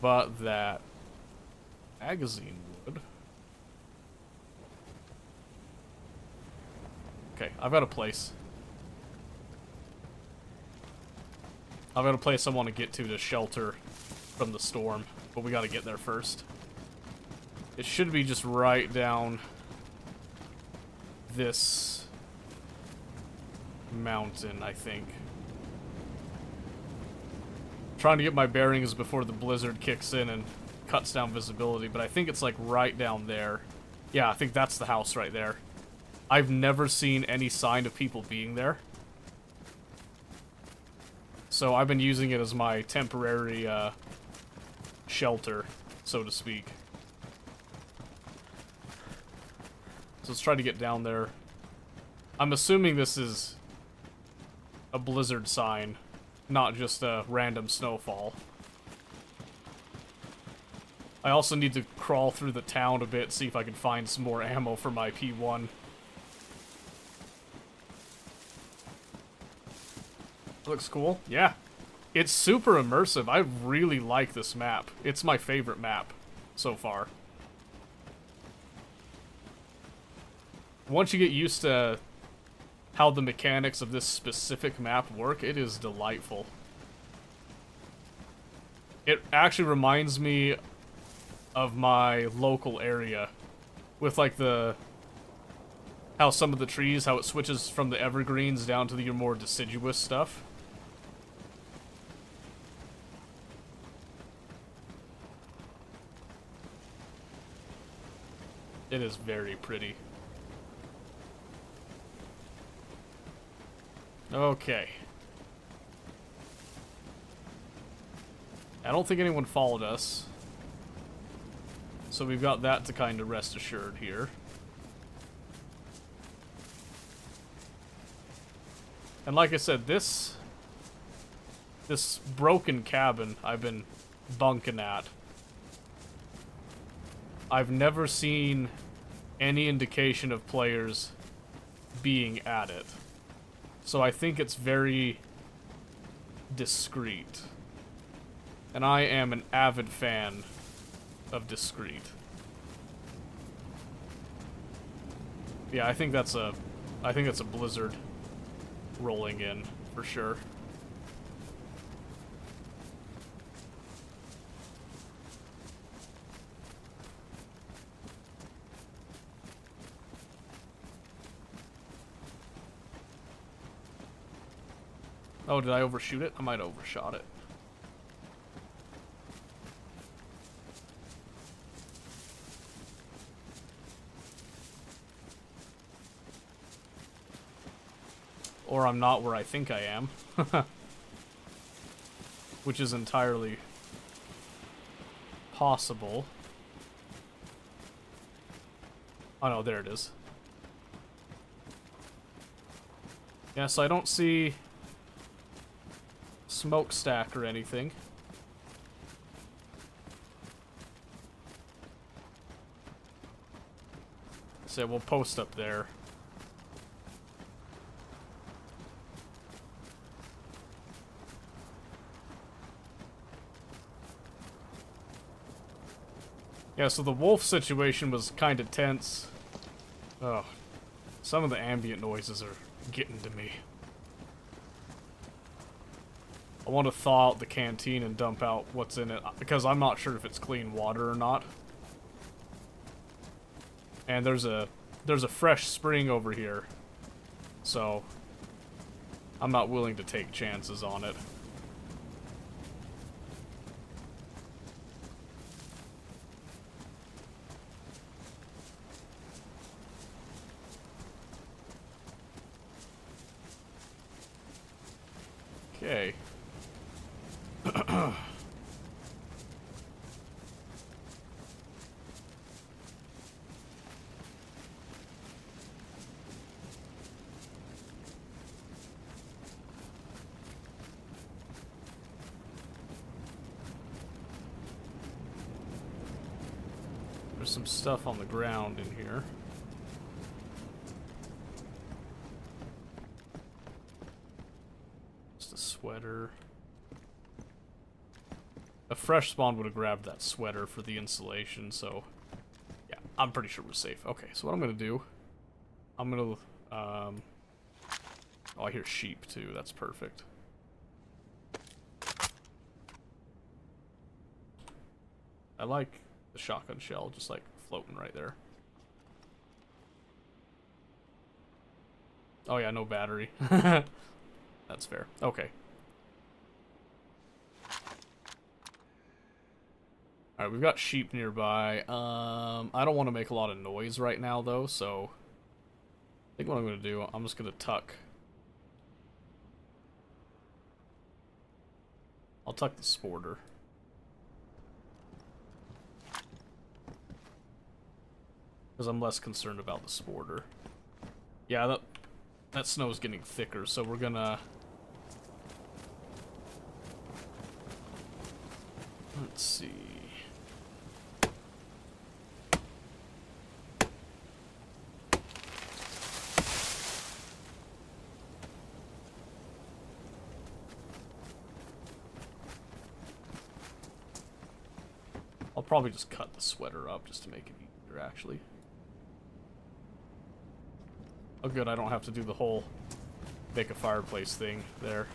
But that magazine would. Okay, I've got a place. I've got a place I want to get to shelter from the storm, but we got to get there first. It should be just right down this mountain, I think. Trying to get my bearings before the blizzard kicks in and cuts down visibility, but I think it's like right down there. Yeah, I think that's the house right there. I've never seen any sign of people being there. So I've been using it as my temporary shelter, so to speak. So let's try to get down there. I'm assuming this is a blizzard sign, not just a random snowfall. I also need to crawl through the town a bit, see if I can find some more ammo for my P1. Looks cool. Yeah. It's super immersive. I really like this map. It's my favorite map so far. Once you get used to how the mechanics of this specific map work, it is delightful. It actually reminds me of my local area with like how some of the trees, how it switches from the evergreens down to your more deciduous stuff. It is very pretty. Okay. I don't think anyone followed us. So we've got that to kind of rest assured here. And like I said, this broken cabin I've been bunking at, I've never seen any indication of players being at it. So I think it's very discreet. And I am an avid fan of discreet. Yeah, I think that's a blizzard rolling in for sure. Oh, did I overshoot it? I might have overshot it. Or I'm not where I think I am. Which is entirely possible. Oh no, there it is. Yeah, so I don't see smokestack or anything. So we'll post up there. Yeah, so the wolf situation was kind of tense. Oh, some of the ambient noises are getting to me. I want to thaw out the canteen and dump out what's in it, because I'm not sure if it's clean water or not. And there's a fresh spring over here, so I'm not willing to take chances on it. Okay. There's some stuff on the ground in here. Just a sweater. A fresh spawn would have grabbed that sweater for the insulation, so yeah, I'm pretty sure we're safe. Okay, so what I'm gonna do, I'm gonna, oh, I hear sheep too, that's perfect. I like the shotgun shell just like floating right there. Oh yeah, no battery. That's fair. Okay. Alright, we've got sheep nearby. I don't want to make a lot of noise right now, though, so I think what I'm going to do, I'm just going to tuck. I'll tuck the sporter. Because I'm less concerned about the sporter. Yeah, that snow's getting thicker, so we're gonna... Let's see... I'll probably just cut the sweater up just to make it easier, actually. Oh good, I don't have to do the whole make a fireplace thing there.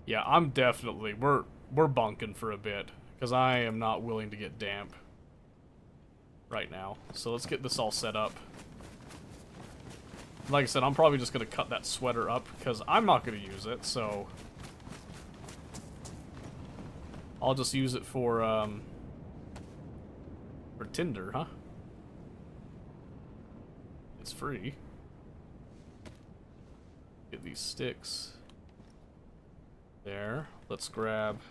Yeah, I'm definitely, we're bunking for a bit, because I am not willing to get damp right now. So let's get this all set up. Like I said, I'm probably just going to cut that sweater up, because I'm not going to use it, so I'll just use it for tinder, huh? It's free. Get these sticks. There. Let's grab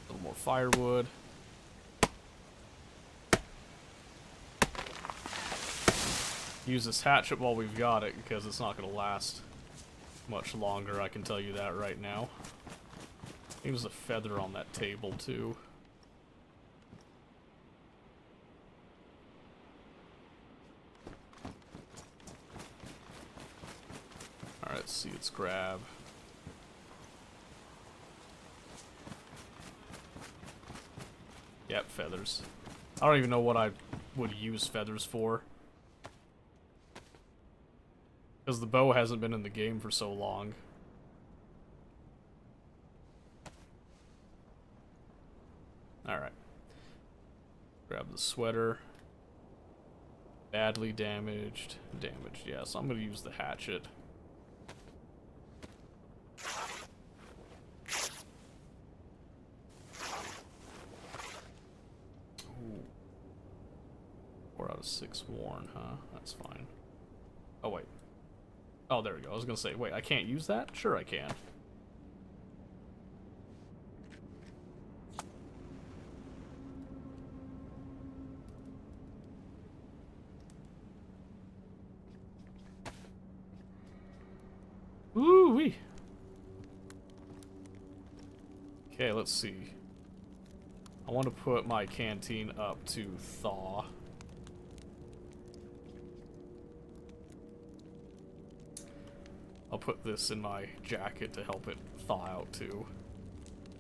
a little more firewood. Use this hatchet while we've got it, because it's not going to last much longer, I can tell you that right now. There's a feather on that table, too. Alright, let's see, let's grab... Yep, feathers. I don't even know what I would use feathers for. Because the bow hasn't been in the game for so long. Alright. Grab the sweater. Badly damaged. Damaged, yeah, so I'm going to use the hatchet. Ooh. 4 out of 6 worn, huh? That's fine. Oh, wait. Oh, there we go. I was going to say, wait, I can't use that? Sure I can. Woo-wee. Okay, let's see. I want to put my canteen up to thaw. I'll put this in my jacket to help it thaw out too.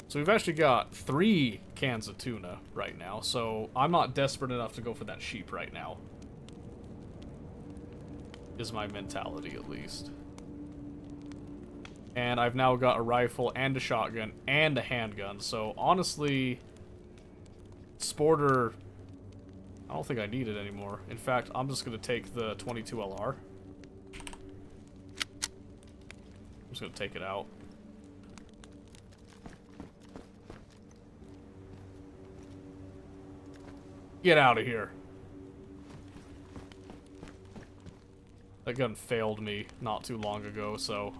So we've actually got 3 cans of tuna right now, so I'm not desperate enough to go for that sheep right now. Is my mentality, at least. And I've now got a rifle and a shotgun and a handgun, so honestly, Sporter, I don't think I need it anymore. In fact, I'm just going to take the 22 LR. I'm just gonna take it out. Get out of here. That gun failed me not too long ago, so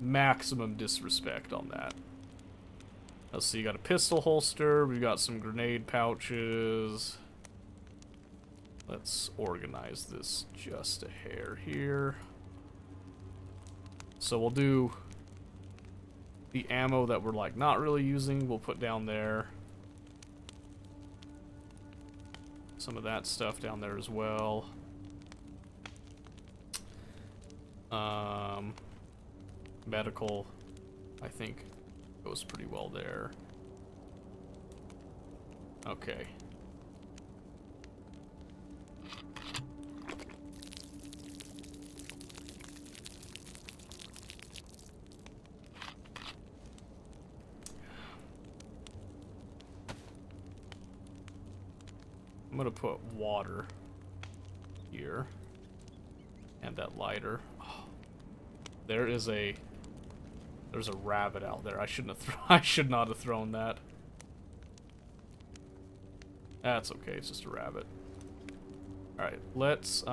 maximum disrespect on that. Let's see, you got a pistol holster, we've got some grenade pouches. Let's organize this just a hair here. So we'll do the ammo that we're like not really using, we'll put down there. Some of that stuff down there as well. Medical, I think, goes pretty well there. Okay. I'm gonna put water here and that lighter. Oh, there's a rabbit out there. I shouldn't have I should not have thrown that. That's okay. It's just a rabbit. All right, let's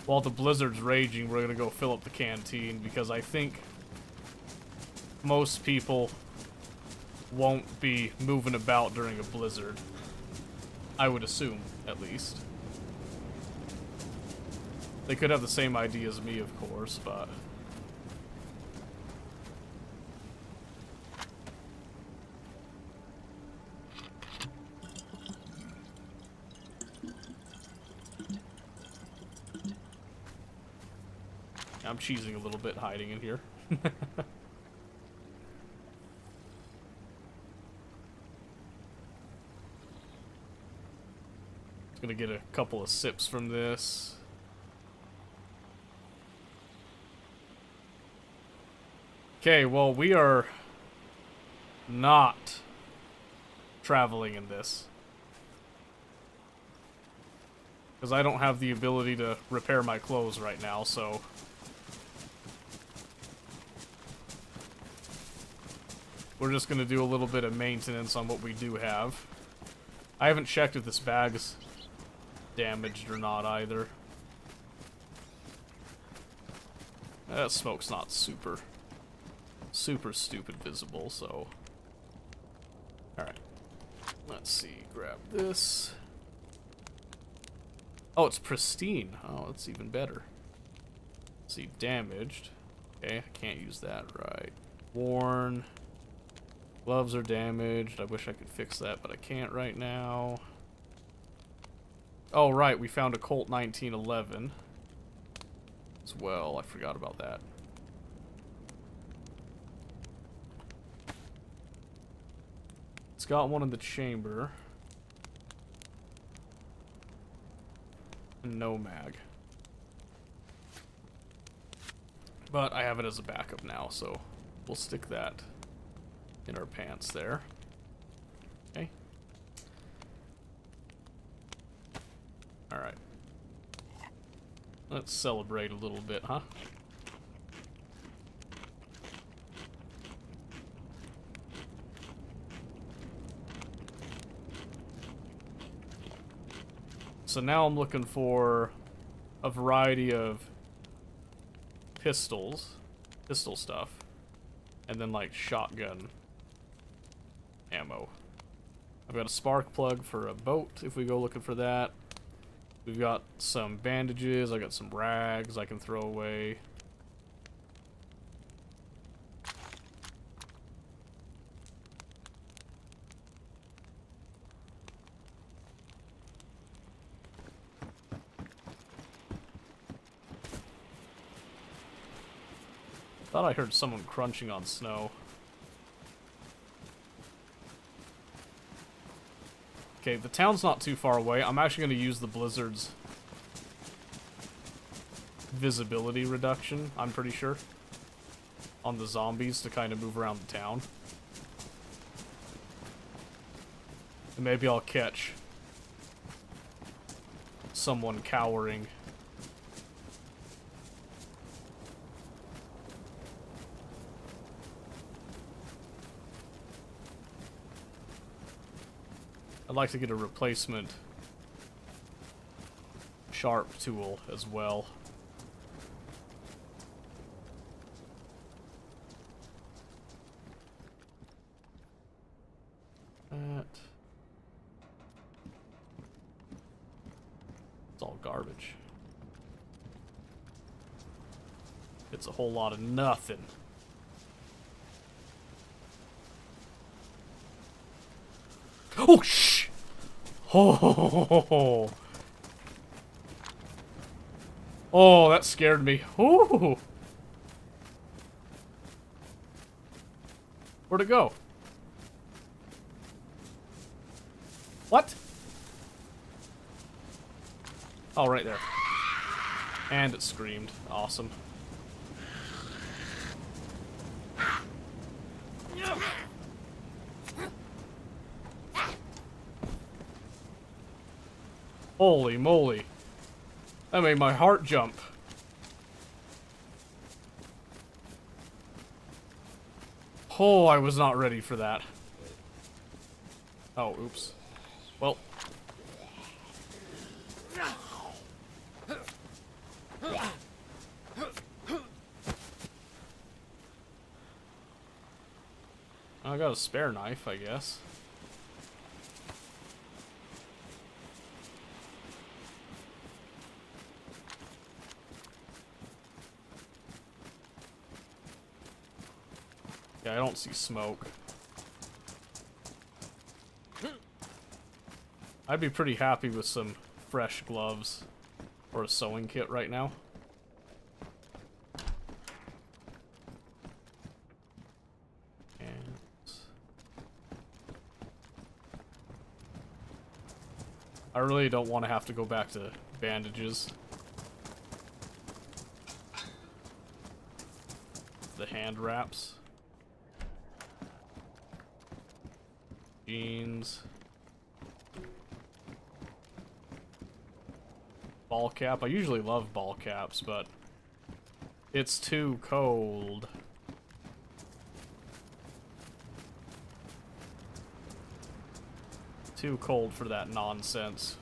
while the blizzard's raging, we're gonna go fill up the canteen because I think most people won't be moving about during a blizzard. I would assume, at least. They could have the same idea as me, of course, but I'm cheesing a little bit hiding in here. Gonna get a couple of sips from this. Okay, well, we are not traveling in this. Because I don't have the ability to repair my clothes right now, so... we're just gonna do a little bit of maintenance on what we do have. I haven't checked if this bag's damaged or not either. That smoke's not super stupid visible, so... Alright. Let's see, grab this. Oh, it's pristine. Oh, that's even better. Let's see, damaged. Okay, I can't use that, right. Worn. Gloves are damaged. I wish I could fix that, but I can't right now. Oh, right, we found a Colt 1911 as well. I forgot about that. It's got one in the chamber. And no mag. But I have it as a backup now, so we'll stick that in our pants there. Okay. Alright. Let's celebrate a little bit, huh? So now I'm looking for a variety of pistol stuff, and then like shotgun ammo. I've got a spark plug for a boat if we go looking for that. We've got some bandages, I got some rags I can throw away. Thought I heard someone crunching on snow. Okay, the town's not too far away. I'm actually going to use the blizzard's visibility reduction, I'm pretty sure, on the zombies to kind of move around the town. And maybe I'll catch someone cowering. I'd like to get a replacement sharp tool as well. It's all garbage. It's a whole lot of nothing. Oh, shh! Oh, oh, that scared me. Ooh. Where'd it go? What? Oh, right there. And it screamed. Awesome. Holy moly. That made my heart jump. Oh, I was not ready for that. Oh, oops. Well. I got a spare knife, I guess. Yeah, I don't see smoke. I'd be pretty happy with some fresh gloves or a sewing kit right now. I really don't want to have to go back to bandages. The hand wraps. Jeans. Ball cap. I usually love ball caps, but it's too cold. Too cold for that nonsense.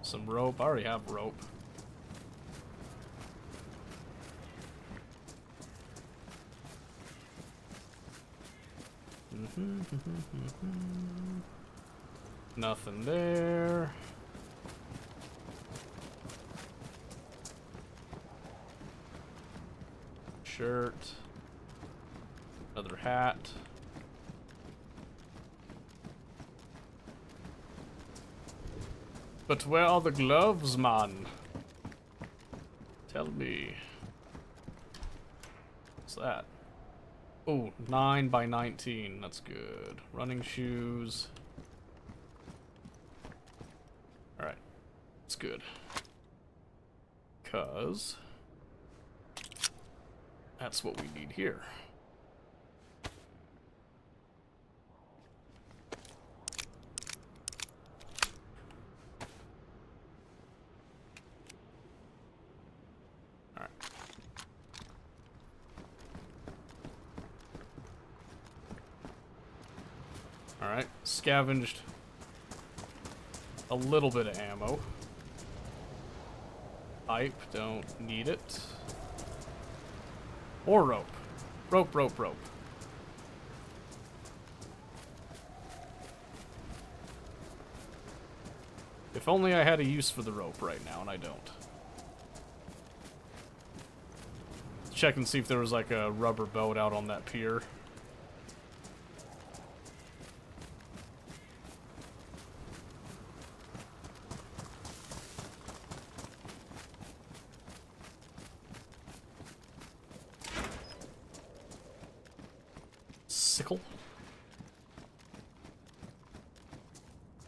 Some rope. I already have rope. Nothing there. Shirt. Another hat. But where are the gloves, man? Tell me. What's that? Oh, 9 by 19. That's good. Running shoes. Alright. That's good. Because that's what we need here. Alright. Alright, scavenged a little bit of ammo. Pipe, don't need it. Or rope. Rope, rope, rope. If only I had a use for the rope right now, and I don't. Check and see if there was like a rubber boat out on that pier. Sickle.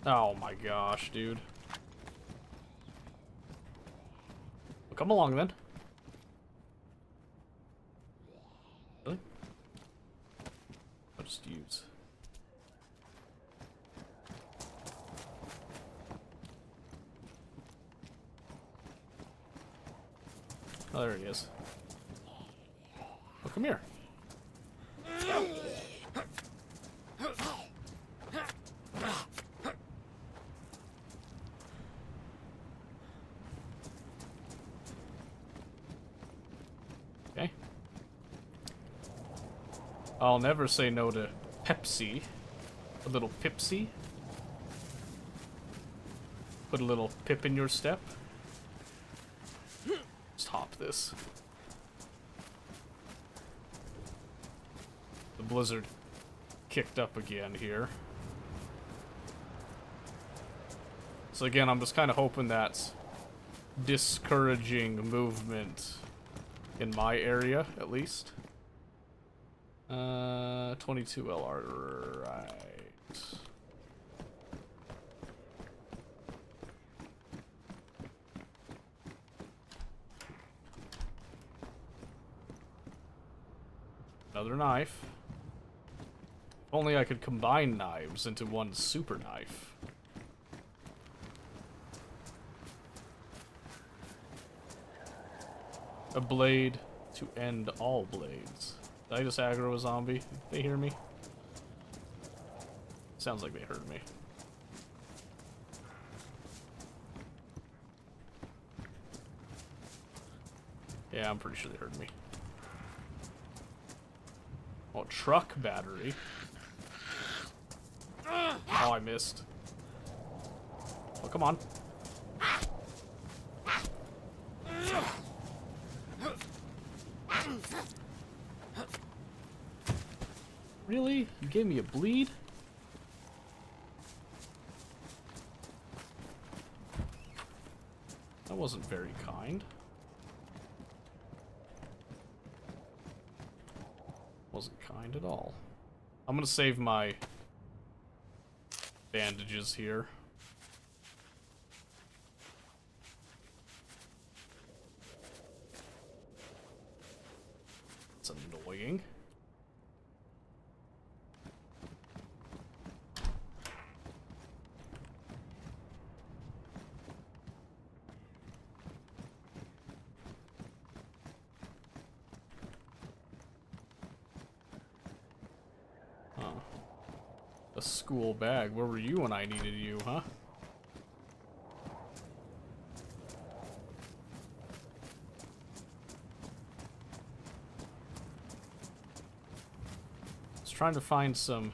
Oh my gosh, dude. Well, come along then. Really? I'll just use. Oh, there he is. Oh, come here. Okay. I'll never say no to Pepsi. A little Pipsy. Put a little pip in your step. Stop this. The blizzard kicked up again here. So again, I'm just kind of hoping that's discouraging movement in my area, at least. 22 LR, right. Another knife. If only I could combine knives into one super knife. A blade to end all blades. Did I just aggro a zombie? They hear me? Sounds like they heard me. Yeah, I'm pretty sure they heard me. Oh, truck battery. Oh, I missed. Oh, come on. Really? You gave me a bleed? That wasn't very kind. wasn't kind at all. I'm gonna save my bandages here. It's annoying. A school bag. Where were you when I needed you, huh? I was trying to find some...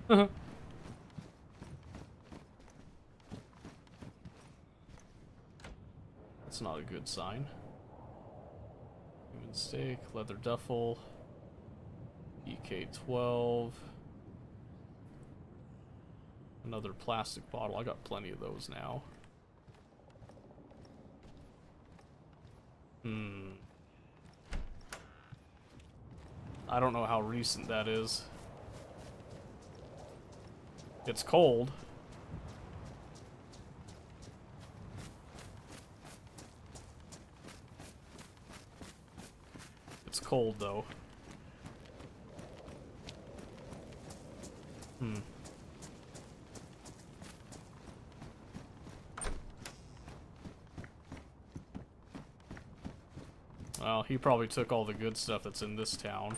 That's not a good sign. Human steak, leather duffel, EK-12. Another plastic bottle. I got plenty of those now. I don't know how recent that is. It's cold. It's cold, though. Well, he probably took all the good stuff that's in this town.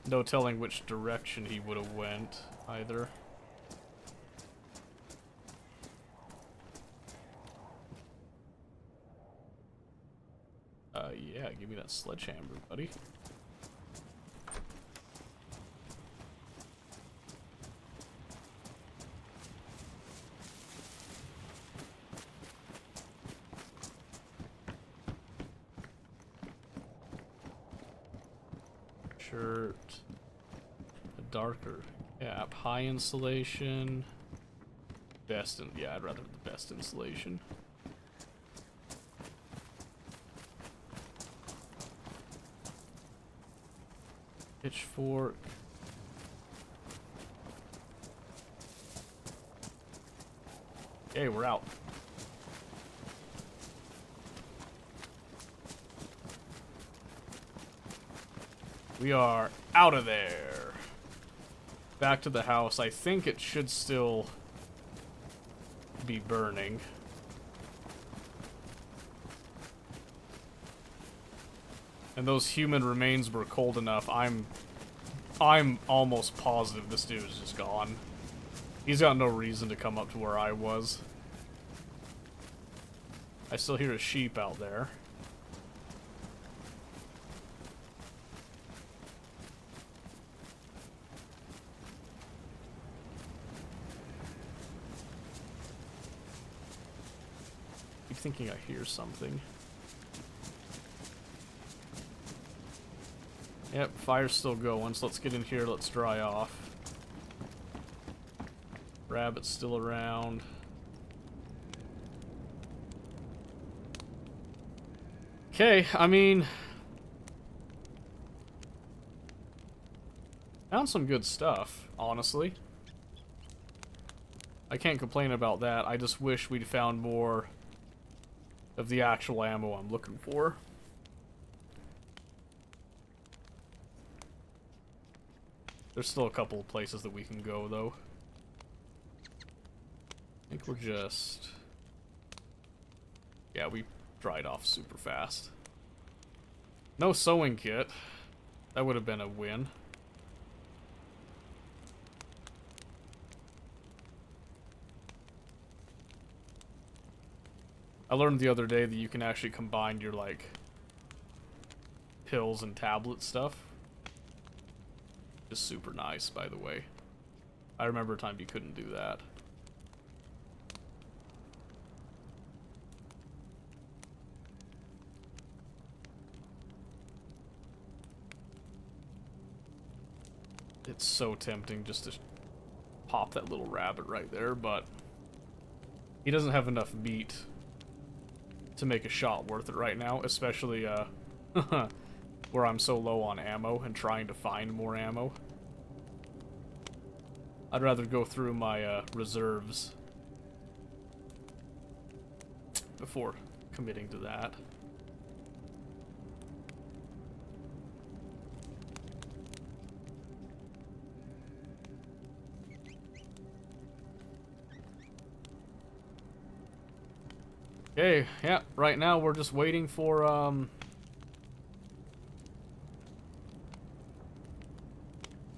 No telling which direction he would have went, either. Yeah, give me that sledgehammer, buddy. Shirt. A darker cap. High insulation. Best in, yeah, I'd rather the best insulation. Pitchfork. Okay, we're out. We are out of there. Back to the house. I think it should still be burning. And those human remains were cold enough. I'm almost positive this dude is just gone. He's got no reason to come up to where I was. I still hear a sheep out there. I keep thinking I hear something. Yep, fire's still going, so let's get in here, let's dry off. Rabbit's still around. Okay, I mean... found some good stuff, honestly. I can't complain about that, I just wish we'd found more of the actual ammo I'm looking for. There's still a couple of places that we can go, though. I think we're just... yeah, we dried off super fast. No sewing kit. That would have been a win. I learned the other day that you can actually combine your, like, pills and tablet stuff. Just super nice, by the way. I remember a time you couldn't do that. It's so tempting just to pop that little rabbit right there, but he doesn't have enough meat to make a shot worth it right now, especially where I'm so low on ammo and trying to find more ammo. I'd rather go through my reserves before committing to that. Okay, yeah, right now we're just waiting for,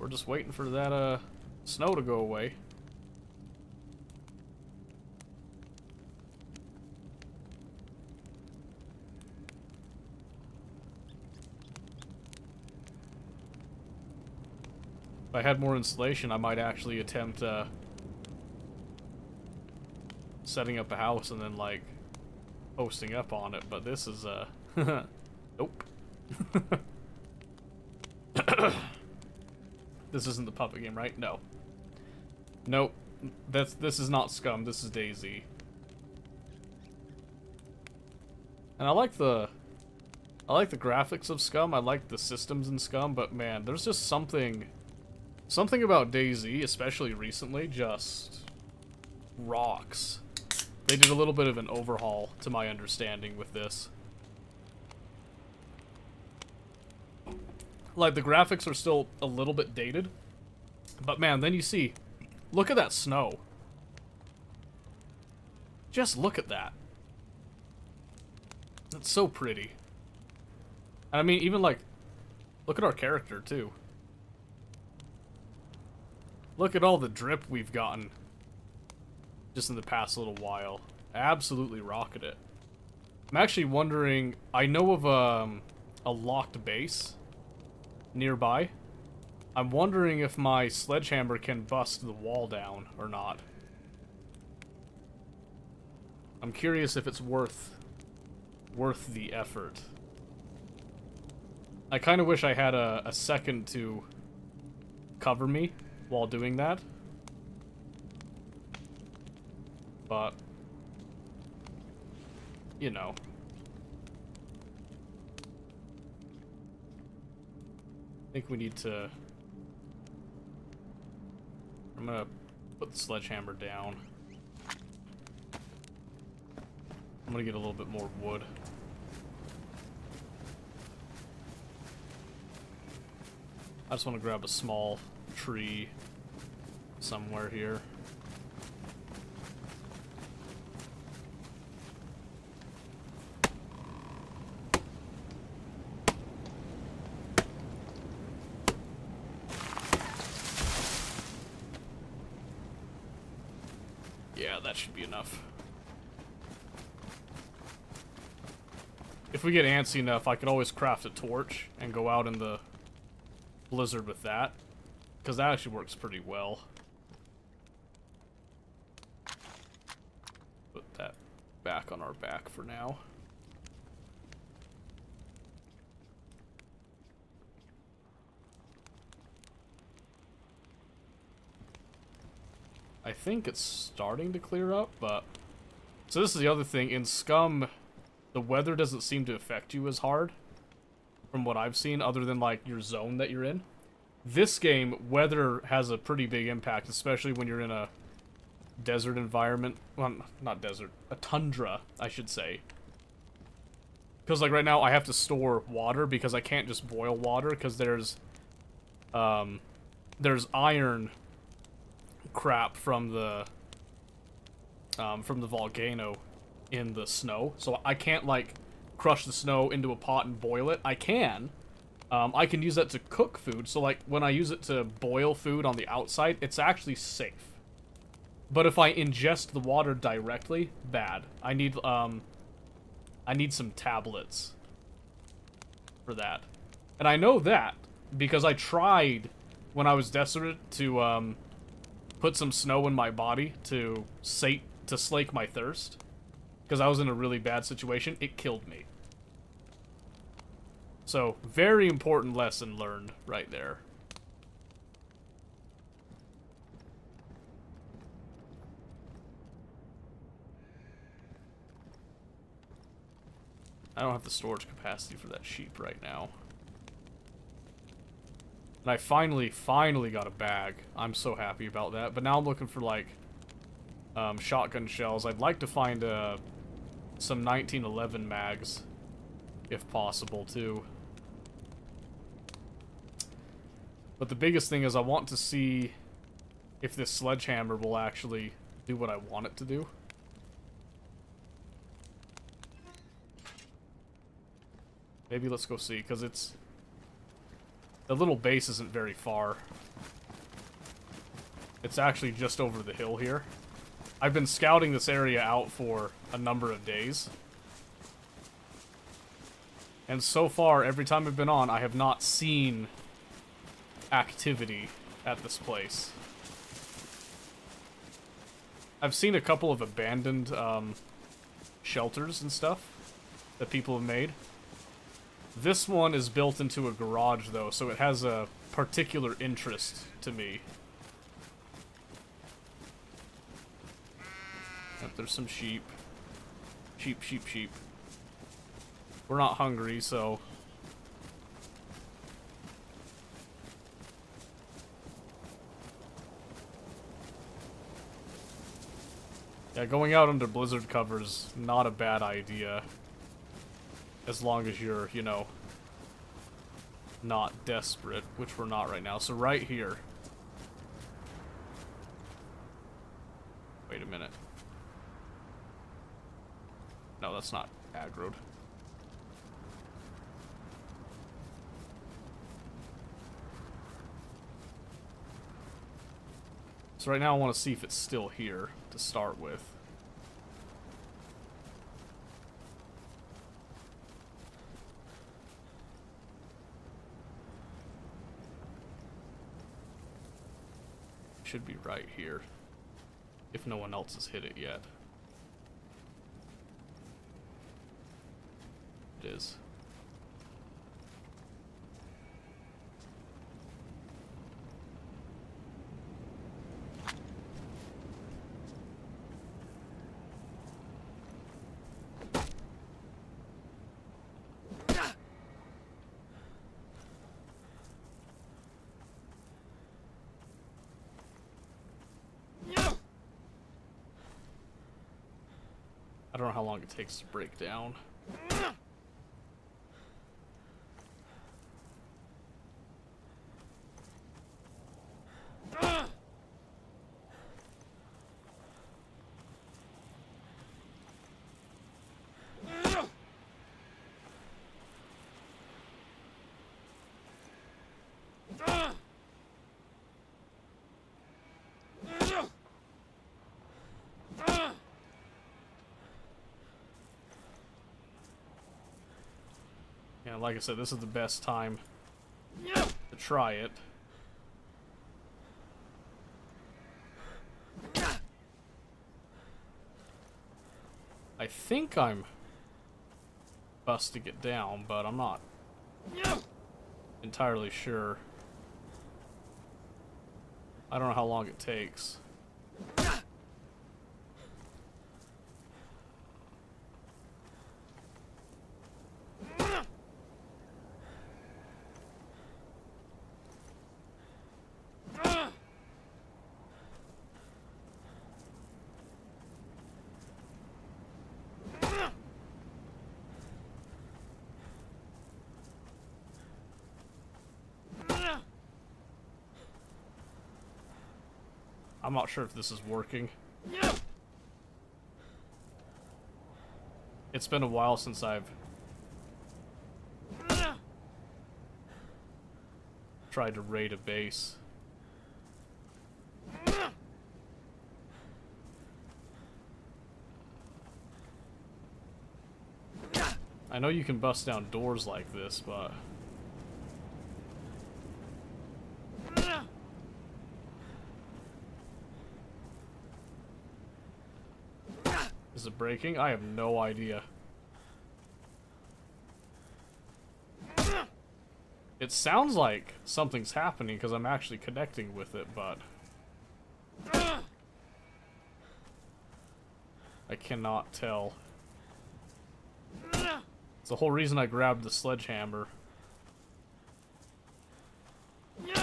we're just waiting for that, snow to go away. If I had more insulation, I might actually attempt, setting up a house and then, like, posting up on it, but this is, nope. This isn't the puppet game, right? No. Nope. This is not Scum, this is DayZ. And I like the graphics of Scum, I like the systems in Scum, but man, there's just something about DayZ, especially recently, just rocks. They did a little bit of an overhaul, to my understanding, with this. Like, the graphics are still a little bit dated, but man, then you see, look at that snow. Just look at that. It's so pretty. And I mean, even like, look at our character, too. Look at all the drip we've gotten just in the past little while. Absolutely rocketed it. I'm actually wondering, I know of a locked base nearby. I'm wondering if my sledgehammer can bust the wall down or not. I'm curious if it's worth the effort. I kind of wish I had a second to cover me while doing that. But, you know. I think we need to... I'm gonna put the sledgehammer down. I'm gonna get a little bit more wood. I just want to grab a small tree somewhere here. Yeah, that should be enough. If we get antsy enough, I could always craft a torch and go out in the blizzard with that, because that actually works pretty well. Put that back on our back for now. I think it's starting to clear up, but... So this is the other thing, in Scum, the weather doesn't seem to affect you as hard, from what I've seen, other than, like, your zone that you're in. This game, weather has a pretty big impact, especially when you're in a desert environment. Well, not desert, a tundra, I should say. Because, like, right now, I have to store water, because I can't just boil water, because there's iron crap from the volcano in the snow, so I can't like crush the snow into a pot and boil it. I can use that to cook food, so like when I use it to boil food on the outside, it's actually safe. But if I ingest the water directly, bad. I need some tablets for that. And I know that because I tried when I was desperate to put some snow in my body to slake my thirst, because I was in a really bad situation. It killed me. So, very important lesson learned right there. I don't have the storage capacity for that sheep right now. And I finally got a bag. I'm so happy about that. But now I'm looking for, like, shotgun shells. I'd like to find some 1911 mags, if possible, too. But the biggest thing is I want to see if this sledgehammer will actually do what I want it to do. Maybe let's go see, because it's... The little base isn't very far. It's actually just over the hill here. I've been scouting this area out for a number of days. And so far, every time I've been on, I have not seen activity at this place. I've seen a couple of abandoned shelters and stuff that people have made. This one is built into a garage, though, so it has a particular interest to me. Yep, there's some sheep. Sheep, sheep, sheep. We're not hungry, so... Yeah, going out under blizzard cover is not a bad idea. As long as you're, you know, not desperate, which we're not right now. So right here. Wait a minute. No, that's not aggroed. So right now I want to see if it's still here to start with. Should be right here, if no one else has hit it yet. It is. I don't know how long it takes to break down. Yeah, like I said, this is the best time to try it. I think I'm busting it down, but I'm not entirely sure. I don't know how long it takes. I'm not sure if this is working. It's been a while since I've tried to raid a base. I know you can bust down doors like this, but... Is it breaking? I have no idea. It sounds like something's happening because I'm actually connecting with it, but... I cannot tell. It's the whole reason I grabbed the sledgehammer. Okay,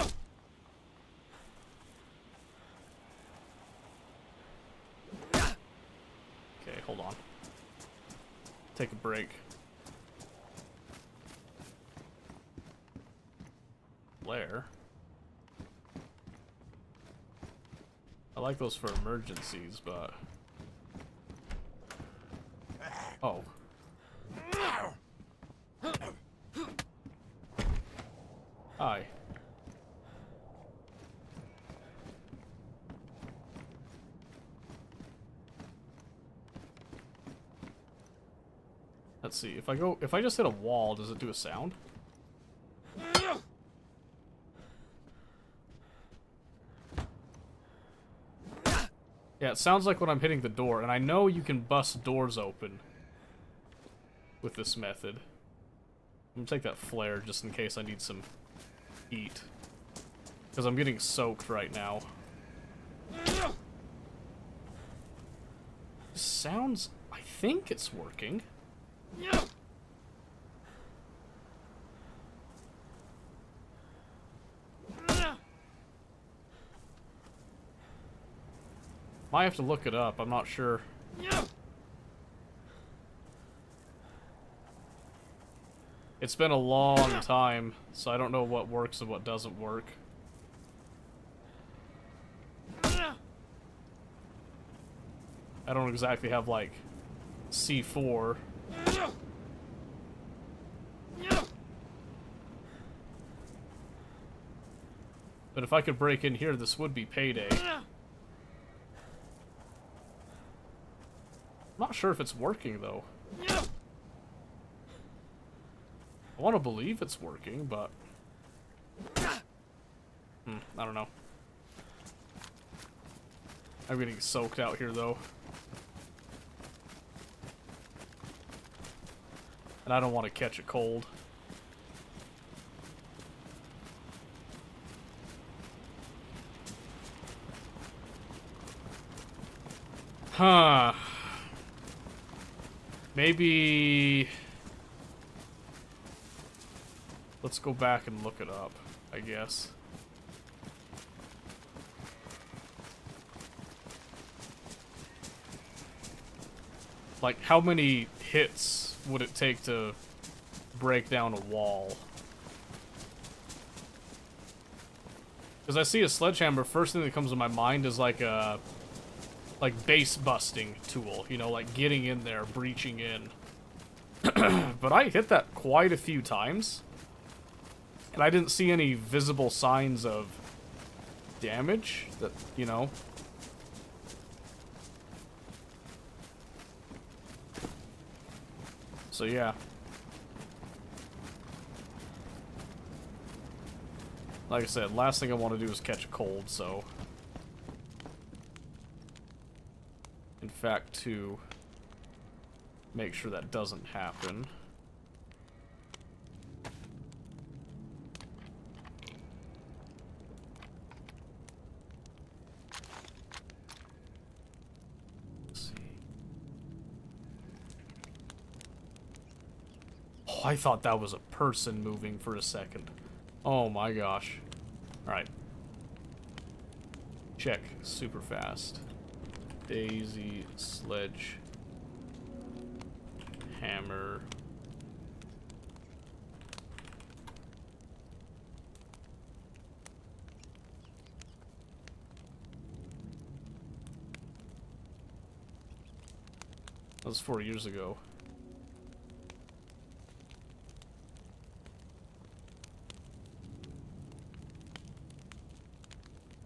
hold on. Take a break. Flare. I like those for emergencies, but... Oh. Hi. Let's see, if I just hit a wall, does it do a sound? Yeah, it sounds like when I'm hitting the door, and I know you can bust doors open with this method. I'm gonna take that flare just in case I need some heat. Because I'm getting soaked right now. Sounds... I think it's working. Might have to look it up, I'm not sure. It's been a long time, so I don't know what works and what doesn't work. I don't exactly have, like, C4. But if I could break in here, this would be payday. I'm not sure if it's working, though. I want to believe it's working, but... I don't know. I'm getting soaked out here, though. And I don't want to catch a cold. Huh. Maybe... Let's go back and look it up, I guess. Like, how many hits would it take to break down a wall? Because I see a sledgehammer, first thing that comes to my mind is like a... like base busting tool, you know, like getting in there, breaching in. But I hit that quite a few times. And I didn't see any visible signs of damage that, you know. So yeah. Like I said, last thing I want to do is catch a cold, so... In fact, to make sure that doesn't happen. Let's see. Oh, I thought that was a person moving for a second. Oh my gosh. Alright. Check. Super fast. Daisy, sledge, hammer. That was 4 years ago.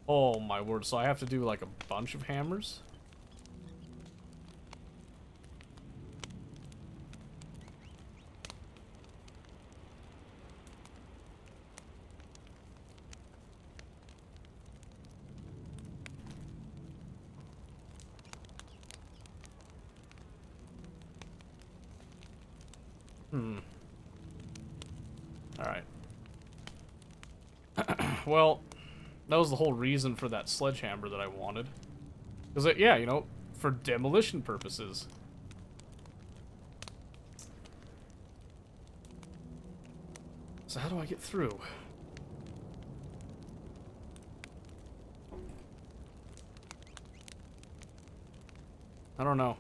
Oh my word, so I have to do like a bunch of hammers? Alright. Well, that was the whole reason for that sledgehammer that I wanted. Because, yeah, you know, for demolition purposes. So how do I get through? I don't know.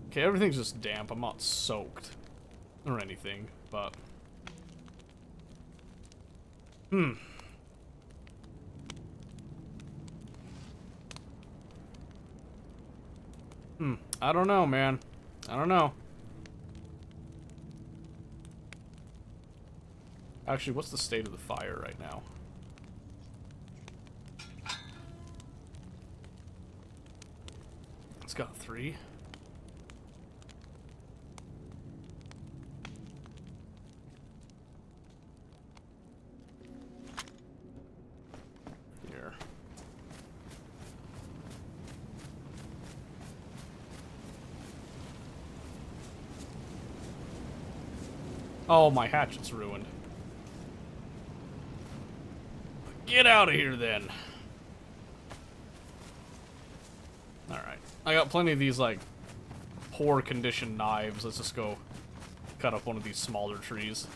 Okay, everything's just damp. I'm not soaked or anything, but... I don't know, man. I don't know. Actually, what's the state of the fire right now? It's got 3. Here. Oh, my hatchet's ruined. Get out of here, then. Alright. I got plenty of these, like, poor condition knives. Let's just go cut up one of these smaller trees.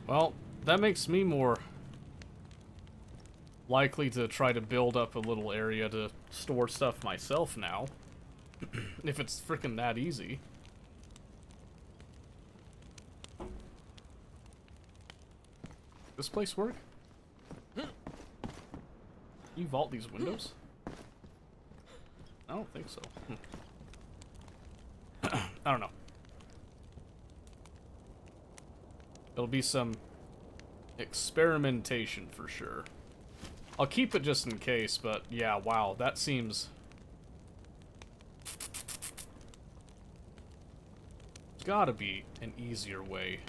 Well, that makes me more likely to try to build up a little area to store stuff myself now. If it's frickin' that easy. This place work? You vault these windows? I don't think so. I don't know. It'll be some experimentation for sure. I'll keep it just in case, but yeah, wow, that seems... Gotta be an easier way.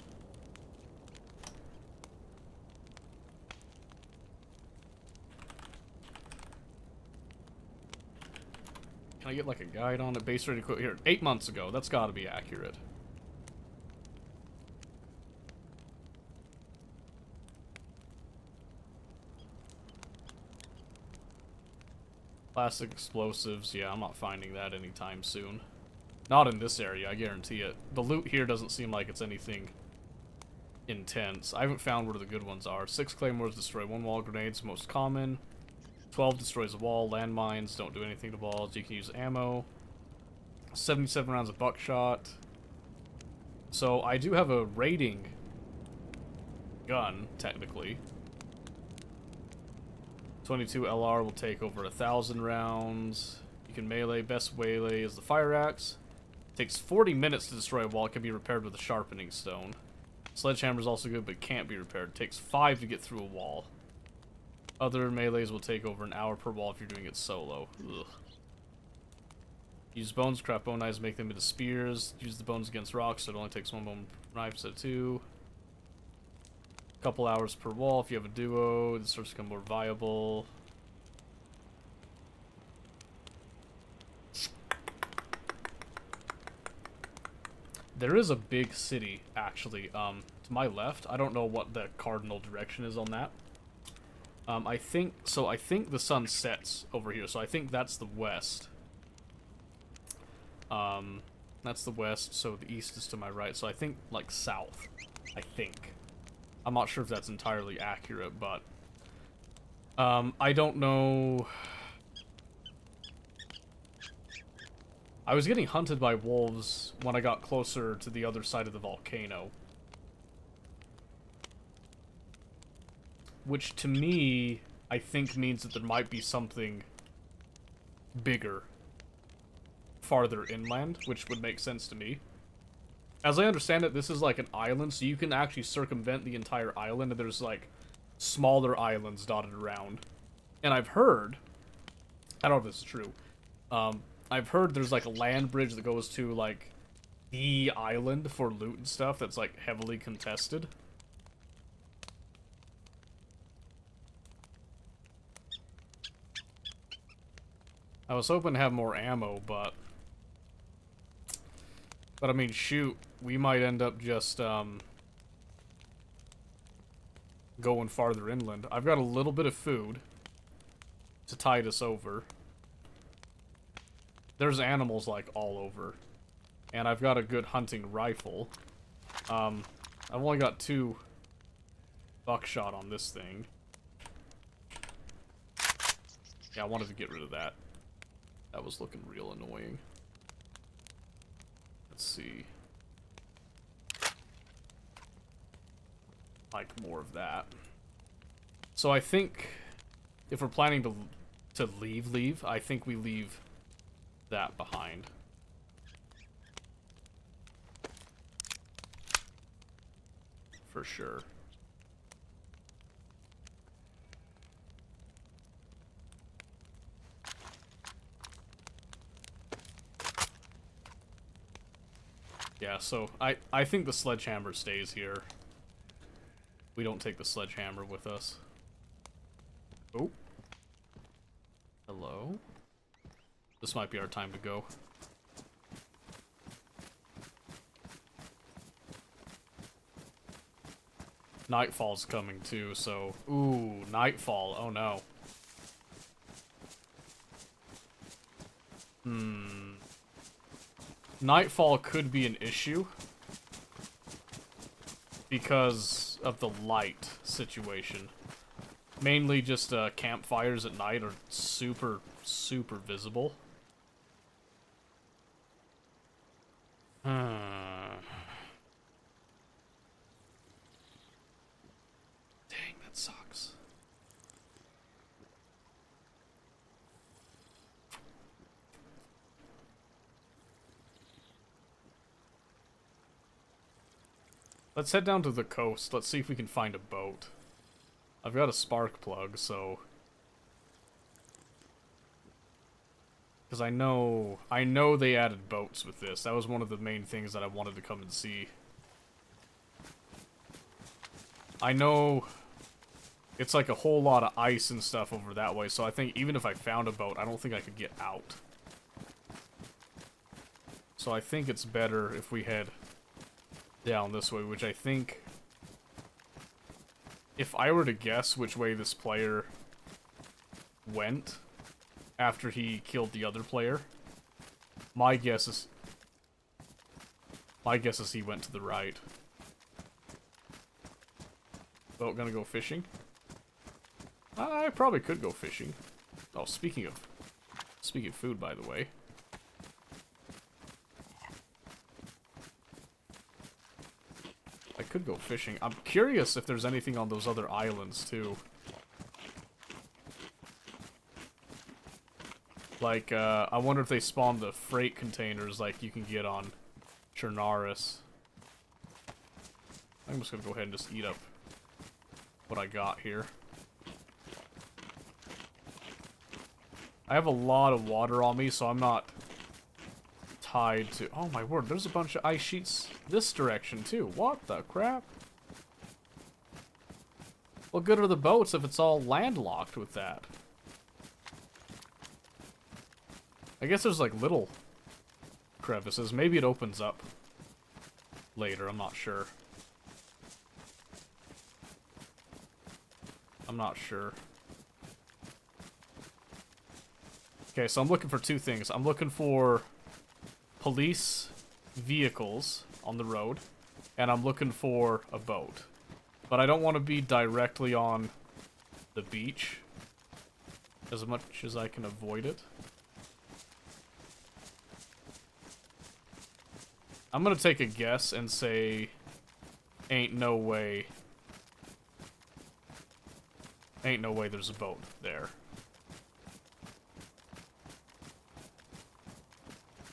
Can I get like a guide on it? Base ready quote here. 8 months ago. That's gotta be accurate. Plastic explosives. Yeah, I'm not finding that anytime soon. Not in this area, I guarantee it. The loot here doesn't seem like it's anything intense. I haven't found where the good ones are. 6 claymores destroy 1 wall, grenades most common. 12 destroys a wall, landmines don't do anything to walls. You can use ammo. 77 rounds of buckshot. So I do have a raiding gun, technically. 22 LR will take over 1,000 rounds. You can melee. Best melee is the fire axe. Takes 40 minutes to destroy a wall. It can be repaired with a sharpening stone. Sledgehammer is also good, but can't be repaired. It takes 5 to get through a wall. Other melees will take over an hour per wall if you're doing it solo. Ugh. Use bones, craft bone knives, make them into spears. Use the bones against rocks, so it only takes 1 bone knife instead of 2. Couple hours per wall if you have a duo. This starts to become more viable. There is a big city, actually, to my left. I don't know what the cardinal direction is on that. I think the sun sets over here, so I think that's the west. That's the west, so the east is to my right, so I think, like, south. I think. I'm not sure if that's entirely accurate, but... I don't know... I was getting hunted by wolves when I got closer to the other side of the volcano. Which, to me, I think means that there might be something bigger farther inland, which would make sense to me. As I understand it, this is like an island, so you can actually circumvent the entire island, and there's, like, smaller islands dotted around. And I've heard... I don't know if this is true. I've heard there's, like, a land bridge that goes to, like, the island for loot and stuff that's, like, heavily contested. I was hoping to have more ammo, but I mean, shoot, we might end up just, going farther inland. I've got a little bit of food to tide us over. There's animals, like, all over. And I've got a good hunting rifle. I've only got 2 buckshot on this thing. Yeah, I wanted to get rid of that. That was looking real annoying. Let's see. Like more of that. So I think if we're planning to leave, I think we leave that behind. For sure. Yeah, so I think the sledgehammer stays here. We don't take the sledgehammer with us. Oh. Hello? This might be our time to go. Nightfall's coming too, so... Ooh, nightfall. Oh no. Nightfall could be an issue. Because of the light situation. Mainly just campfires at night are super, super visible. Dang, that sucks. Let's head down to the coast. Let's see if we can find a boat. I've got a spark plug, so... Because I know they added boats with this. That was one of the main things that I wanted to come and see. I know it's like a whole lot of ice and stuff over that way, so I think even if I found a boat, I don't think I could get out. So I think it's better if we head down this way, which I think... If I were to guess which way this player went after he killed the other player, my guess is he went to the right. Well, gonna go fishing? I probably could go fishing. Oh, speaking of food, by the way. I could go fishing. I'm curious if there's anything on those other islands, too. Like, I wonder if they spawn the freight containers like you can get on Chernarus. I'm just gonna go ahead and just eat up what I got here. I have a lot of water on me, so I'm not tied to... Oh my word, there's a bunch of ice sheets this direction too. What the crap? What good are the boats if it's all landlocked with that? I guess there's like little crevices. Maybe it opens up later, I'm not sure. I'm not sure. Okay, so I'm looking for 2 things. I'm looking for police vehicles on the road, and I'm looking for a boat. But I don't want to be directly on the beach as much as I can avoid it. I'm gonna take a guess and say ain't no way there's a boat there.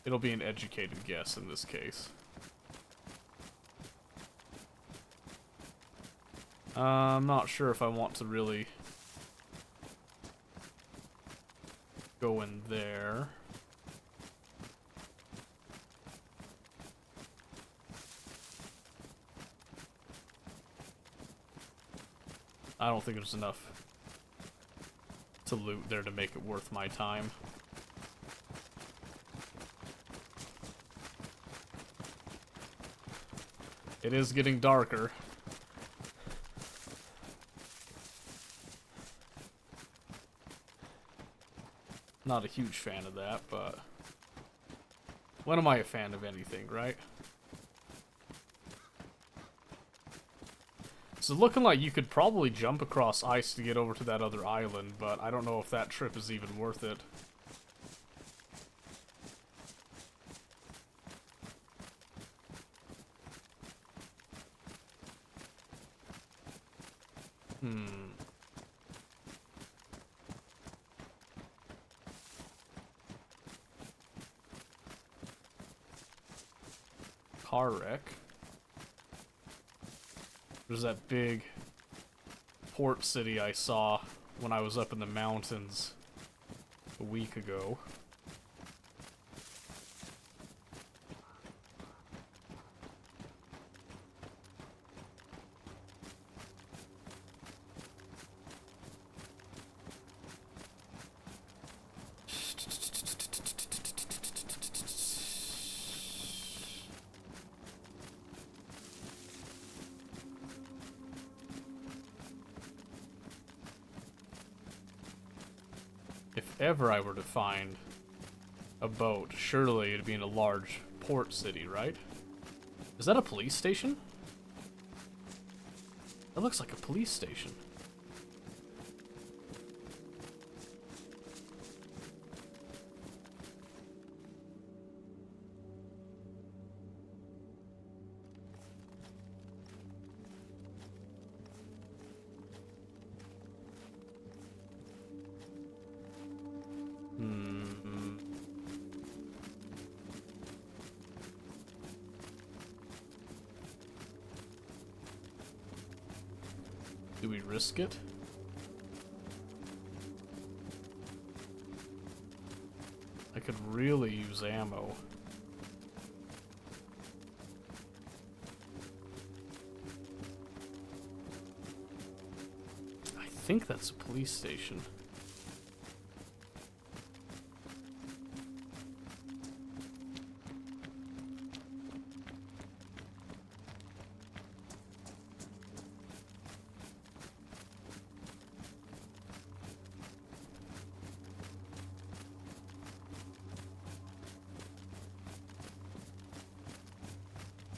It'll be an educated guess in this case. I'm not sure if I want to really go in there. I don't think there's enough to loot there to make it worth my time. It is getting darker. Not a huge fan of that, but when am I a fan of anything, right? So looking like you could probably jump across ice to get over to that other island, but I don't know if that trip is even worth it. Car wreck. There's that big port city I saw when I was up in the mountains a week ago. If ever I were to find a boat, surely it'd be in a large port city, right? Is that a police station? That looks like a police station. Do we risk it? I could really use ammo. I think that's a police station.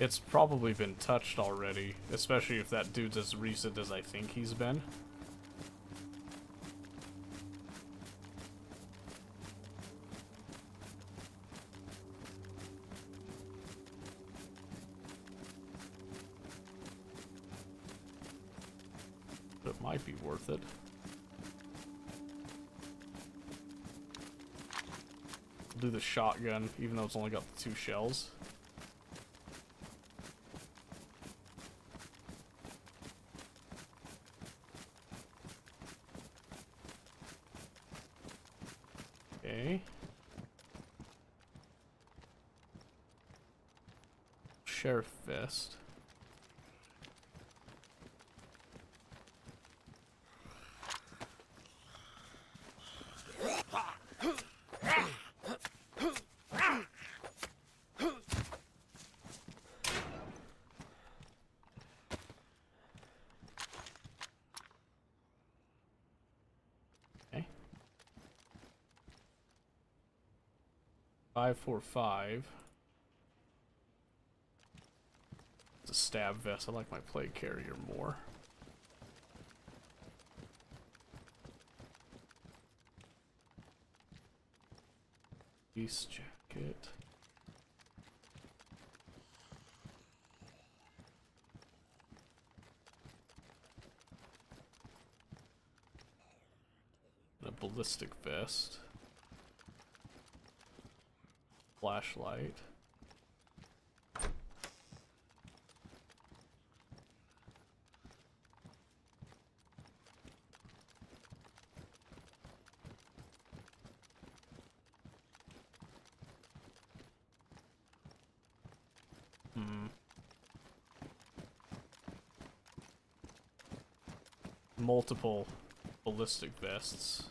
It's probably been touched already, especially if that dude's as recent as I think he's been. But it might be worth it. I'll do the shotgun, even though it's only got the 2 shells. Okay. Sheriff vest. Okay. 545. It's a stab vest. I like my plague carrier more. Peace jacket. A ballistic vest. Flashlight. Multiple ballistic vests.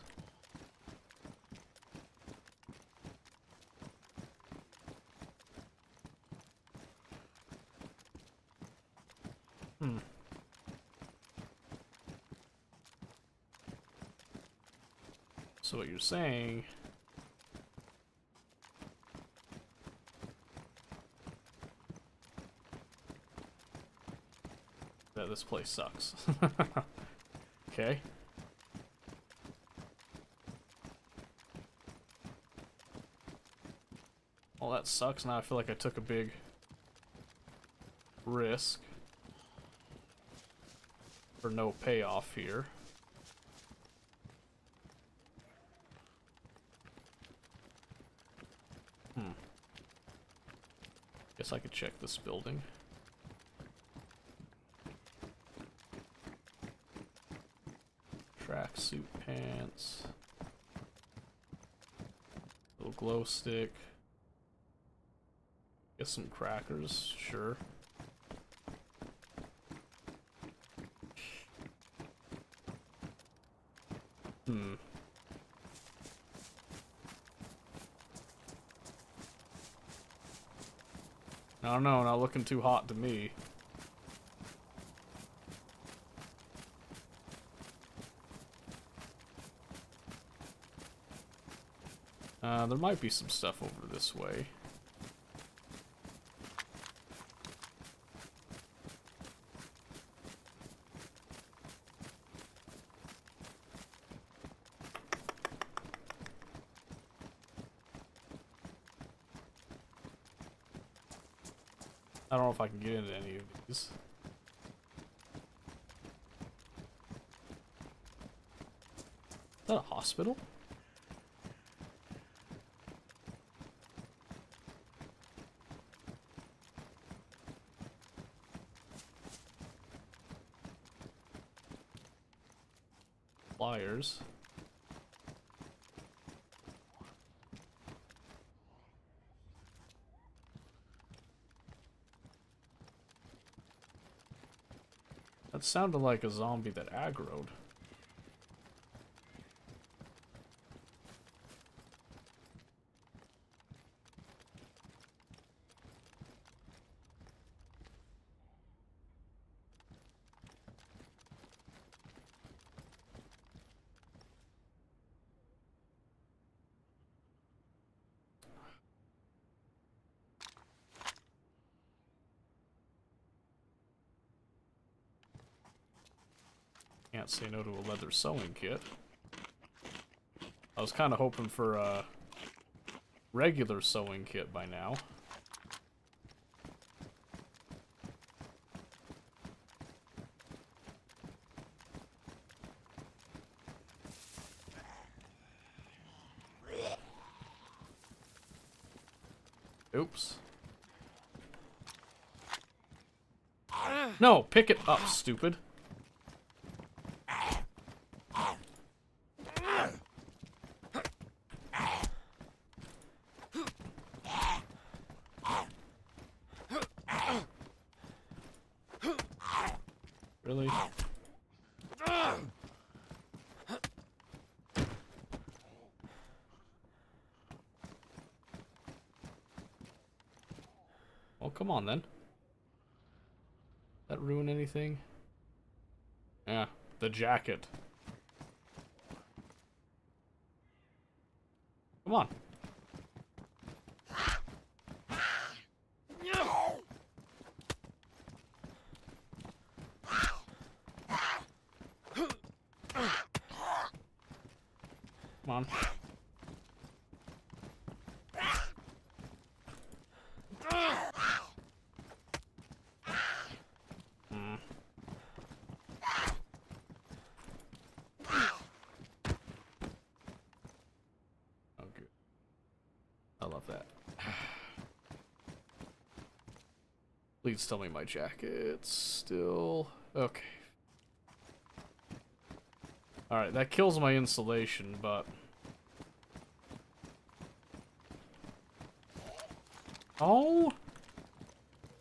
Hmm. So what you're saying... that this place sucks. Okay. Well, that sucks. Now I feel like I took a big risk for no payoff here. Guess I could check this building. Tracksuit pants. Little glow stick. Get some crackers, sure. I don't know, not looking too hot to me. There might be some stuff over this way. I don't know if I can get into any of these. Is that a hospital? Flyers. That sounded like a zombie that aggroed. Can't say no to a leather sewing kit. I was kind of hoping for a regular sewing kit by now. Oops. No, pick it up, stupid. Really? Well, come on then. That ruin anything? Yeah, the jacket. Come on. Come on. Oh, good. I love that. Please tell me my jacket's still... Okay. Alright, that kills my insulation, but... Oh!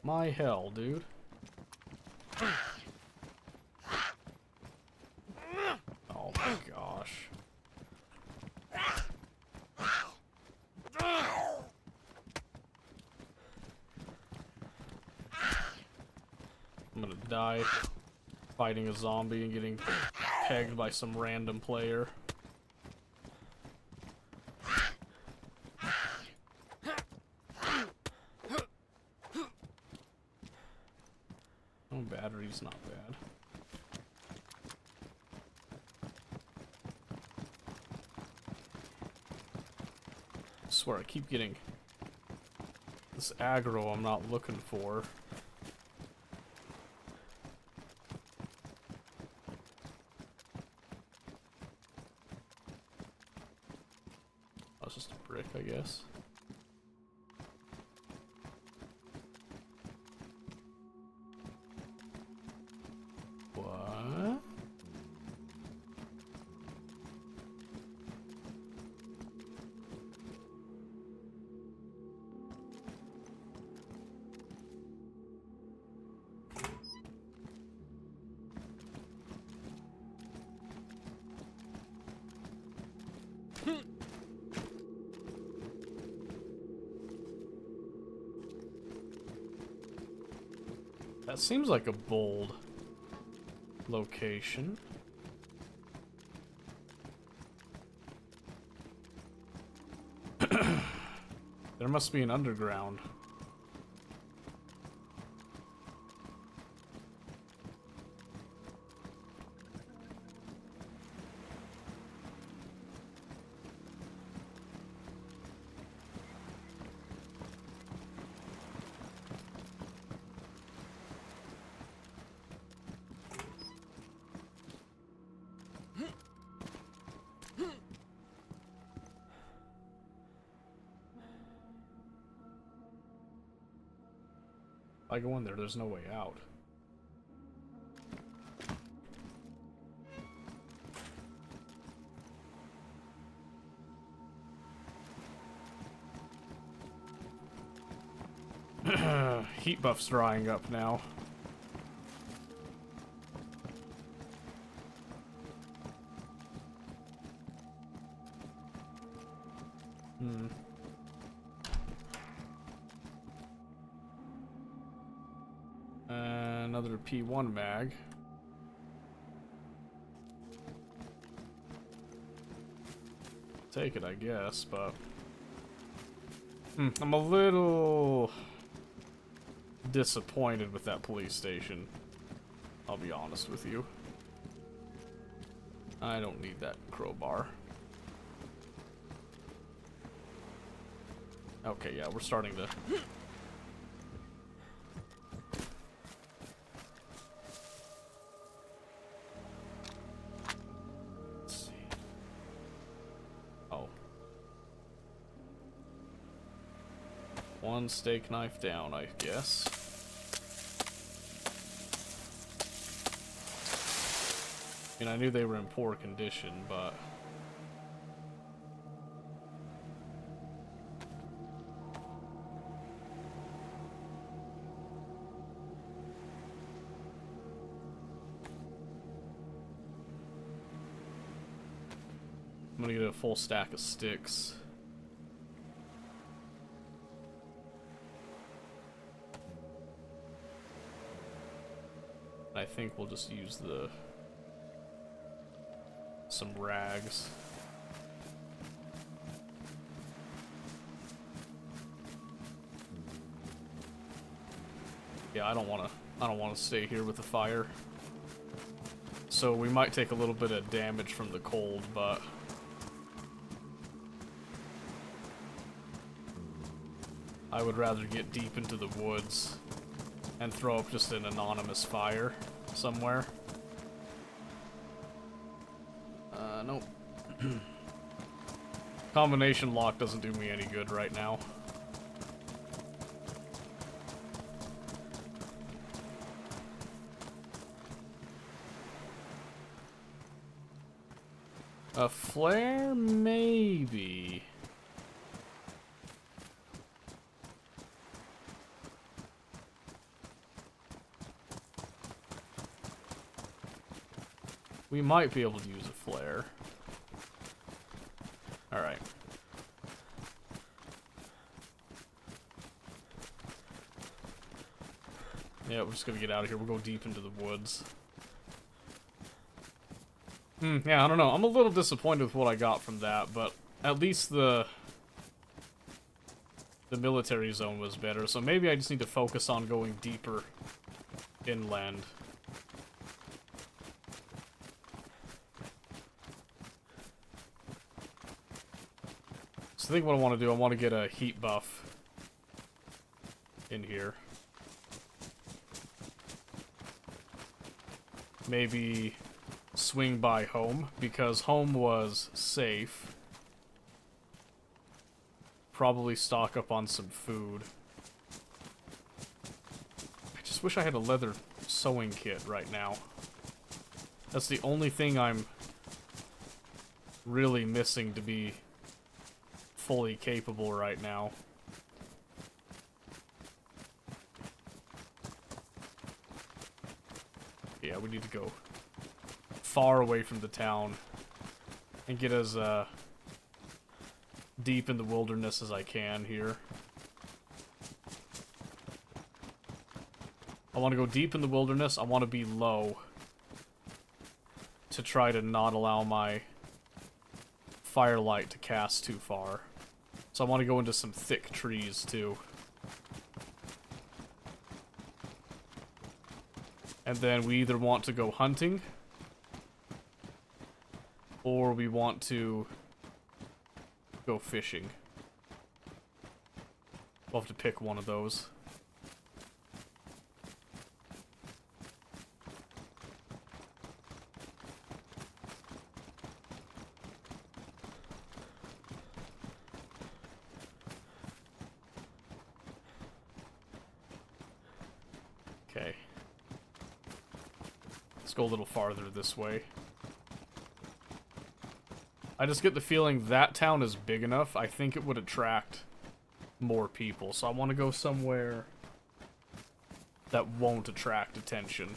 My hell, dude. Oh my gosh. I'm gonna die fighting a zombie and getting pegged by some random player. Oh, battery's not bad. I swear I keep getting this aggro I'm not looking for. That's just a brick, I guess. What? That seems like a bold location. There must be an underground. If I go in there, there's no way out. Heat buff's drying up now. Another P1 mag. Take it, I guess, but I'm a little disappointed with that police station. I'll be honest with you. I don't need that crowbar. Okay, yeah, we're starting to... Let's see. Oh. One steak knife down, I guess. I mean, I knew they were in poor condition, but... I'm gonna get a full stack of sticks. I think we'll just use some rags. Yeah, I don't wanna stay here with the fire. So we might take a little bit of damage from the cold, but I would rather get deep into the woods and throw up just an anonymous fire somewhere. Nope. Combination lock doesn't do me any good right now. A flare, maybe. We might be able to use a flare. Alright. Yeah, We're just gonna get out of here. We'll go deep into the woods. Yeah, I don't know. I'm a little disappointed with what I got from that, but at least the military zone was better. So maybe I just need to focus on going deeper inland. So I think what I want to do, I want to get a heat buff in here. Maybe swing by home, because home was safe. Probably stock up on some food. I just wish I had a leather sewing kit right now. That's the only thing I'm really missing to be fully capable right now. Yeah, we need to go far away from the town and get as deep in the wilderness as I can here. I want to go deep in the wilderness. I want to be low to try to not allow my firelight to cast too far. So I want to go into some thick trees too. And then we either want to go hunting, or we want to go fishing. We'll have to pick one of those. Okay. Let's go a little farther this way. I just get the feeling that town is big enough, I think it would attract more people. So I want to go somewhere that won't attract attention.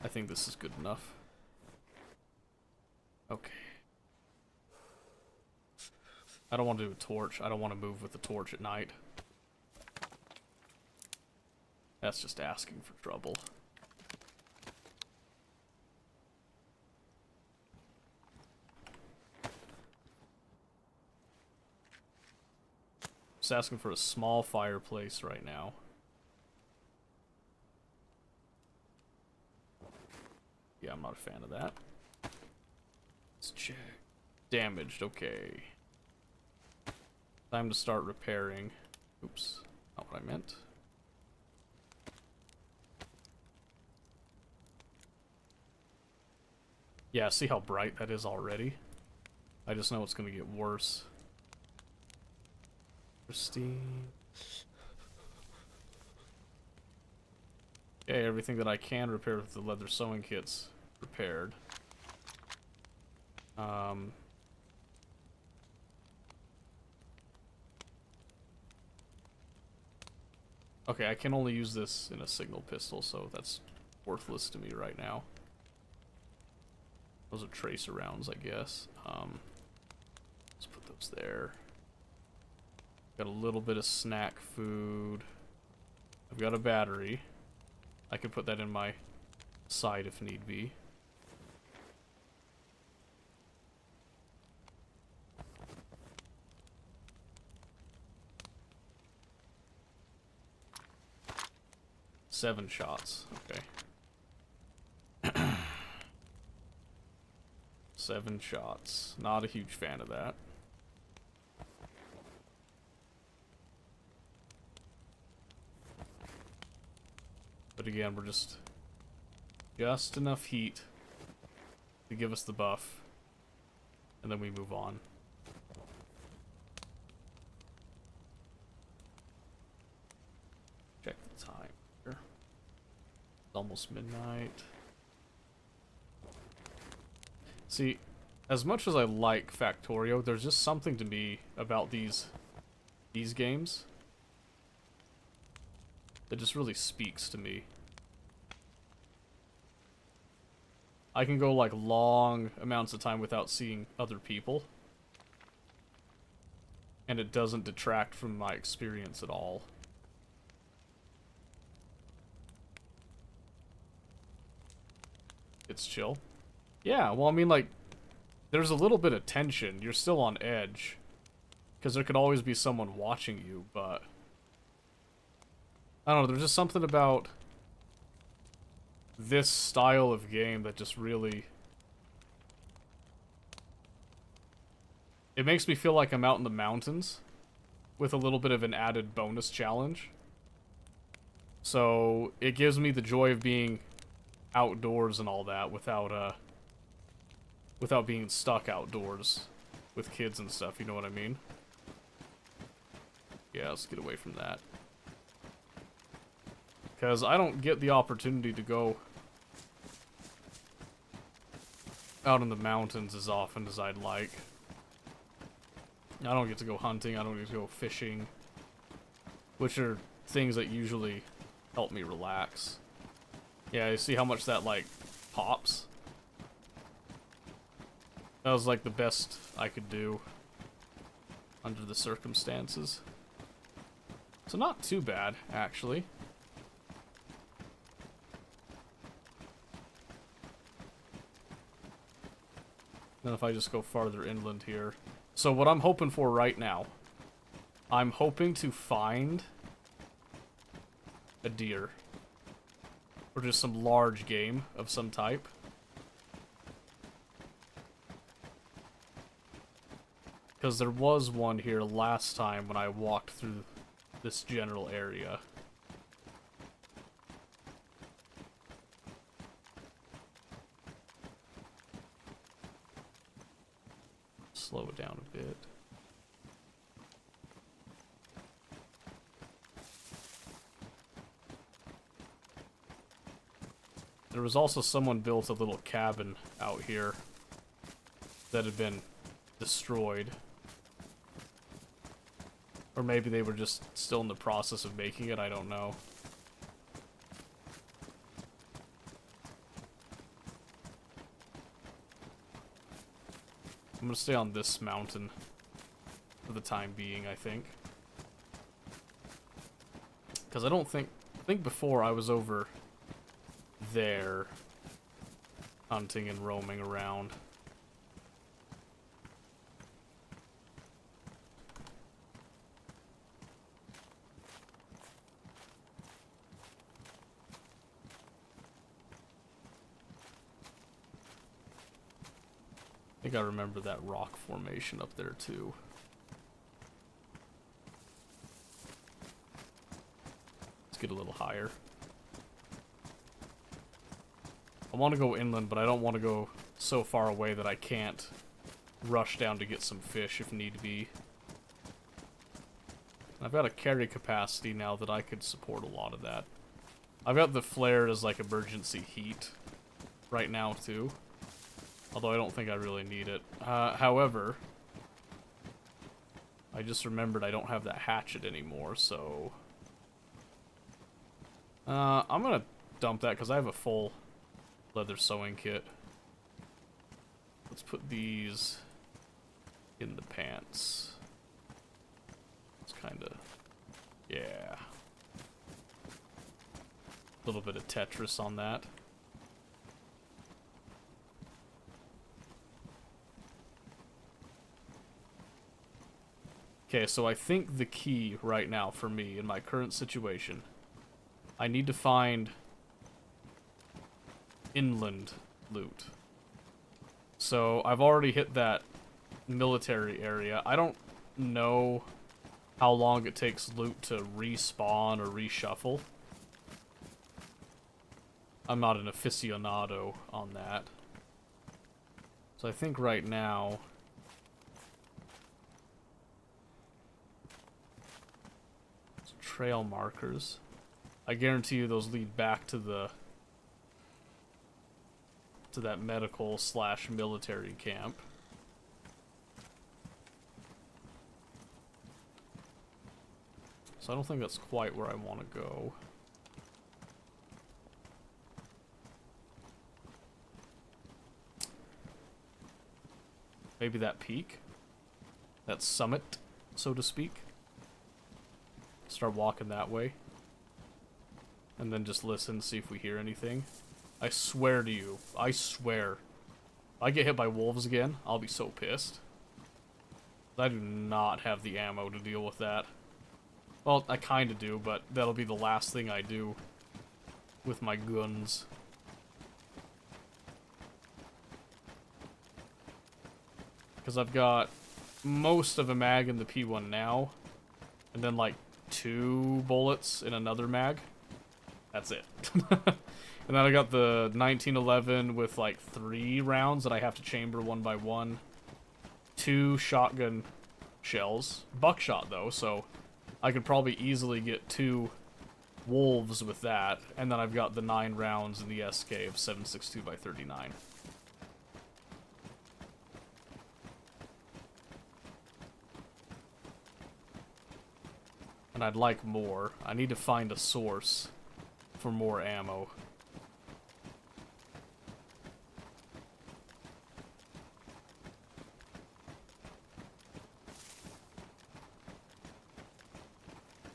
I think this is good enough. Okay. I don't want to do a torch. I don't want to move with the torch at night. That's just asking for trouble. Just asking for a small fireplace right now. Yeah, I'm not a fan of that. Let's check. Damaged, okay. Time to start repairing. Oops, not what I meant. Yeah, see how bright that is already? I just know it's gonna get worse. Pristine. Okay, everything that I can repair with the leather sewing kit's repaired. Okay, I can only use this in a signal pistol, so that's worthless to me right now. Those are tracer rounds, I guess. Let's put those there. Got a little bit of snack food. I've got a battery. I can put that in my side if need be. Seven shots, okay. 7 shots. Not a huge fan of that. But again, we're just enough heat to give us the buff, and then we move on. Check the time here. It's almost midnight. See, as much as I like Factorio, there's just something to me about these these games. It just really speaks to me. I can go like long amounts of time without seeing other people, and it doesn't detract from my experience at all. It's chill. Yeah, well, I mean, like, there's a little bit of tension. You're still on edge, because there could always be someone watching you, but I don't know, there's just something about this style of game that just really... It makes me feel like I'm out in the mountains with a little bit of an added bonus challenge. So it gives me the joy of being outdoors and all that without being stuck outdoors with kids and stuff, you know what I mean? Yeah, let's get away from that. Because I don't get the opportunity to go out in the mountains as often as I'd like. I don't get to go hunting, I don't get to go fishing, which are things that usually help me relax. Yeah, you see how much that, like, pops? That was, like, the best I could do under the circumstances. So not too bad, actually. Then if I just go farther inland here. So what I'm hoping for right now, I'm hoping to find a deer. Or just some large game of some type. Because there was one here last time when I walked through this general area. Slow it down a bit. There was also someone built a little cabin out here that had been destroyed. Or maybe they were just still in the process of making it, I don't know. I'm gonna stay on this mountain for the time being, I think. Because I don't think... I think before I was over there hunting and roaming around. I think I remember that rock formation up there too. Let's get a little higher. I want to go inland, but I don't want to go so far away that I can't rush down to get some fish if need be. I've got a carry capacity now that I could support a lot of that. I've got the flare as like emergency heat right now too. Although I don't think I really need it. However, I just remembered I don't have that hatchet anymore, so... I'm gonna dump that because I have a full leather sewing kit. Let's put these in the pants. It's kinda... yeah. A little bit of Tetris on that. Okay, so I think the key right now for me in my current situation, I need to find inland loot. So I've already hit that military area. I don't know how long it takes loot to respawn or reshuffle. I'm not an aficionado on that. So I think right now... trail markers. I guarantee you those lead back to that medical / military camp. So I don't think that's quite where I want to go. Maybe that peak? That summit, so to speak? Start walking that way. And then just listen, see if we hear anything. I swear to you, I swear. If I get hit by wolves again, I'll be so pissed. I do not have the ammo to deal with that. Well, I kinda do, but that'll be the last thing I do with my guns. Because I've got most of a mag in the P1 now, and then like 2 bullets in another mag. That's it. And then I got the 1911 with like 3 rounds that I have to chamber one by one. 2 shotgun shells. Buckshot though, so I could probably easily get 2 wolves with that. And then I've got the 9 rounds in the SK of 7.62 by 39. And I'd like more. I need to find a source for more ammo.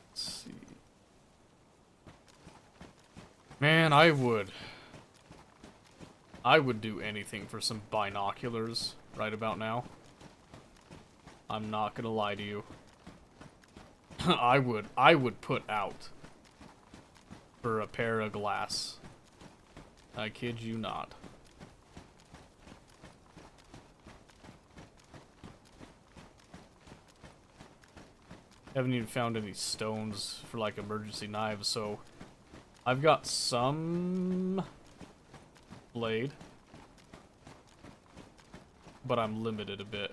Let's see. Man, I would do anything for some binoculars right about now. I'm not gonna lie to you. I would put out for a pair of glass. I kid you not. Haven't even found any stones for like emergency knives, so I've got some blade, but I'm limited a bit.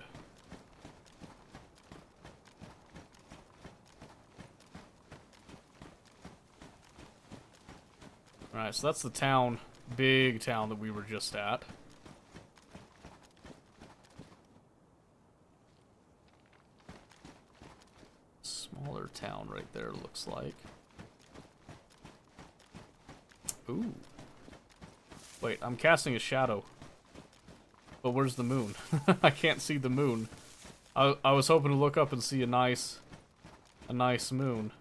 Alright, so that's the town, big town that we were just at. Smaller town right there, looks like. Ooh. Wait, I'm casting a shadow. But where's the moon? I can't see the moon. I was hoping to look up and see a nice moon.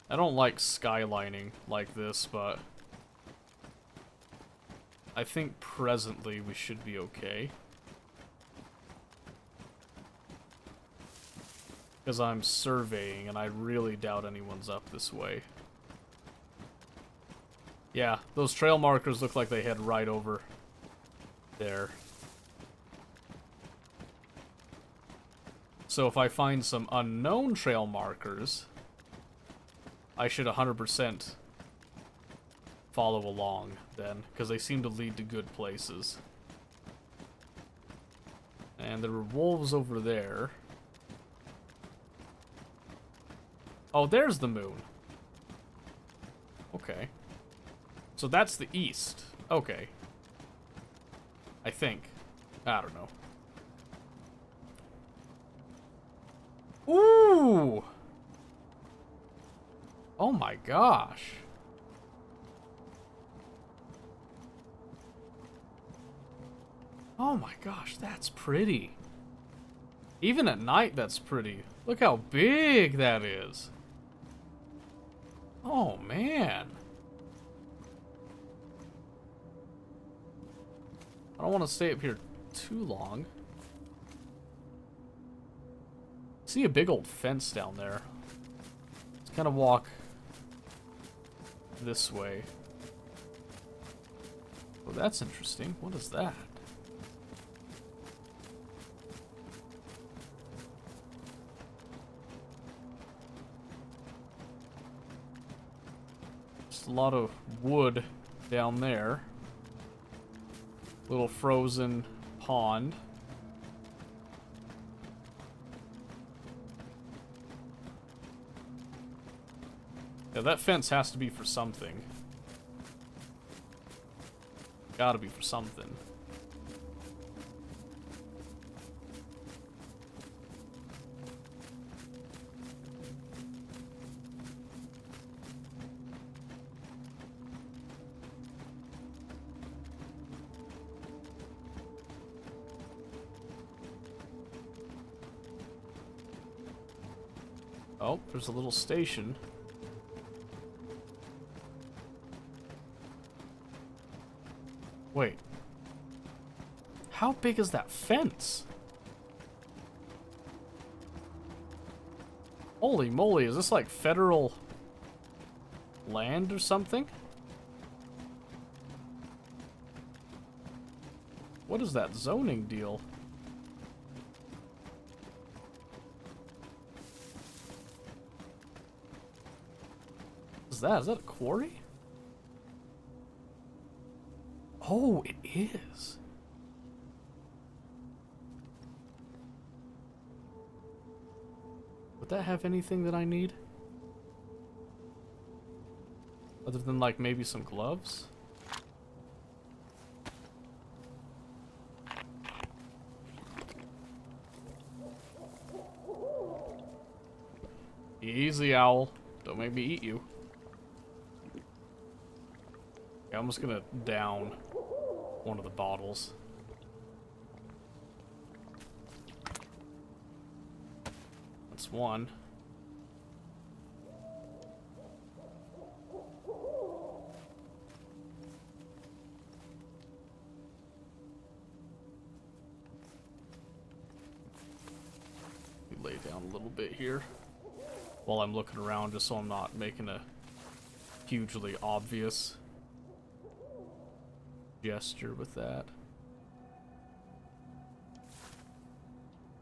I don't like skylining like this, but I think presently we should be okay. Because I'm surveying, and I really doubt anyone's up this way. Yeah, those trail markers look like they head right over there. So if I find some unknown trail markers, I should 100% follow along then, because they seem to lead to good places. And there were wolves over there. Oh, there's the moon. Okay. So that's the east. Okay. I think. I don't know. Ooh! Oh my gosh. Oh my gosh, that's pretty. Even at night, that's pretty. Look how big that is. Oh, man. I don't want to stay up here too long. See a big old fence down there. Let's kind of walk this way. Oh, that's interesting. What is that? Just a lot of wood down there. Little frozen pond. Yeah, that fence has to be for something. Gotta be for something. Oh, there's a little station. Wait. How big is that fence? Holy moly, is this like federal land or something? What is that zoning deal? What is that? Is that a quarry? Oh, it is. Would that have anything that I need? Other than, like, maybe some gloves? Easy, owl. Don't make me eat you. Okay, I'm just gonna down one of the bottles. That's one. We lay down a little bit here while I'm looking around, just so I'm not making a hugely obvious gesture with that.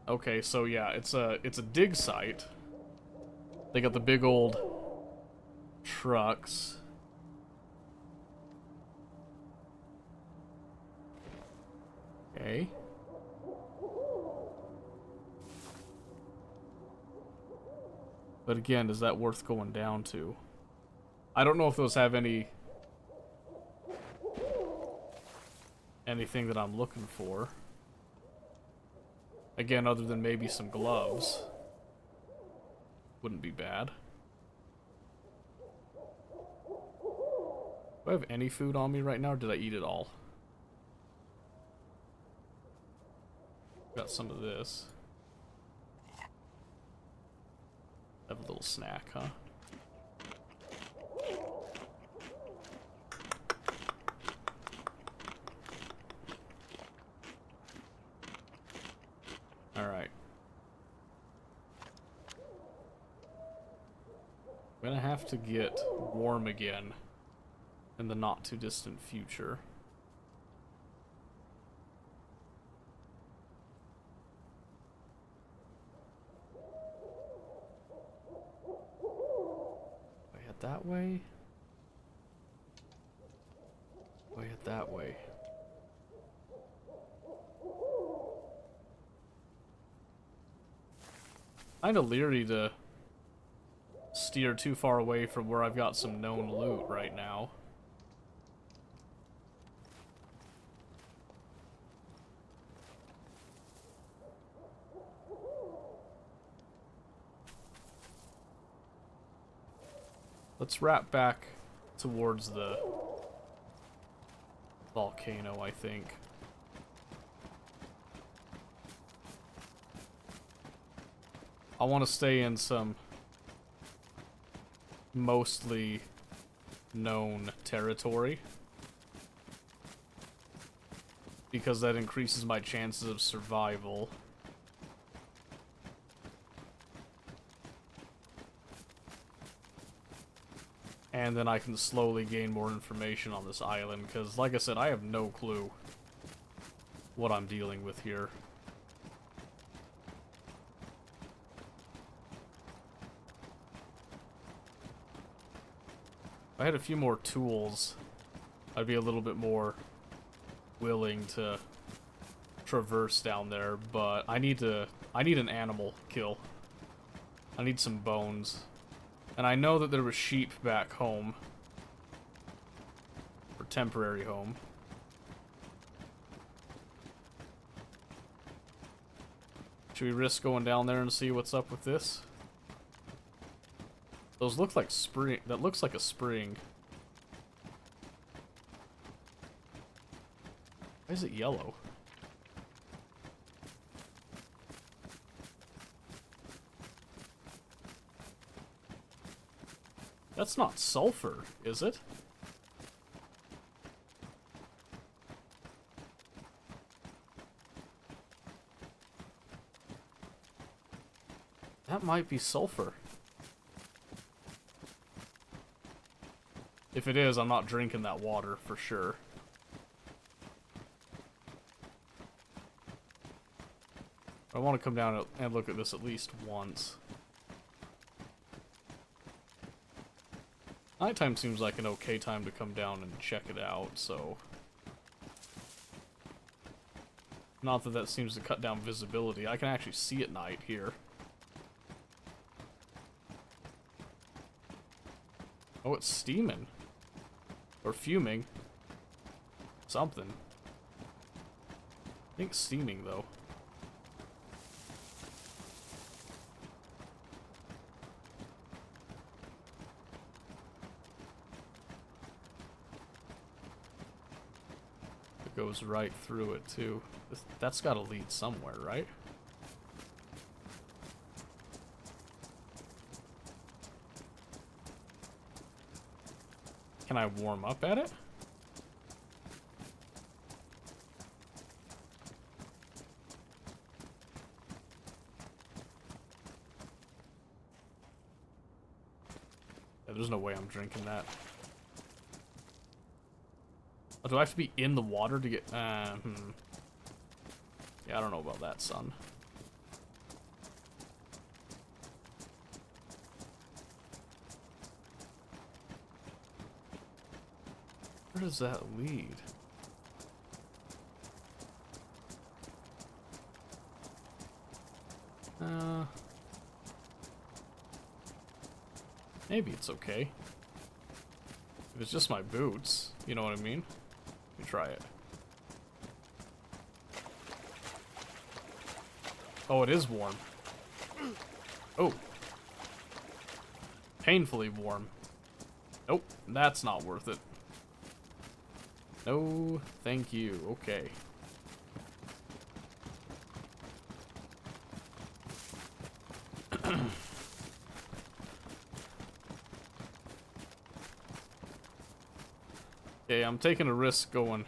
Okay, so yeah, it's a dig site. They got the big old trucks. Okay. But again, is that worth going down to? I don't know if those have anything that I'm looking for. Again, other than maybe some gloves. Wouldn't be bad. Do I have any food on me right now, or did I eat it all? Got some of this. Have a little snack, huh? Alright. I'm gonna have to get warm again in the not too distant future. Do I head that way? Do I head that way? Kinda leery to steer too far away from where I've got some known loot right now. Let's wrap back towards the volcano, I think. I want to stay in some mostly known territory, because that increases my chances of survival. And then I can slowly gain more information on this island, because like I said, I have no clue what I'm dealing with here. If I had a few more tools, I'd be a little bit more willing to traverse down there, but I need an animal kill. I need some bones. And I know that there was sheep back home. Or temporary home. Should we risk going down there and see what's up with this? Those look like spring. That looks like a spring. Why is it yellow? That's not sulfur, is it? That might be sulfur. If it is, I'm not drinking that water for sure. I want to come down and look at this at least once. Nighttime seems like an okay time to come down and check it out, so... Not that that seems to cut down visibility. I can actually see at night here. Oh, it's steaming. Or fuming. Something. I think it's steaming, though. It goes right through it, too. That's gotta lead somewhere, right? Can I warm up at it? Yeah, there's no way I'm drinking that. Oh, do I have to be in the water to get... Yeah, I don't know about that, son. Where does that lead? Maybe it's okay. If it's just my boots, you know what I mean? Let me try it. Oh, it is warm. Oh. Painfully warm. Nope, that's not worth it. No, thank you. Okay. Okay, I'm taking a risk going.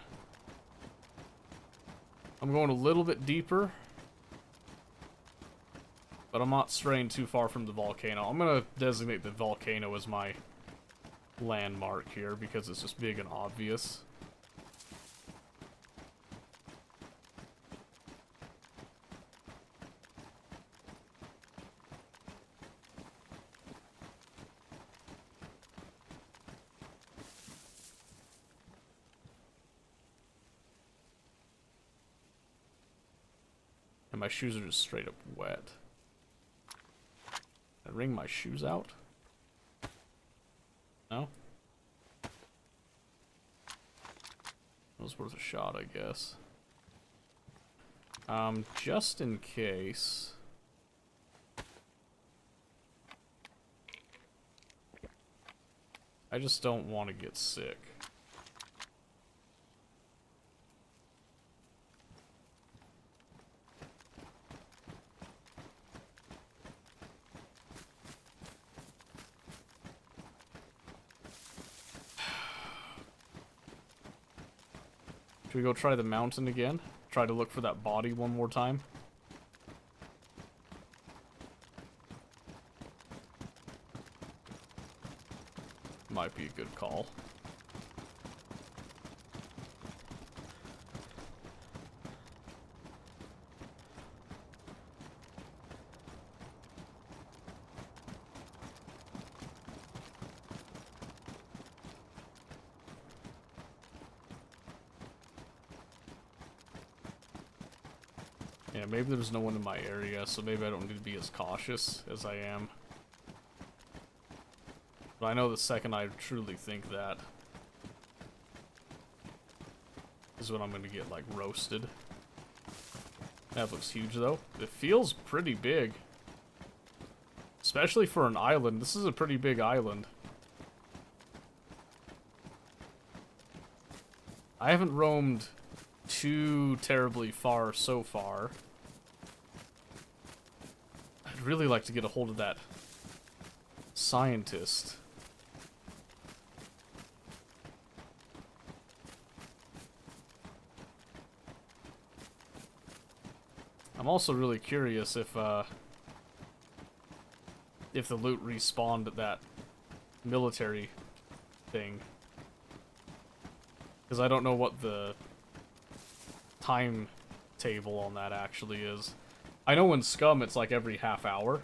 I'm going a little bit deeper. But I'm not straying too far from the volcano. I'm gonna designate the volcano as my landmark here because it's just big and obvious. And my shoes are just straight up wet. Can I wring my shoes out? No? It was worth a shot, I guess. Just in case. I just don't want to get sick. Should we go try the mountain again? Try to look for that body one more time? Might be a good call. Yeah, maybe there's no one in my area, so maybe I don't need to be as cautious as I am. But I know the second I truly think that is when I'm gonna get, like, roasted. That looks huge, though. It feels pretty big. Especially for an island. This is a pretty big island. I haven't roamed too terribly far so far. I'd really like to get a hold of that scientist. I'm also really curious if the loot respawned at that military thing. Because I don't know what the timetable on that actually is. I know in Scum it's like every half hour.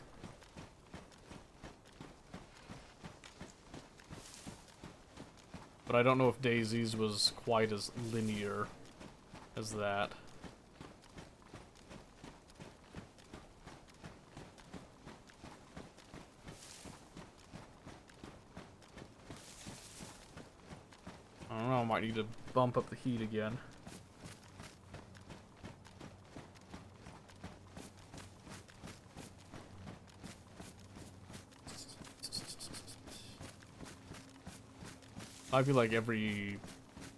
But I don't know if DayZ's was quite as linear as that. I don't know, I might need to bump up the heat again. Might be like every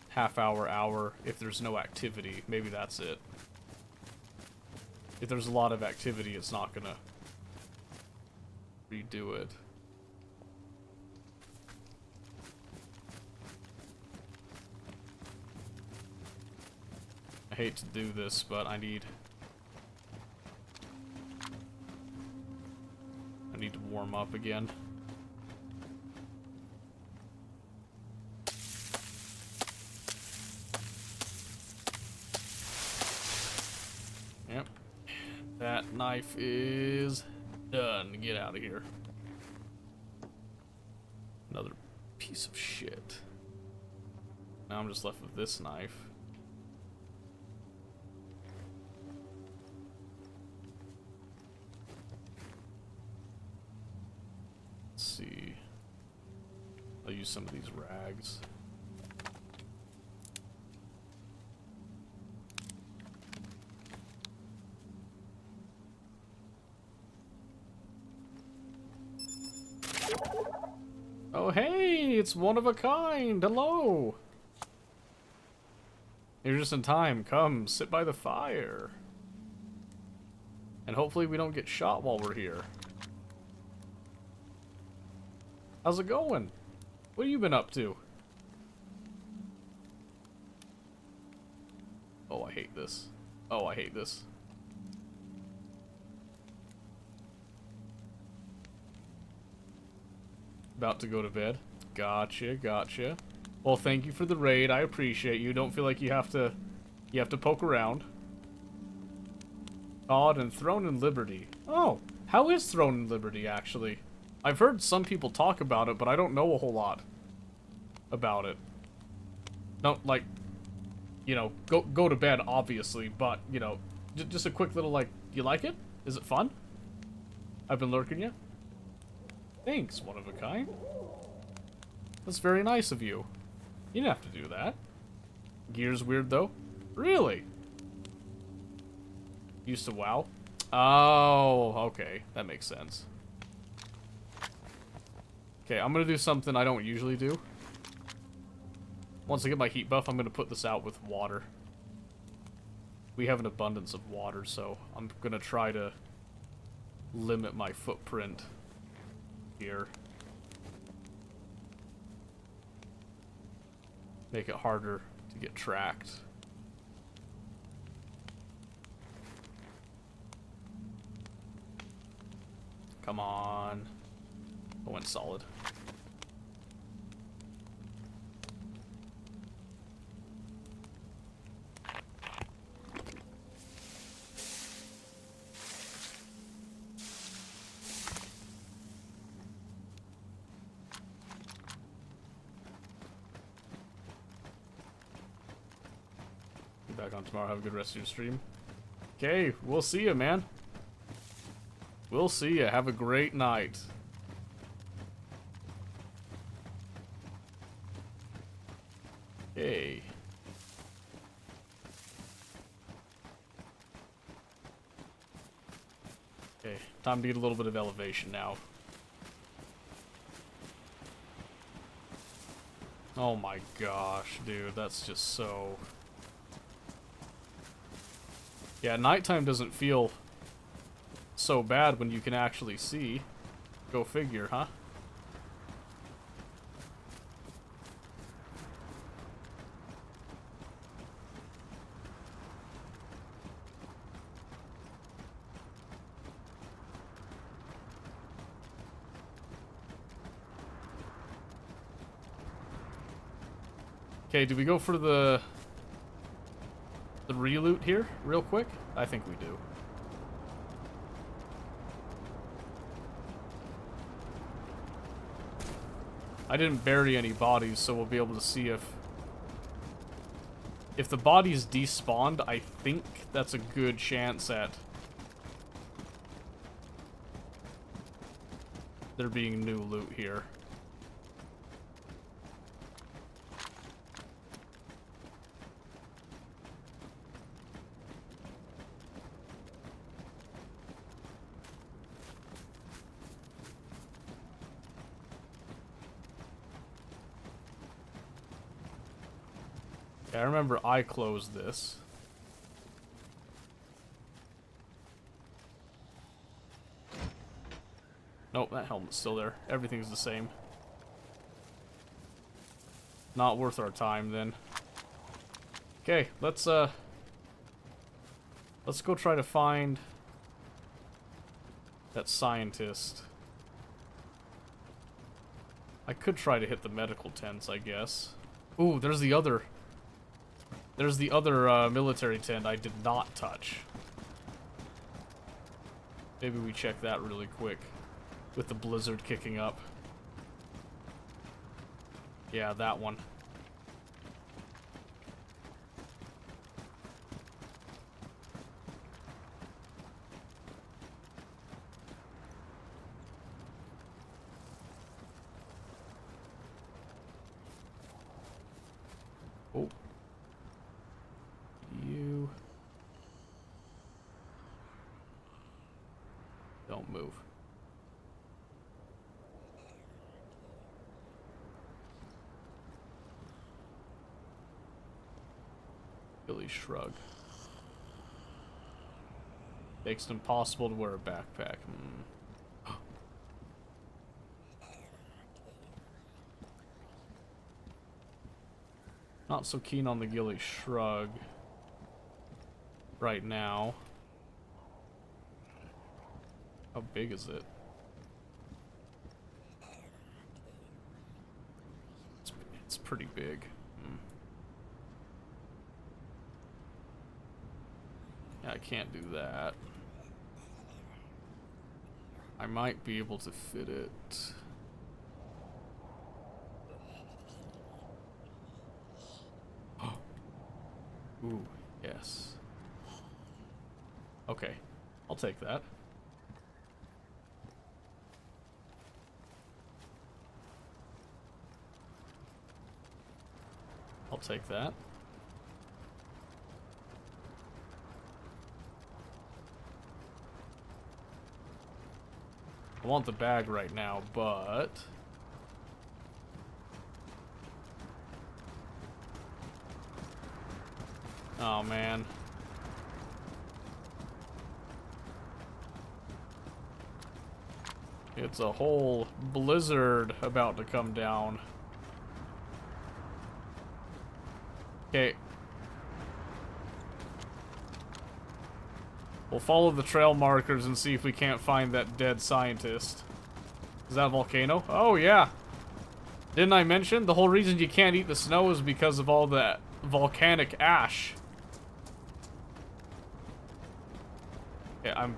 half hour, if there's no activity. Maybe that's it. If there's a lot of activity, it's not gonna redo it. I hate to do this, but I need to warm up again. Yep. That knife is done. Get out of here. Another piece of shit. Now I'm just left with this knife. Let's see. I'll use some of these rags. Oh hey, it's one of a kind. Hello. You're just in time. Come, sit by the fire. And hopefully we don't get shot while we're here. How's it going? What have you been up to? Oh, I hate this. Oh, I hate this. About to go to bed. Gotcha, gotcha. Well, thank you for the raid. I appreciate you. Don't feel like you have to poke around. God and Throne and Liberty. Oh, how is Throne and Liberty, actually? I've heard some people talk about it, but I don't know a whole lot about it. No, like, you know, go to bed, obviously, but, you know, just a quick little, like, you like it? Is it fun? I've been lurking you? Thanks, one of a kind. That's very nice of you. You didn't have to do that. Gear's weird, though. Really? Used to WoW? Oh, okay. That makes sense. Okay, I'm gonna do something I don't usually do. Once I get my heat buff, I'm gonna put this out with water. We have an abundance of water, so I'm gonna try to limit my footprint here. Make it harder to get tracked. Come on. I went solid. Be back on tomorrow. Have a good rest of your stream. Okay, we'll see you, man. We'll see you. Have a great night. Hey. Okay, time to get a little bit of elevation now. Oh my gosh, dude, that's just so... Yeah, nighttime doesn't feel so bad when you can actually see. Go figure, huh? Okay, do we go for the re-loot here real quick? I think we do. I didn't bury any bodies, so we'll be able to see if the bodies despawned. I think that's a good chance at there being new loot here. Yeah, I remember I closed this. Nope, that helmet's still there. Everything's the same. Not worth our time then. Okay, let's go try to find that scientist. I could try to hit the medical tents, I guess. Ooh, there's the other military tent I did not touch. Maybe we check that really quick with the blizzard kicking up. Yeah, that one. Oh. You don't move. Billy shrug. Makes it impossible to wear a backpack. Not so keen on the Gilly shrug right now. How big is it? It's pretty big. Yeah, I can't do that. I might be able to fit it. Ooh, yes. Okay, I'll take that. I'll take that. I want the bag right now, but... oh, man. It's a whole blizzard about to come down. Okay. We'll follow the trail markers and see if we can't find that dead scientist. Is that a volcano? Oh, yeah. Didn't I mention? The whole reason you can't eat the snow is because of all that volcanic ash. Yeah, I'm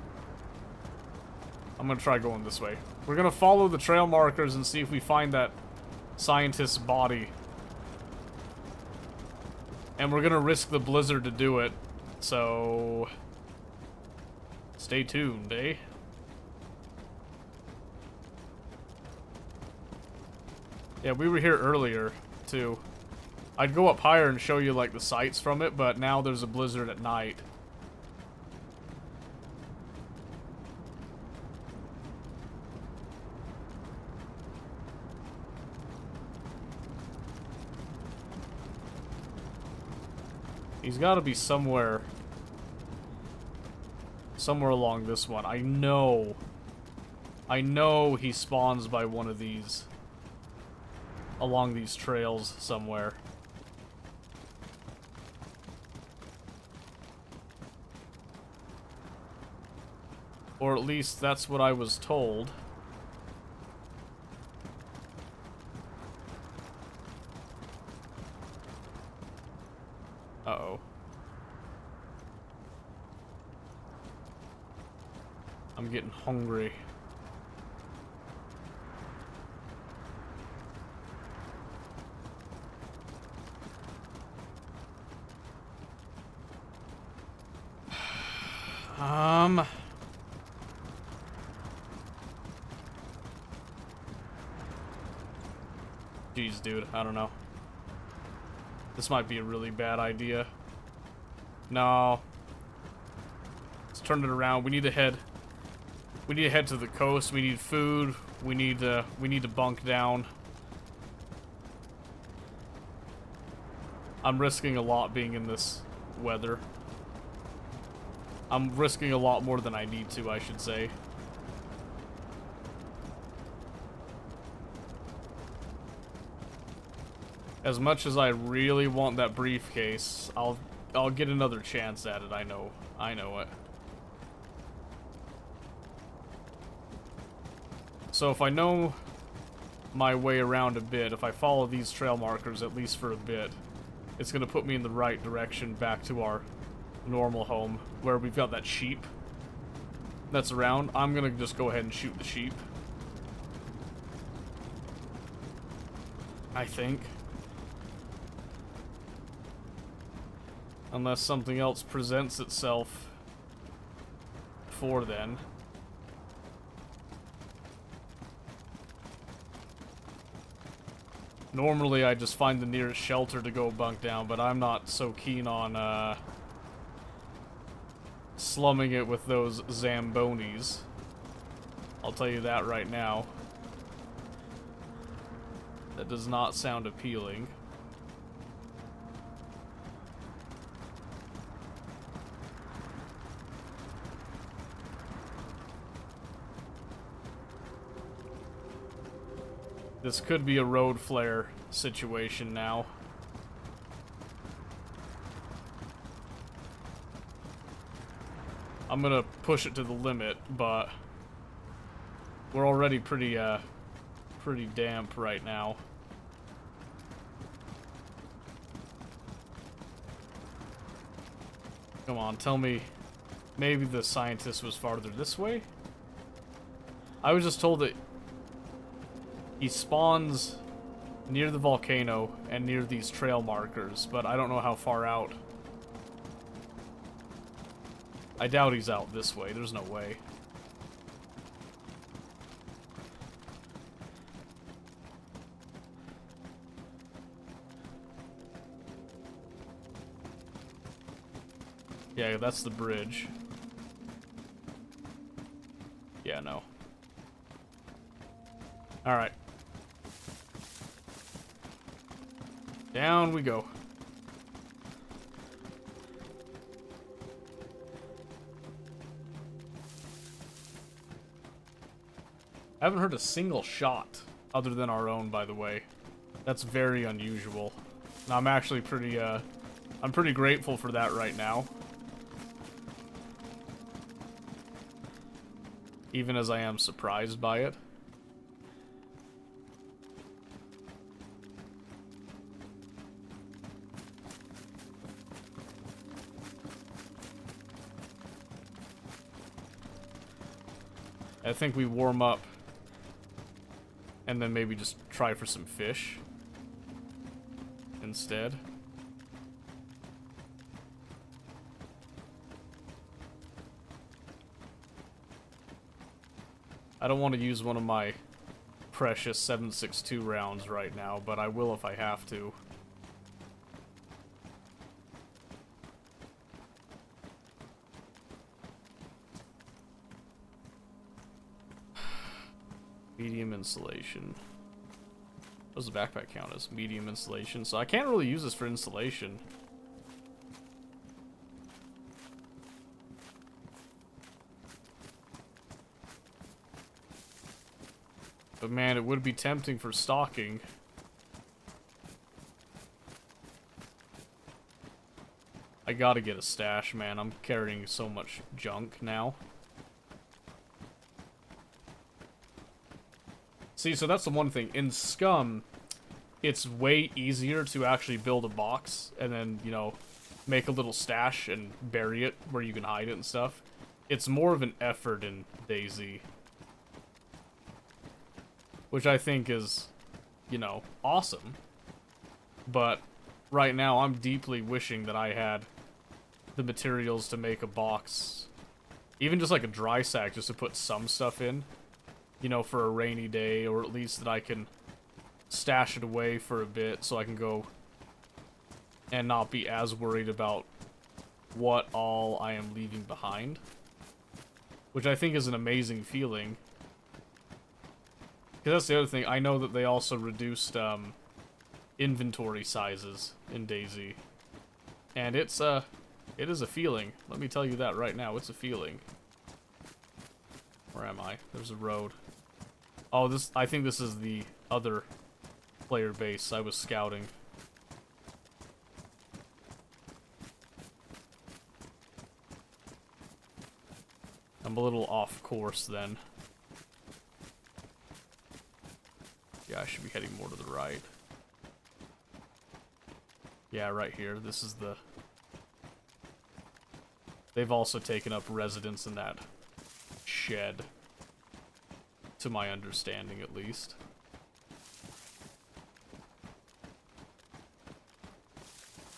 gonna try going this way. We're gonna follow the trail markers and see if we find that scientist's body. And we're gonna risk the blizzard to do it. So... stay tuned, eh? Yeah, we were here earlier, too. I'd go up higher and show you, like, the sights from it, but now there's a blizzard at night. He's gotta be somewhere along this one. I know he spawns by one of these, along these trails somewhere. Or at least that's what I was told. Uh-oh. I'm getting hungry. Jeez, dude, I don't know. This might be a really bad idea. No. Let's turn it around. We need to head. We need to head to the coast. We need food. We need to bunk down. I'm risking a lot being in this weather. I'm risking a lot more than I need to, I should say. As much as I really want that briefcase, I'll get another chance at it. I know it. So if I know my way around a bit, if I follow these trail markers at least for a bit, it's gonna put me in the right direction back to our normal home where we've got that sheep that's around. I'm gonna just go ahead and shoot the sheep, I think. Unless something else presents itself before then. Normally I just find the nearest shelter to go bunk down, but I'm not so keen on slumming it with those Zambonis. I'll tell you that right now. That does not sound appealing. This could be a road flare situation now. I'm gonna push it to the limit, but we're already pretty damp right now. Come on, tell me maybe the scientist was farther this way? I was just told that he spawns near the volcano and near these trail markers, but I don't know how far out. I doubt he's out this way. There's no way. Yeah, that's the bridge. Yeah, no. Alright. Down we go. I haven't heard a single shot other than our own, by the way. That's very unusual. And I'm actually pretty, I'm pretty grateful for that right now. Even as I am surprised by it. I think we warm up and then maybe just try for some fish instead. I don't want to use one of my precious 7.62 rounds right now, but I will if I have to. Medium insulation. What does the backpack count as? Medium insulation. So I can't really use this for insulation. But man, it would be tempting for stocking. I gotta get a stash, man. I'm carrying so much junk now. See, so that's the one thing. In Scum, it's way easier to actually build a box and then, you know, make a little stash and bury it where you can hide it and stuff. It's more of an effort in DayZ, which I think is, you know, awesome. But right now, I'm deeply wishing that I had the materials to make a box, even just like a dry sack, just to put some stuff in, you know, for a rainy day, or at least that I can stash it away for a bit so I can go and not be as worried about what all I am leaving behind, which I think is an amazing feeling. Because that's the other thing, I know that they also reduced inventory sizes in DayZ, and it is a feeling. Let me tell you that right now, it's a feeling. Where am I? There's a road. Oh, I think this is the other player base I was scouting. I'm a little off course then. Yeah, I should be heading more to the right. Yeah, right here. This is the... They've also taken up residence in that shed. To my understanding, at least.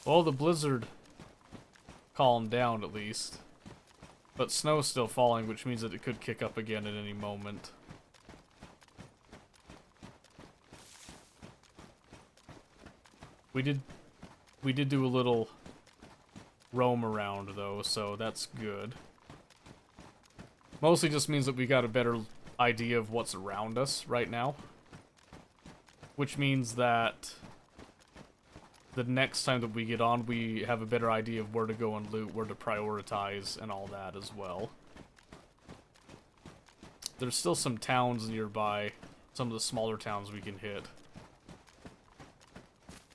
Well, the blizzard calmed down, at least. But snow's still falling, which means that it could kick up again at any moment. We did do a little roam around, though, so that's good. Mostly just means that we got a better idea of what's around us right now. Which means that the next time that we get on, we have a better idea of where to go and loot, where to prioritize, and all that as well. There's still some towns nearby, some of the smaller towns we can hit.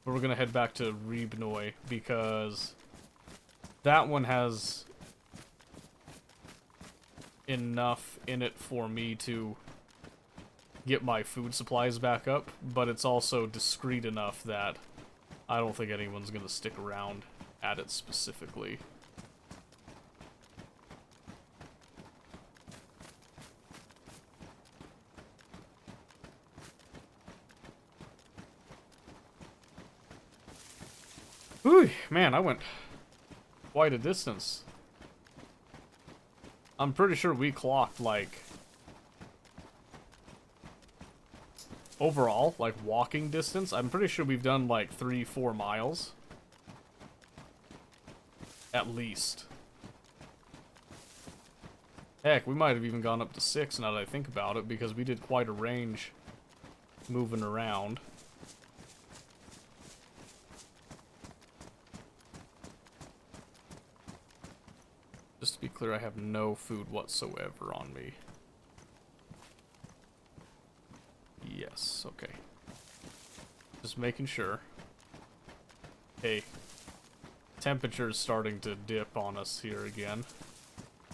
But we're gonna head back to Rybnoy, because that one has enough in it for me to get my food supplies back up, but it's also discreet enough that I don't think anyone's gonna stick around at it specifically. Whew, man, I went quite a distance. I'm pretty sure we clocked, like, overall, like, walking distance, I'm pretty sure we've done, like, 3-4 miles. At least. Heck, we might have even gone up to 6 now that I think about it, because we did quite a range moving around. Just to be clear, I have no food whatsoever on me. Yes, okay. Just making sure. Hey, temperature's starting to dip on us here again.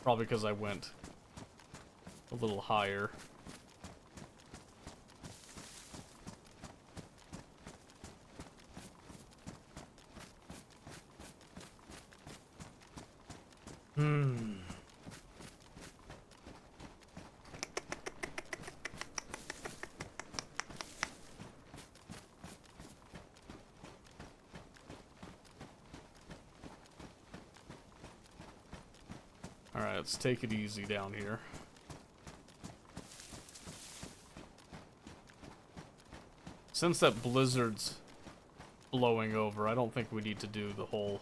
Probably because I went a little higher. Alright, let's take it easy down here. Since that blizzard's blowing over, I don't think we need to do the whole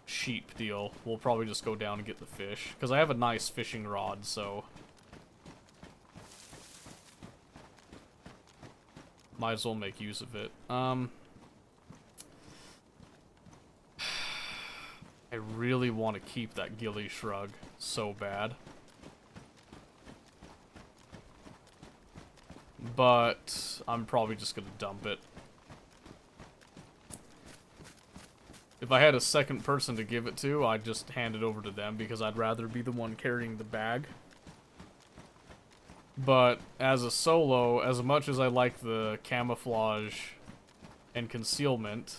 sheep deal. We'll probably just go down and get the fish. Because I have a nice fishing rod, so might as well make use of it. I really want to keep that ghillie shrug so bad. But I'm probably just going to dump it. If I had a second person to give it to, I'd just hand it over to them because I'd rather be the one carrying the bag. But as a solo, as much as I like the camouflage and concealment,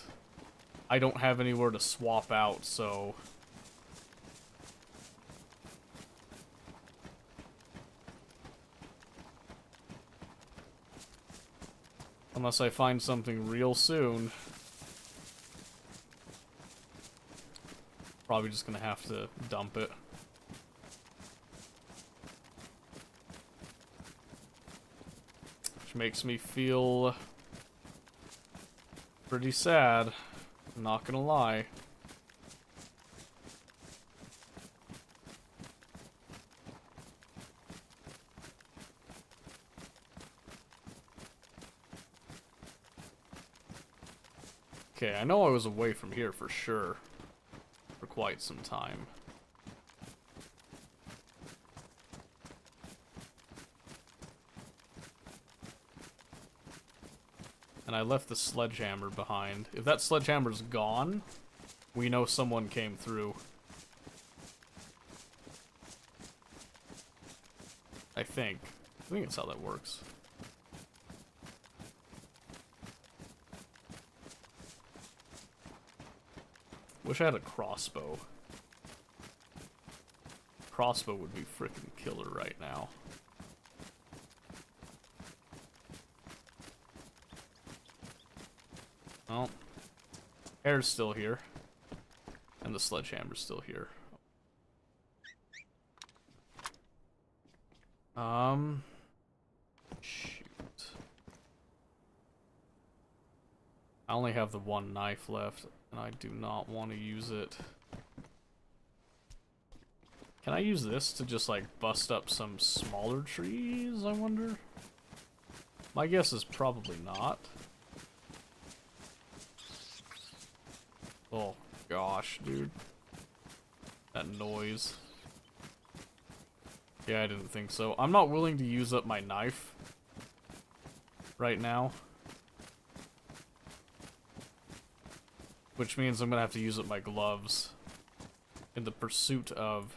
I don't have anywhere to swap out, so... Unless I find something real soon. Probably just gonna have to dump it. Which makes me feel pretty sad, I'm not gonna lie. Okay, I know I was away from here for sure. For quite some time. And I left the sledgehammer behind. If that sledgehammer's gone, we know someone came through. I think that's how that works. Wish I had a crossbow. Crossbow would be freaking killer right now. Well, hair's still here. And the sledgehammer's still here. Shoot. I only have the one knife left, and I do not want to use it. Can I use this to just, like, bust up some smaller trees, I wonder? My guess is probably not. Oh, gosh, dude. That noise. Yeah, I didn't think so. I'm not willing to use up my knife right now. Which means I'm gonna have to use up my gloves in the pursuit of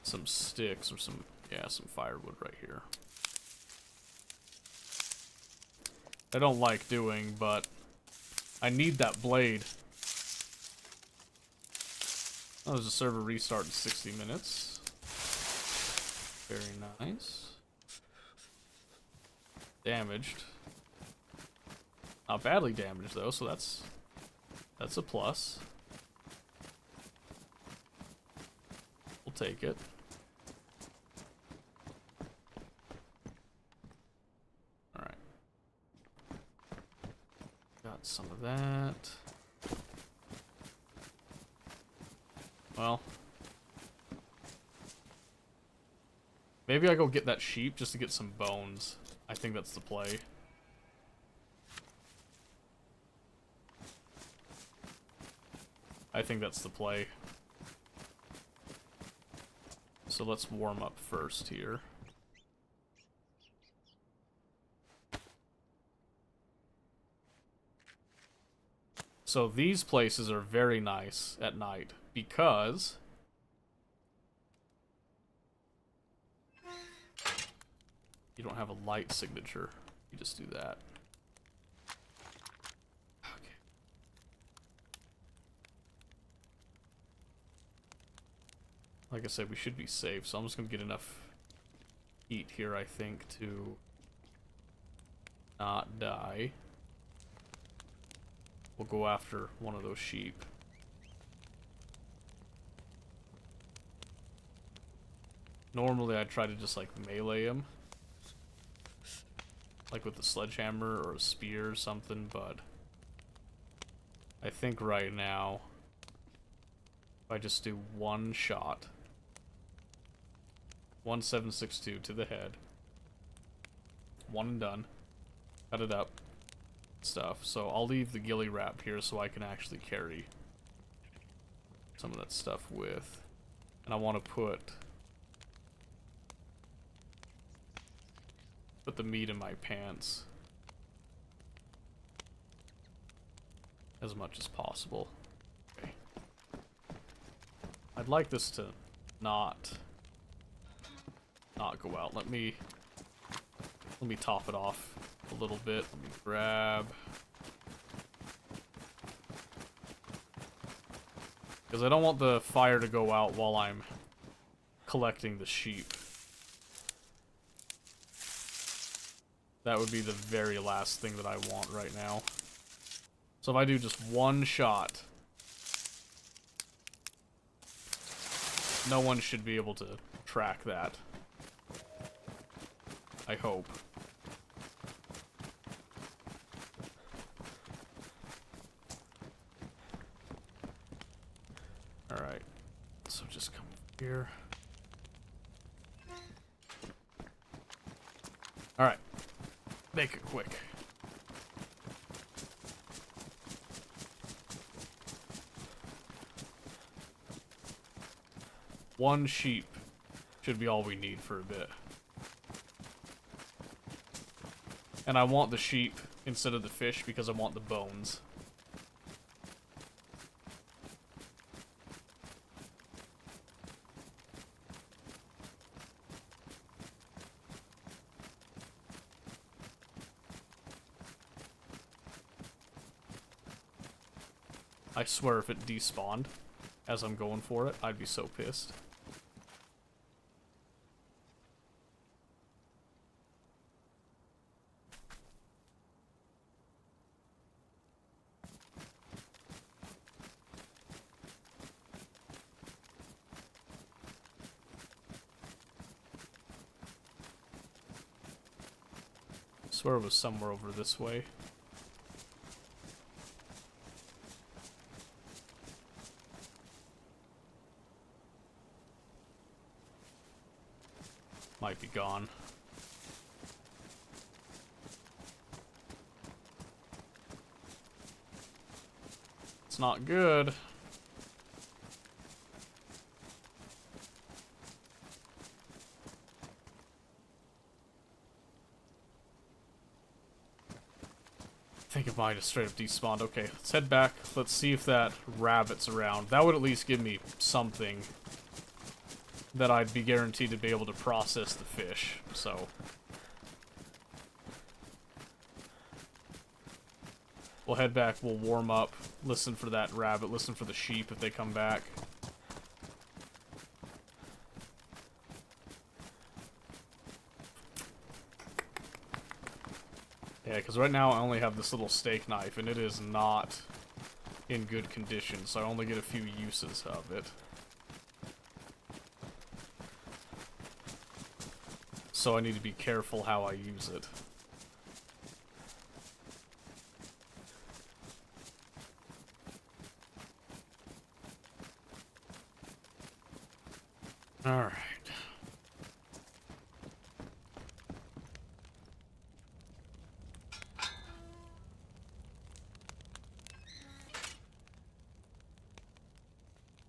some sticks or some firewood right here. I don't like doing, but I need that blade. Oh, there's a server restart in 60 minutes. Very nice. Damaged. Not badly damaged though, so that's a plus. We'll take it. Alright. Got some of that. Well. Maybe I go get that sheep just to get some bones. I think that's the play. I think that's the play. So let's warm up first here. So these places are very nice at night because you don't have a light signature. You just do that. Okay. Like I said, we should be safe, so I'm just gonna get enough heat here, I think, to not die. We'll go after one of those sheep. Normally I'd try to just like melee him. Like with a sledgehammer or a spear or something, but I think right now if I just do one shot, 1762 to the head, one and done, cut it up, stuff. So I'll leave the ghillie wrap here so I can actually carry some of that stuff with, and I want to put the meat in my pants as much as possible. Okay. I'd like this to not go out. Let me top it off a little bit. Let me grab Because I don't want the fire to go out while I'm collecting the sheep. That would be the very last thing that I want right now. So if I do just one shot, no one should be able to track that. I hope. Alright. So just come here. Alright. Make it quick. One sheep should be all we need for a bit. And I want the sheep instead of the fish because I want the bones. I swear if it despawned as I'm going for it, I'd be so pissed. I swear it was somewhere over this way. Might be gone. It's not good. I think it might have straight up despawned. Okay, let's head back. Let's see if that rabbit's around. That would at least give me something that I'd be guaranteed to be able to process the fish, so. We'll head back, we'll warm up, listen for that rabbit, listen for the sheep if they come back. Yeah, because right now I only have this little steak knife, and it is not in good condition, so I only get a few uses of it. So I need to be careful how I use it. Alright.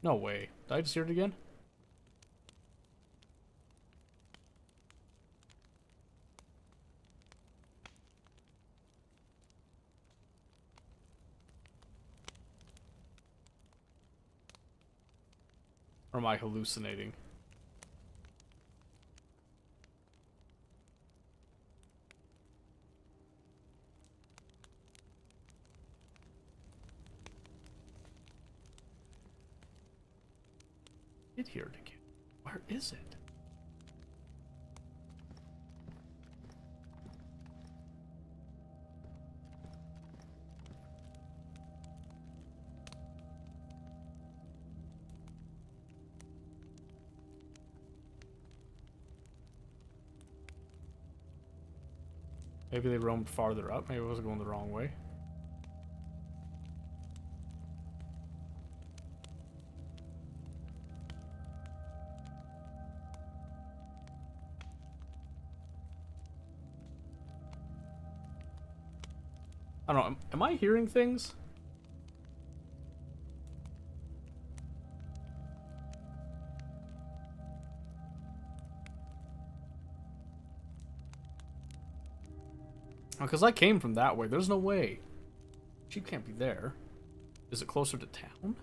No way. Did I just hear it again? Or am I hallucinating? I did hear it again. Where is it? Maybe they roamed farther up. Maybe I was going the wrong way. I don't know. Am I hearing things? Because I came from that way. There's no way. Sheep can't be there. Is it closer to town?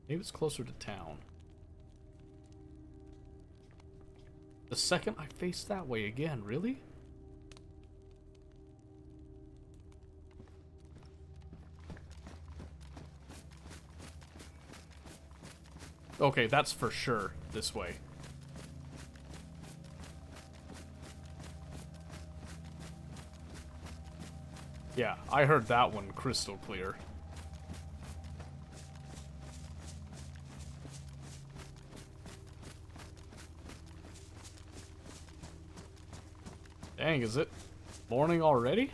Maybe it's closer to town. The second I face that way again, really? Okay, that's for sure this way. Yeah, I heard that one crystal clear. Dang, is it morning already?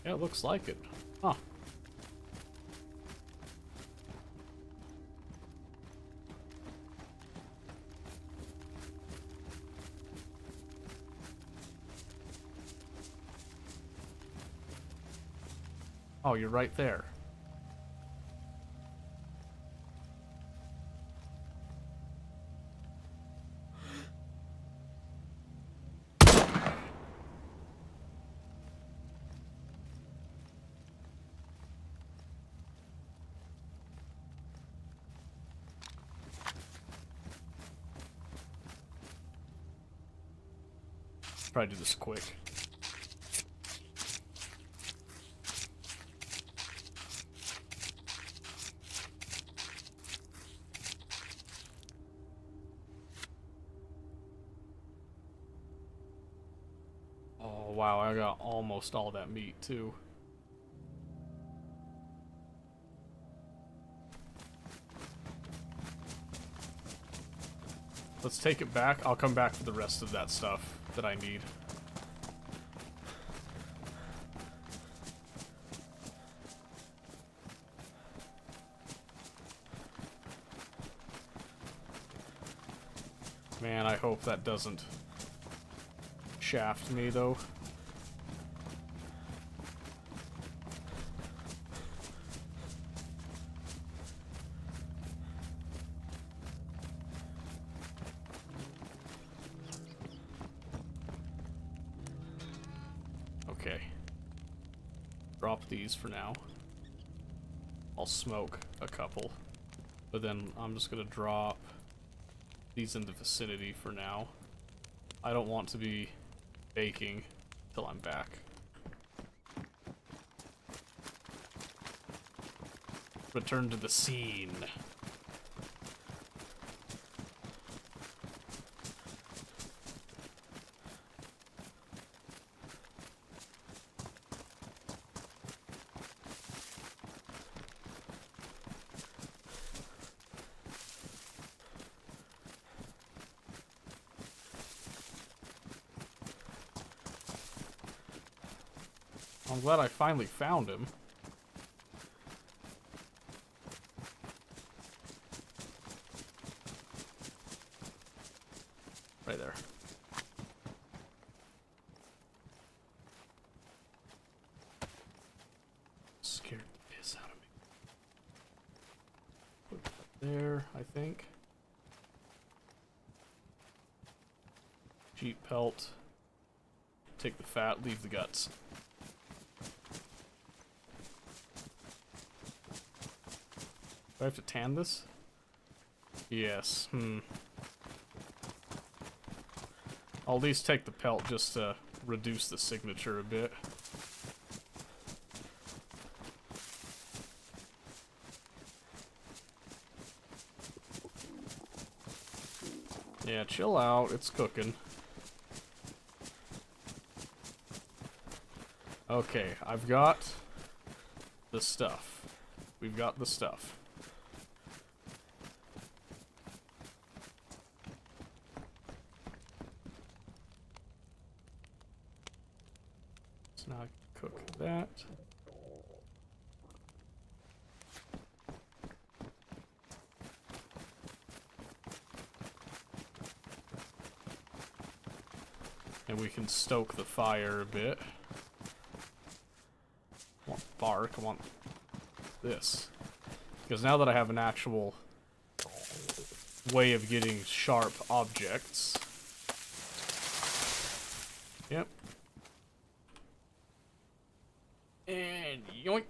Yeah, it looks like it. Huh. Oh, you're right there. Try to do this quick. Oh, wow, I got almost all that meat, too. Let's take it back. I'll come back for the rest of that stuff that I need. Man, I hope that doesn't shaft me, though. Okay. Drop these for now. I'll smoke a couple. But then I'm just gonna drop these in the vicinity for now. I don't want to be baking till I'm back. Return to the scene. I'm glad I finally found him. Right there. Scared the piss out of me. Put that there, I think. Jeep pelt. Take the fat, leave the guts. Do I have to tan this? Yes. I'll at least take the pelt just to reduce the signature a bit. Yeah, chill out. It's cooking. Okay, I've got the stuff. We've got the stuff. Let's not cook that. And we can stoke the fire a bit. I want bark, I want this. Because now that I have an actual way of getting sharp objects. Yep. And yoink.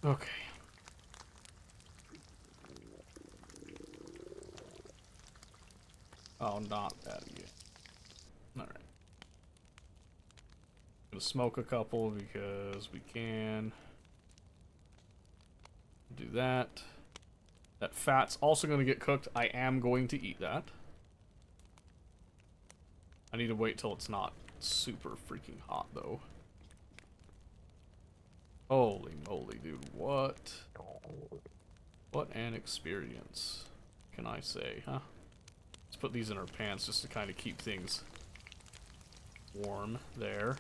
Okay. Oh, not that again. Alright. Gonna smoke a couple because we can. Do that. That fat's also gonna get cooked. I am going to eat that. I need to wait till it's not super freaking hot, though. Holy moly, dude. What? What an experience, can I say, huh? Let's put these in our pants just to kind of keep things warm there.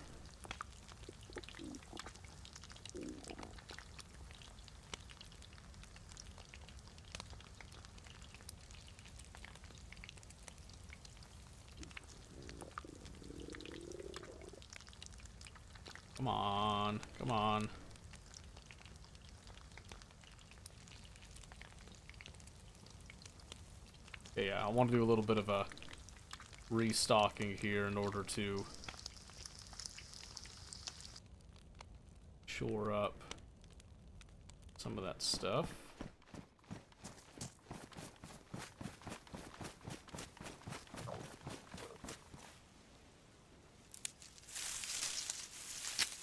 Come on, come on. Okay, yeah, I want to do a little bit of a restocking here in order to shore up some of that stuff.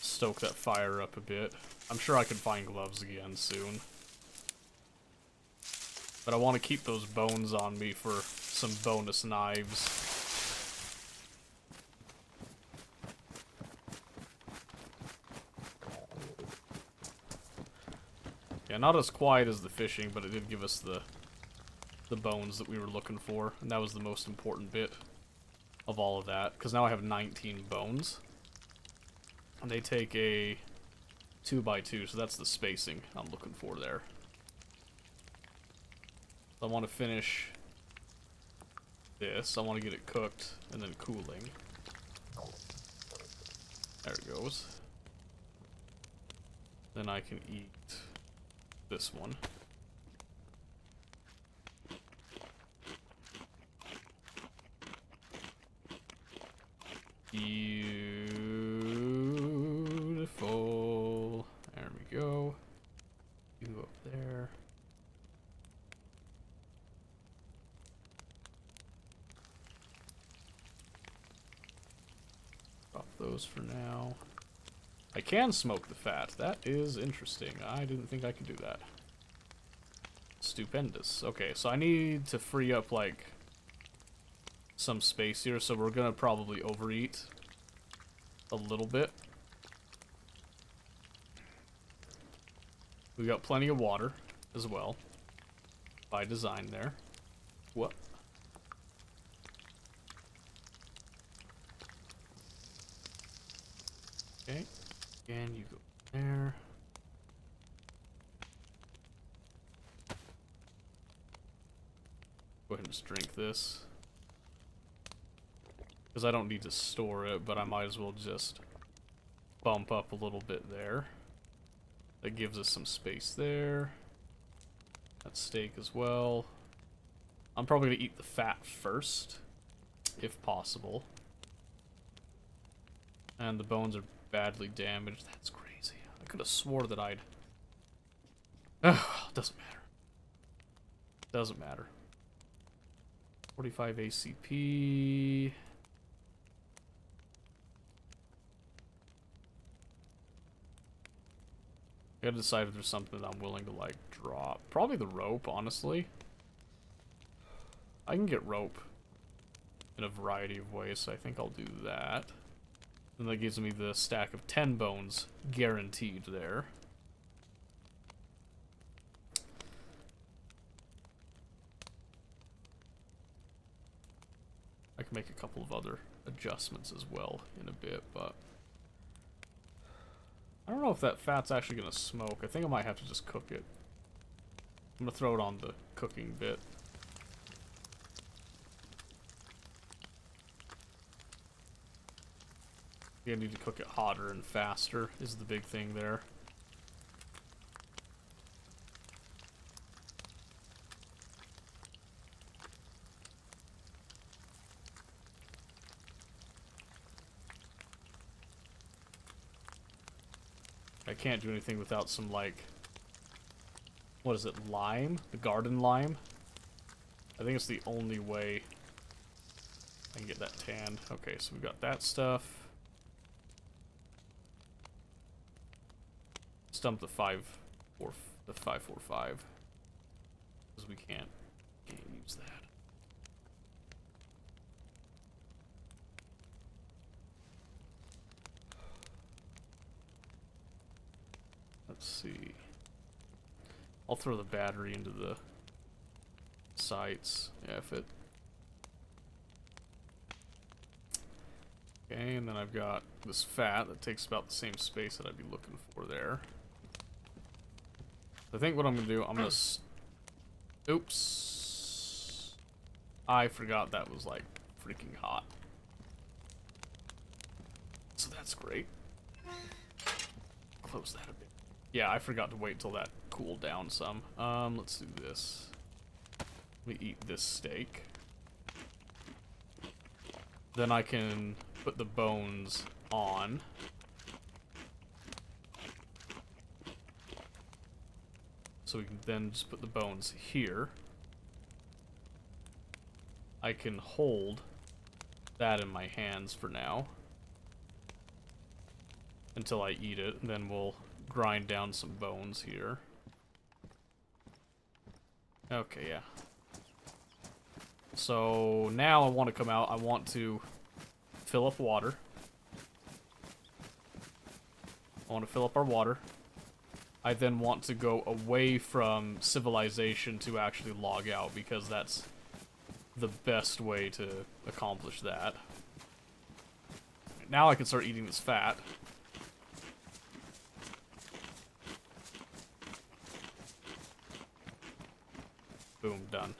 Stoke that fire up a bit. I'm sure I can find gloves again soon. But I want to keep those bones on me for some bonus knives. Yeah, not as quiet as the fishing, but it did give us the bones that we were looking for. And that was the most important bit of all of that. Because now I have 19 bones. And they take a 2x2, so that's the spacing I'm looking for there. I want to finish this. I want to get it cooked and then cooling. There it goes. Then I can eat this one. Beautiful. There we go. You go up there. Drop those for now. I can smoke the fat. That is interesting. I didn't think I could do that. Stupendous. Okay, so I need to free up, like, some space here, so we're gonna probably overeat a little bit. We got plenty of water as well, by design there. What? Okay, and you go there. Go ahead and just drink this. Because I don't need to store it, but I might as well just bump up a little bit there. That gives us some space there. That steak as well. I'm probably going to eat the fat first, if possible. And the bones are badly damaged. That's crazy. I could have swore that I'd... doesn't matter. Doesn't matter. 45 ACP... I gotta decide if there's something that I'm willing to, like, drop. Probably the rope, honestly. I can get rope in a variety of ways, so I think I'll do that. And that gives me the stack of 10 bones guaranteed there. I can make a couple of other adjustments as well in a bit, but... I don't know if that fat's actually gonna smoke. I think I might have to just cook it. I'm gonna throw it on the cooking bit. You need to cook it hotter and faster is the big thing there. I can't do anything without some, like, what is it, lime? The garden lime? I think it's the only way I can get that tanned. Okay, so we got that stuff. Stump the 545. Because we can't use that. Let's see. I'll throw the battery into the sights. Yeah, if it... Okay, and then I've got this fat that takes about the same space that I'd be looking for there. I think what I'm gonna do, I'm gonna... Oops. I forgot that was, like, freaking hot. So that's great. Close that a bit. Yeah, I forgot to wait till that cooled down some. Let's do this. Let me eat this steak. Then I can put the bones on. So we can then just put the bones here. I can hold that in my hands for now. Until I eat it, and then we'll grind down some bones here. Okay, yeah. So now I want to come out, I want to fill up water. I want to fill up our water. I then want to go away from civilization to actually log out, because that's the best way to accomplish that. Now I can start eating this fat. Boom, done.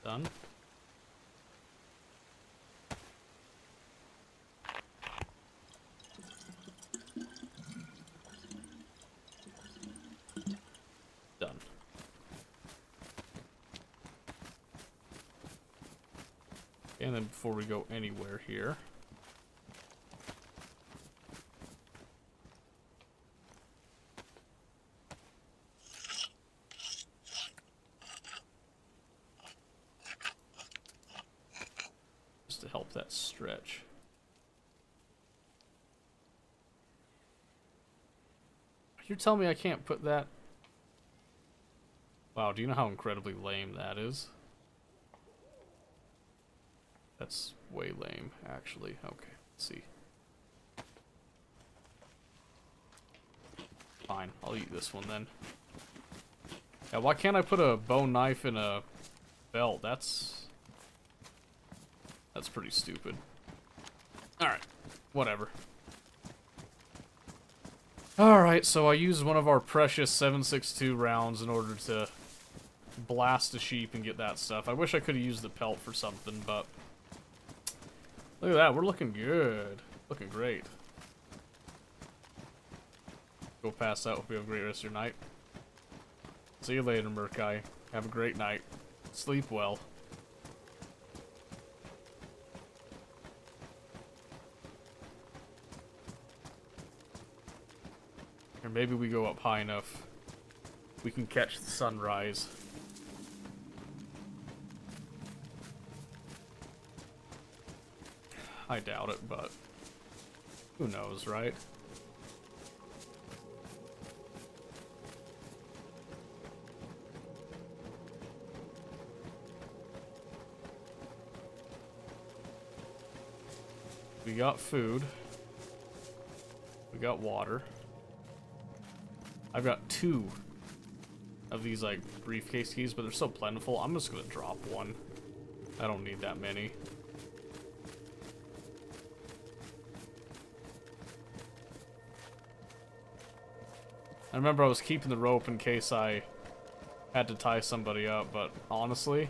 Done. Done. And then before we go anywhere here, just to help that stretch. You're telling me I can't put that? Wow, do you know how incredibly lame that is? That's way lame, actually. Okay, let's see. Fine, I'll eat this one then. Yeah, why can't I put a bone knife in a belt? That's pretty stupid. Alright, whatever. Alright, so I used one of our precious 7.62 rounds in order to blast a sheep and get that stuff. I wish I could have used the pelt for something, but... Look at that, we're looking good. Looking great. Go pass out, hope you have a great rest of your night. See you later, Murkai. Have a great night. Sleep well. Or maybe we go up high enough we can catch the sunrise. I doubt it, but who knows, right? We got food. We got water. I've got 2 of these, like, briefcase keys, but they're so plentiful, I'm just gonna drop one. I don't need that many. I remember I was keeping the rope in case I had to tie somebody up, but honestly,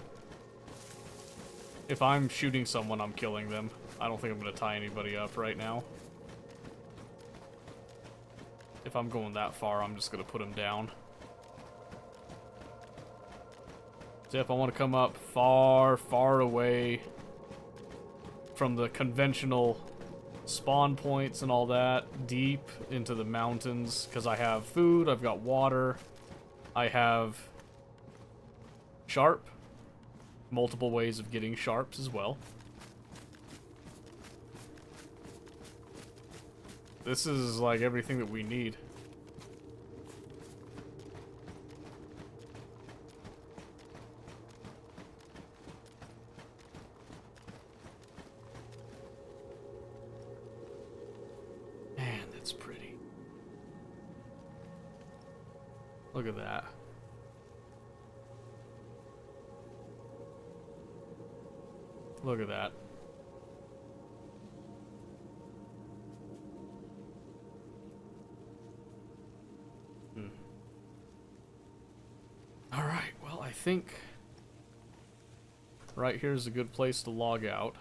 if I'm shooting someone, I'm killing them. I don't think I'm gonna tie anybody up right now. If I'm going that far, I'm just gonna put him down. So if I want to come up far, far away from the conventional spawn points and all that deep into the mountains because I have food, I've got water, I have sharp, multiple ways of getting sharps as well. This is like everything that we need. Man, that's pretty. Look at that. Look at that. Alright, well, I think right here is a good place to log out.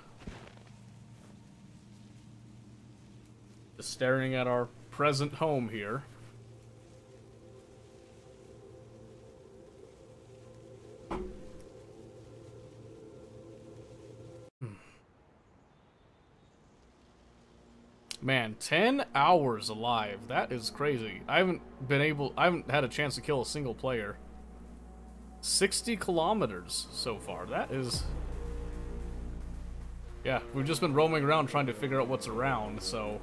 Just staring at our present home here. Man, 10 hours alive. That is crazy. I haven't had a chance to kill a single player. 60 kilometers so far. That is... Yeah, we've just been roaming around trying to figure out what's around, so...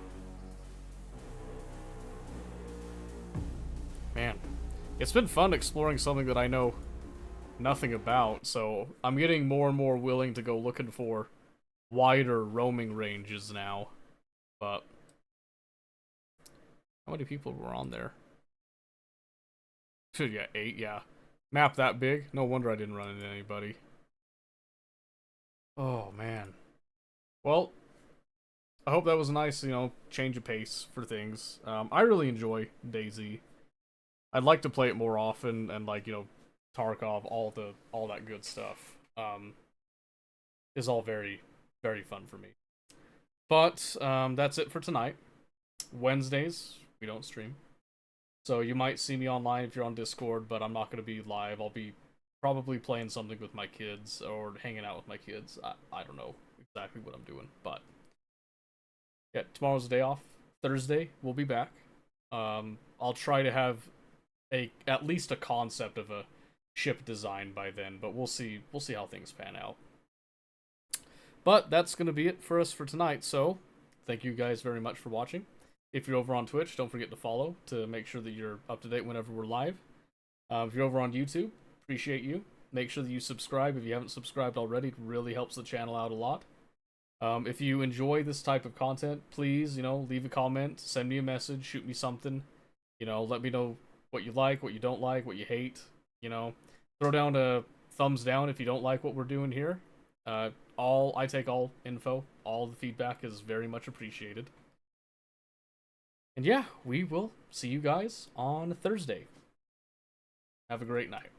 Man. It's been fun exploring something that I know nothing about, so I'm getting more and more willing to go looking for wider roaming ranges now. But... How many people were on there? Yeah, 8, yeah. Map that big? No wonder I didn't run into anybody. Oh, man. Well, I hope that was a nice, change of pace for things. I really enjoy DayZ. I'd like to play it more often, and, Tarkov, all that good stuff. Is all very, very fun for me. But, that's it for tonight. Wednesdays, we don't stream. So you might see me online if you're on Discord, but I'm not going to be live. I'll be probably playing something with my kids or hanging out with my kids. I don't know exactly what I'm doing, but yeah, tomorrow's the day off. Thursday, we'll be back. I'll try to have at least a concept of a ship design by then, but we'll see how things pan out. But that's going to be it for us for tonight, so thank you guys very much for watching. If you're over on Twitch, don't forget to follow to make sure that you're up to date whenever we're live. If you're over on YouTube, appreciate you. Make sure that you subscribe if you haven't subscribed already. It really helps the channel out a lot. If you enjoy this type of content, please, leave a comment, send me a message, shoot me something. Let me know what you like, what you don't like, what you hate. Throw down a thumbs down if you don't like what we're doing here. I take all info. All the feedback is very much appreciated. And yeah, we will see you guys on Thursday. Have a great night.